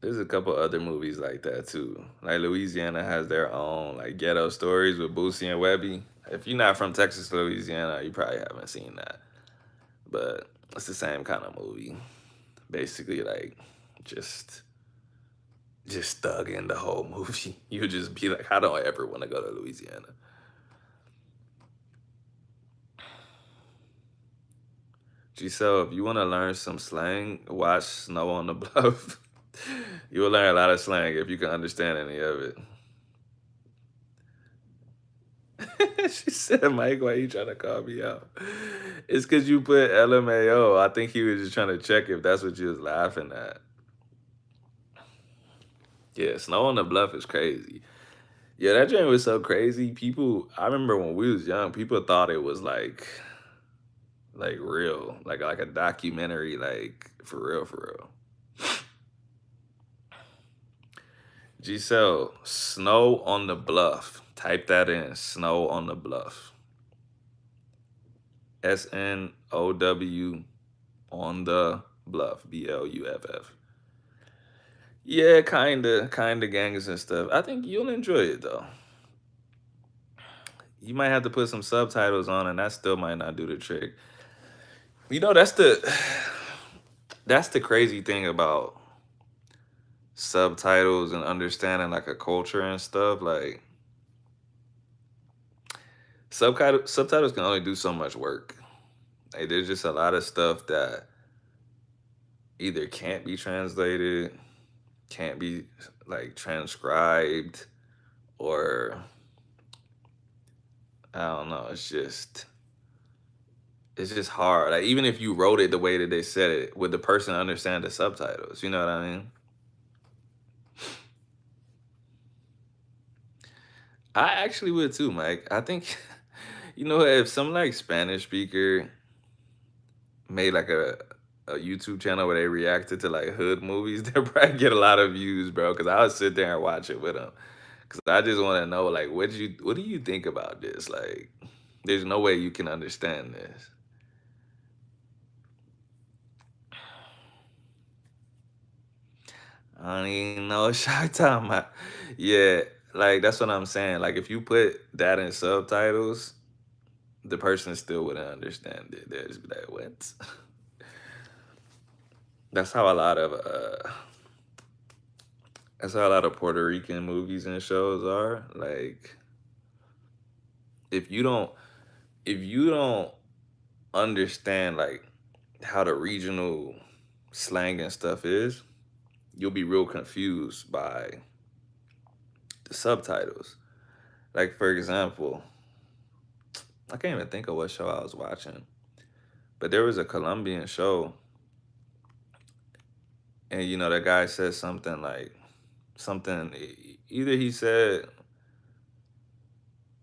There's a couple other movies like that too. Like Louisiana has their own like ghetto stories with Boosie and Webby. If you're not from Texas, Louisiana, you probably haven't seen that. But it's the same kind of movie. Basically, like just just thugging the whole movie. You just be like, I don't ever want to go to Louisiana. Giselle, if you want to learn some slang, watch Snow on the Bluff. You will learn a lot of slang if you can understand any of it. She said, Mike, why you trying to call me out? It's because you put LMAO. I think he was just trying to check if that's what you was laughing at. Yeah, Snow on the Bluff is crazy. Yeah, that joint was so crazy. People, I remember when we was young, people thought it was like real, like a documentary, like for real, for real. Giselle, Snow on the Bluff. Type that in. Snow on the Bluff. SNOW on the Bluff. BLUFF. Yeah, kinda gangs and stuff. I think you'll enjoy it though. You might have to put some subtitles on, and that still might not do the trick. You know, that's the crazy thing about subtitles and understanding like a culture and stuff. Like subtitles can only do so much work. Like there's just a lot of stuff that either can't be translated, can't be like transcribed, or I don't know. It's just hard. Like even if you wrote it the way that they said it, would the person understand the subtitles? You know what I mean? I actually would too, Mike. I think you know if some like Spanish speaker made like a YouTube channel where they reacted to like hood movies, they'll probably get a lot of views, bro. Because I would sit there and watch it with them. Because I just want to know, like, what do you think about this? Like, there's no way you can understand this. I don't even know what y'all talking about. Yeah, like that's what I'm saying. Like, if you put that in subtitles, the person still wouldn't understand it. They'd just be like, "What?" That's how a lot of that's how a lot of Puerto Rican movies and shows are. Like, if you don't if you don't understand like how the regional slang and stuff is, you'll be real confused by the subtitles. Like for example, I can't even think of what show I was watching, but there was a Colombian show, and you know that guy said something like something. Either he said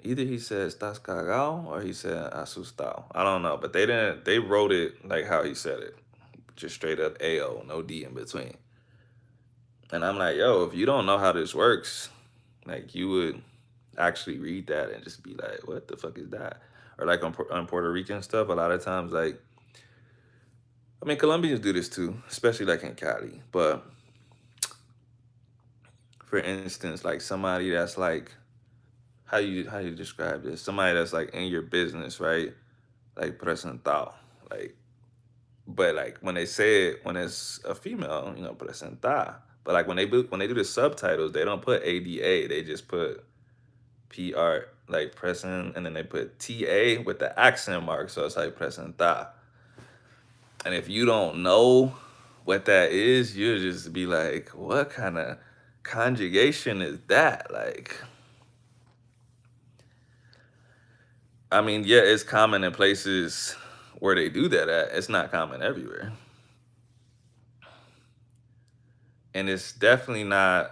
either he said "estás cagao" or he said "asustado." I don't know, but they didn't. They wrote it like how he said it, just straight up "ao," no D in between. And I'm like, yo, if you don't know how this works, like you would actually read that and just be like, what the fuck is that? Or like on Puerto Rican stuff, a lot of times, like, I mean, Colombians do this too, especially like in Cali. But for instance, like somebody that's like, how you describe this? Somebody that's like in your business, right? Like presentado, like, but like when they say it when it's a female, you know, presentar. But like when they do the subtitles, they don't put ADA. They just put PR like present, and then they put TA with the accent mark, so it's like presenta. And if you don't know what that is, you'll just be like, what kind of conjugation is that? Like, I mean, yeah, it's common in places where they do that at. It's not common everywhere. And it's definitely not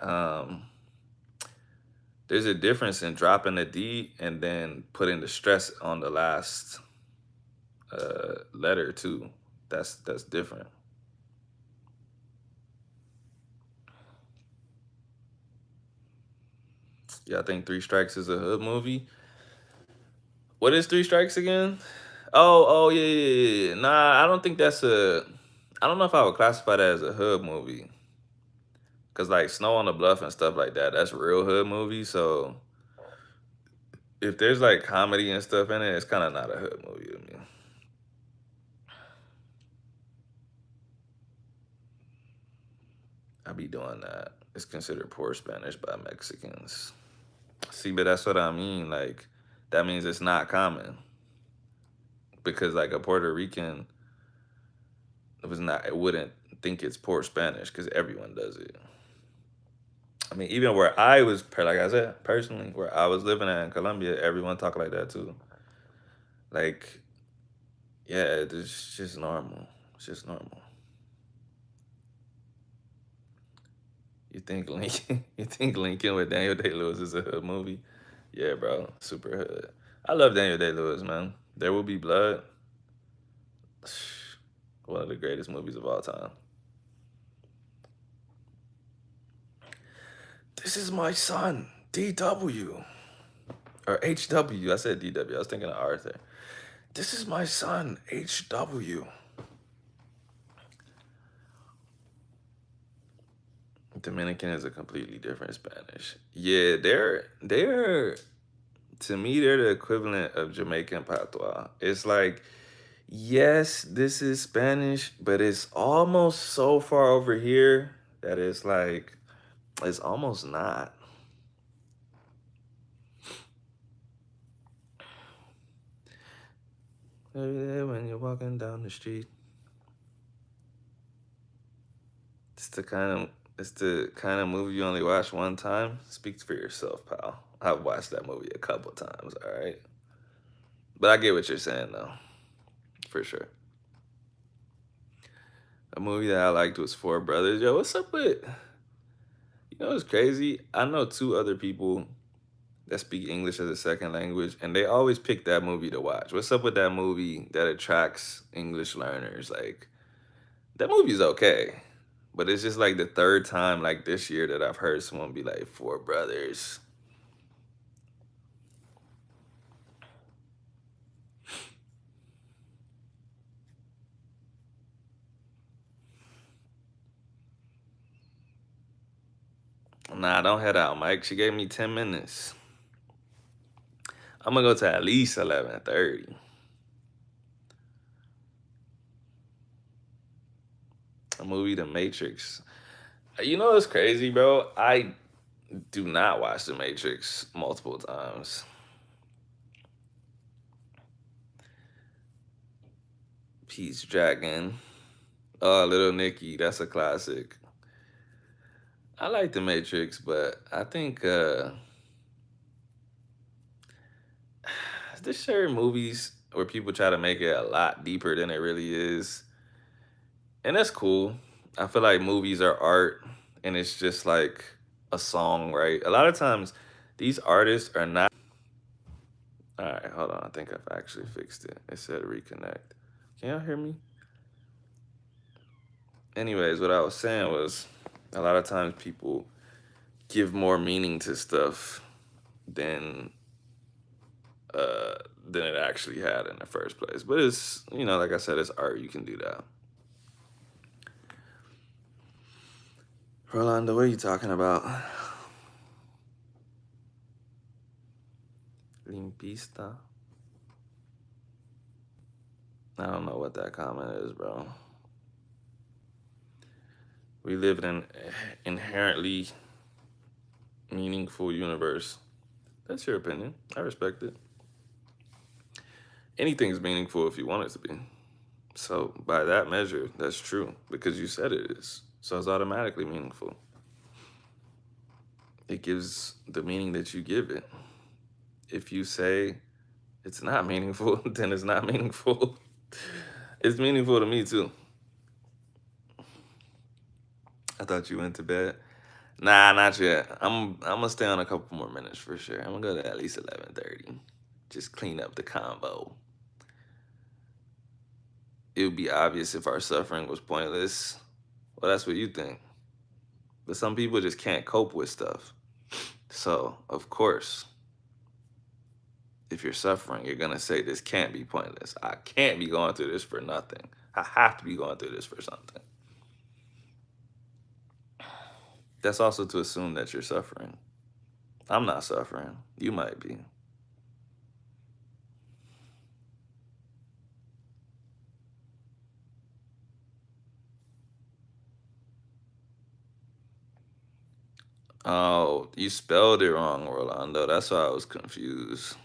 there's a difference in dropping the D and then putting the stress on the last letter too. That's different. Yeah, I think Three Strikes is a hood movie. What is Three Strikes again? Oh, yeah, yeah, yeah, yeah. Nah, I don't think that's a. I don't know if I would classify that as a hood movie. Cause like Snow on the Bluff and stuff like that, that's real hood movies. So if there's like comedy and stuff in it, it's kind of not a hood movie to me. I be doing that. It's considered poor Spanish by Mexicans. See, but that's what I mean. Like, that means it's not common because like a Puerto Rican was not. It wouldn't think it's poor Spanish because everyone does it. I mean, even where I was, like I said, personally, where I was living at in Colombia, everyone talk like that too. Like, yeah, it's just normal. It's just normal. You think Lincoln? You think Lincoln with Daniel Day Lewis is a hood movie? Yeah, bro, super hood. I love Daniel Day Lewis, man. There Will Be Blood. One of the greatest movies of all time. This is my son, DW. Or HW. I said DW. I was thinking of Arthur. This is my son, HW. Dominican is a completely different Spanish. Yeah, they're to me they're the equivalent of Jamaican patois. It's like yes, this is Spanish, but it's almost so far over here that it's like it's almost not. When you're walking down the street, it's the kind of movie you only watch one time. Speaks for yourself, pal. I've watched that movie a couple times, all right? But I get what you're saying though, for sure. A movie that I liked was Four Brothers. Yo, what's up with you know what's crazy? I know two other people that speak English as a second language, and they always pick that movie to watch. What's up with that movie that attracts English learners? Like that movie's okay. But it's just like the third time like this year that I've heard someone be like Four Brothers. Nah, don't head out, Mike. She gave me 10 minutes. I'm gonna go to at least 11:30. A movie The Matrix. You know what's crazy, bro? I do not watch The Matrix multiple times. Peace Dragon. Oh, Little Nicky, that's a classic. I like The Matrix, but I think there's certain movies where people try to make it a lot deeper than it really is. And that's cool. I feel like movies are art and it's just like a song, right? A lot of times these artists are not. All right, hold on. I think I've actually fixed it. It said reconnect. Can y'all hear me? Anyways, what I was saying was a lot of times people give more meaning to stuff than uh than it actually had in the first place. But it's like I said, it's art. You can do that. Rolando, what are you talking about? Limpista. I don't know what that comment is, bro. We live in an inherently meaningful universe. That's your opinion. I respect it. Anything's meaningful if you want it to be. So, by that measure, that's true because you said it is. So, it's automatically meaningful. It gives the meaning that you give it. If you say it's not meaningful, then it's not meaningful. It's meaningful to me too. I thought you went to bed. Nah, not yet. I'm gonna stay on a couple more minutes for sure. I'm gonna go to at least 11:30. Just clean up the combo. It would be obvious if our suffering was pointless. Well, that's what you think. But some people just can't cope with stuff. So, of course, if you're suffering, you're gonna say this can't be pointless. I can't be going through this for nothing. I have to be going through this for something. That's also to assume that you're suffering. I'm not suffering. You might be. Oh, you spelled it wrong, Rolando. That's why I was confused.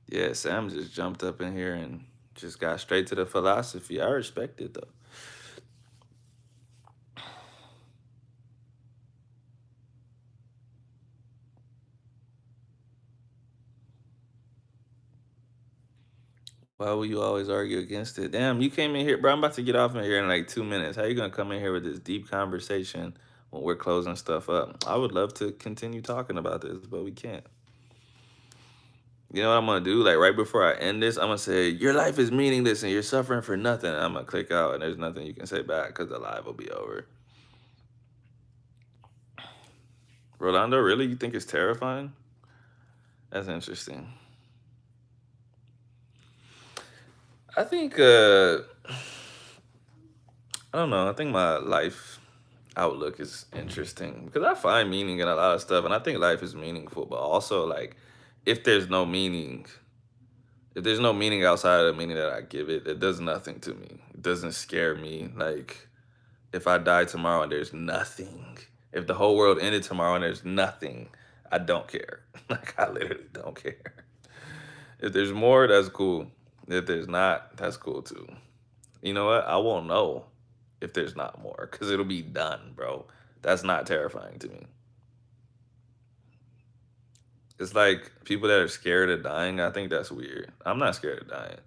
Yeah, Sam just jumped up in here and just got straight to the philosophy. I respect it though. Why will you always argue against it? Damn, you came in here, bro. I'm about to get off in here in like 2 minutes. How you gonna come in here with this deep conversation when we're closing stuff up? I would love to continue talking about this, but we can't. You know what I'm gonna do? Like right before I end this, I'm gonna say your life is meaningless and you're suffering for nothing. I'm gonna click out and there's nothing you can say back because the live will be over. Rolando, really? You think it's terrifying? That's interesting. I think I don't know. I think my life outlook is interesting because I find meaning in a lot of stuff and I think life is meaningful, but also like if there's no meaning, if there's no meaning outside of the meaning that I give it, it does nothing to me. It doesn't scare me. Like if I die tomorrow and there's nothing, if the whole world ended tomorrow and there's nothing, I don't care. Like I literally don't care. If there's more, that's cool. If there's not, that's cool too. You know what? I won't know if there's not more because it'll be done, bro. That's not terrifying to me. It's like people that are scared of dying. I think that's weird. I'm not scared of dying.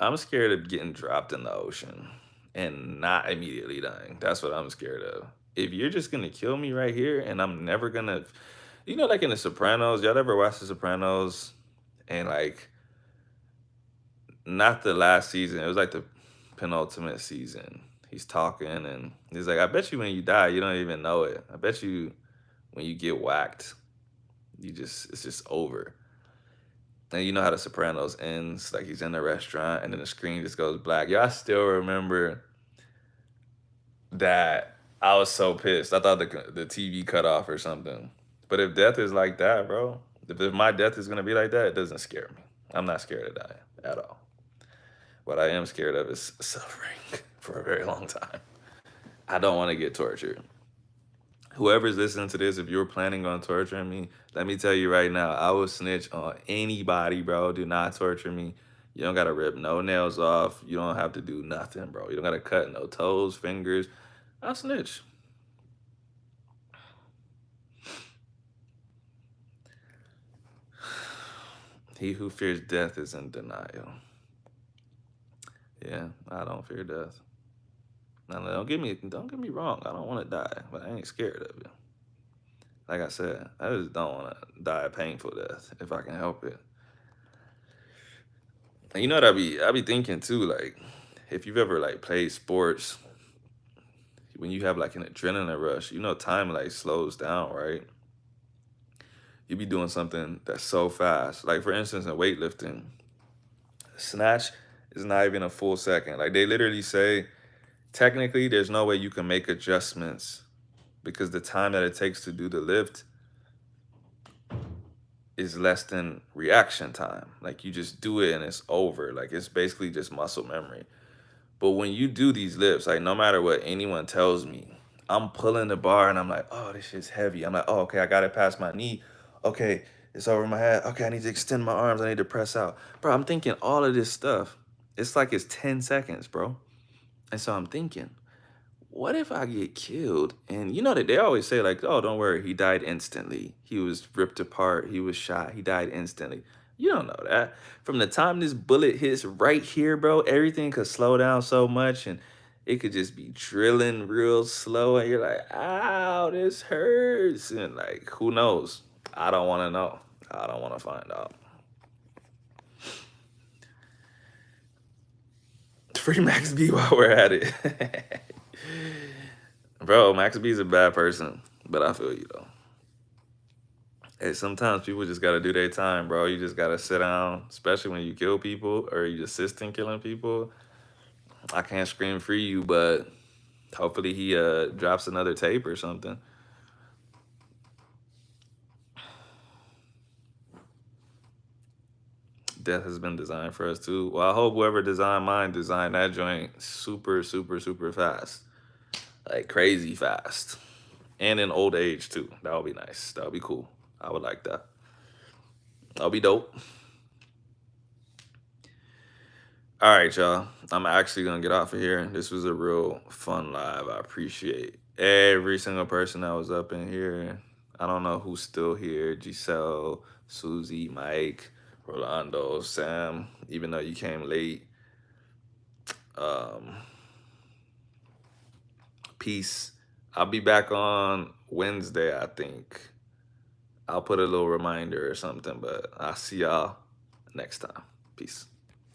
I'm scared of getting dropped in the ocean and not immediately dying. That's what I'm scared of. If you're just gonna kill me right here and I'm never gonna, like in The Sopranos, y'all ever watch The Sopranos? And like, not the last season, it was like the penultimate season. He's talking and he's like, I bet you when you die, you don't even know it. I bet you when you get whacked, it's just over. And you know how The Sopranos ends, like he's in the restaurant and then the screen just goes black. Y'all still remember that I was so pissed. I thought the TV cut off or something. But if death is like that, bro, if my death is gonna be like that, it doesn't scare me. I'm not scared of dying at all. What I am scared of is suffering for a very long time. I don't want to get tortured. Whoever's listening to this, if you're planning on torturing me, let me tell you right now, I will snitch on anybody, bro. Do not torture me. You don't gotta rip no nails off. You don't have to do nothing, bro. You don't gotta cut no toes, fingers. I'll snitch. He who fears death is in denial. Yeah, I don't fear death. Now, don't get me wrong. I don't want to die, but I ain't scared of it. Like I said, I just don't want to die a painful death if I can help it. And you know what I be thinking too, like if you've ever like played sports, when you have like an adrenaline rush, time like slows down, right? You be doing something that's so fast. Like for instance, in weightlifting, snatch is not even a full second. Like they literally say, technically, there's no way you can make adjustments because the time that it takes to do the lift is less than reaction time. Like you just do it and it's over. Like it's basically just muscle memory. But when you do these lifts, like no matter what anyone tells me, I'm pulling the bar and I'm like, oh, this shit's heavy. I'm like, oh, okay, I got it past my knee. Okay, it's over my head. Okay, I need to extend my arms. I need to press out. Bro, I'm thinking all of this stuff. It's like it's 10 seconds, bro. And so I'm thinking, what if I get killed? And you know that they always say, like, oh, don't worry, he died instantly. He was ripped apart, he was shot, he died instantly. You don't know that. From the time this bullet hits right here, bro, everything could slow down so much and it could just be drilling real slow. And you're like, ow, this hurts. And like, who knows? I don't want to know. I don't want to find out. Free Max B while we're at it. Bro, Max B is a bad person, but I feel you though. Hey, sometimes people just gotta do their time, bro. You just gotta sit down, especially when you kill people or you assist in killing people. I can't scream free you, but hopefully he drops another tape or something. Death has been designed for us too. Well, I hope whoever designed mine designed that joint super, super, super fast. Like crazy fast. And in old age too. That would be nice. That would be cool. I would like that. That would be dope. All right, y'all. I'm actually gonna get off of here. This was a real fun live. I appreciate every single person that was up in here. I don't know who's still here. Giselle, Susie, Mike, Rolando, Sam, even though you came late. Um, Peace. I'll be back on Wednesday, I think. I'll put a little reminder or something, but I'll see y'all next time. Peace.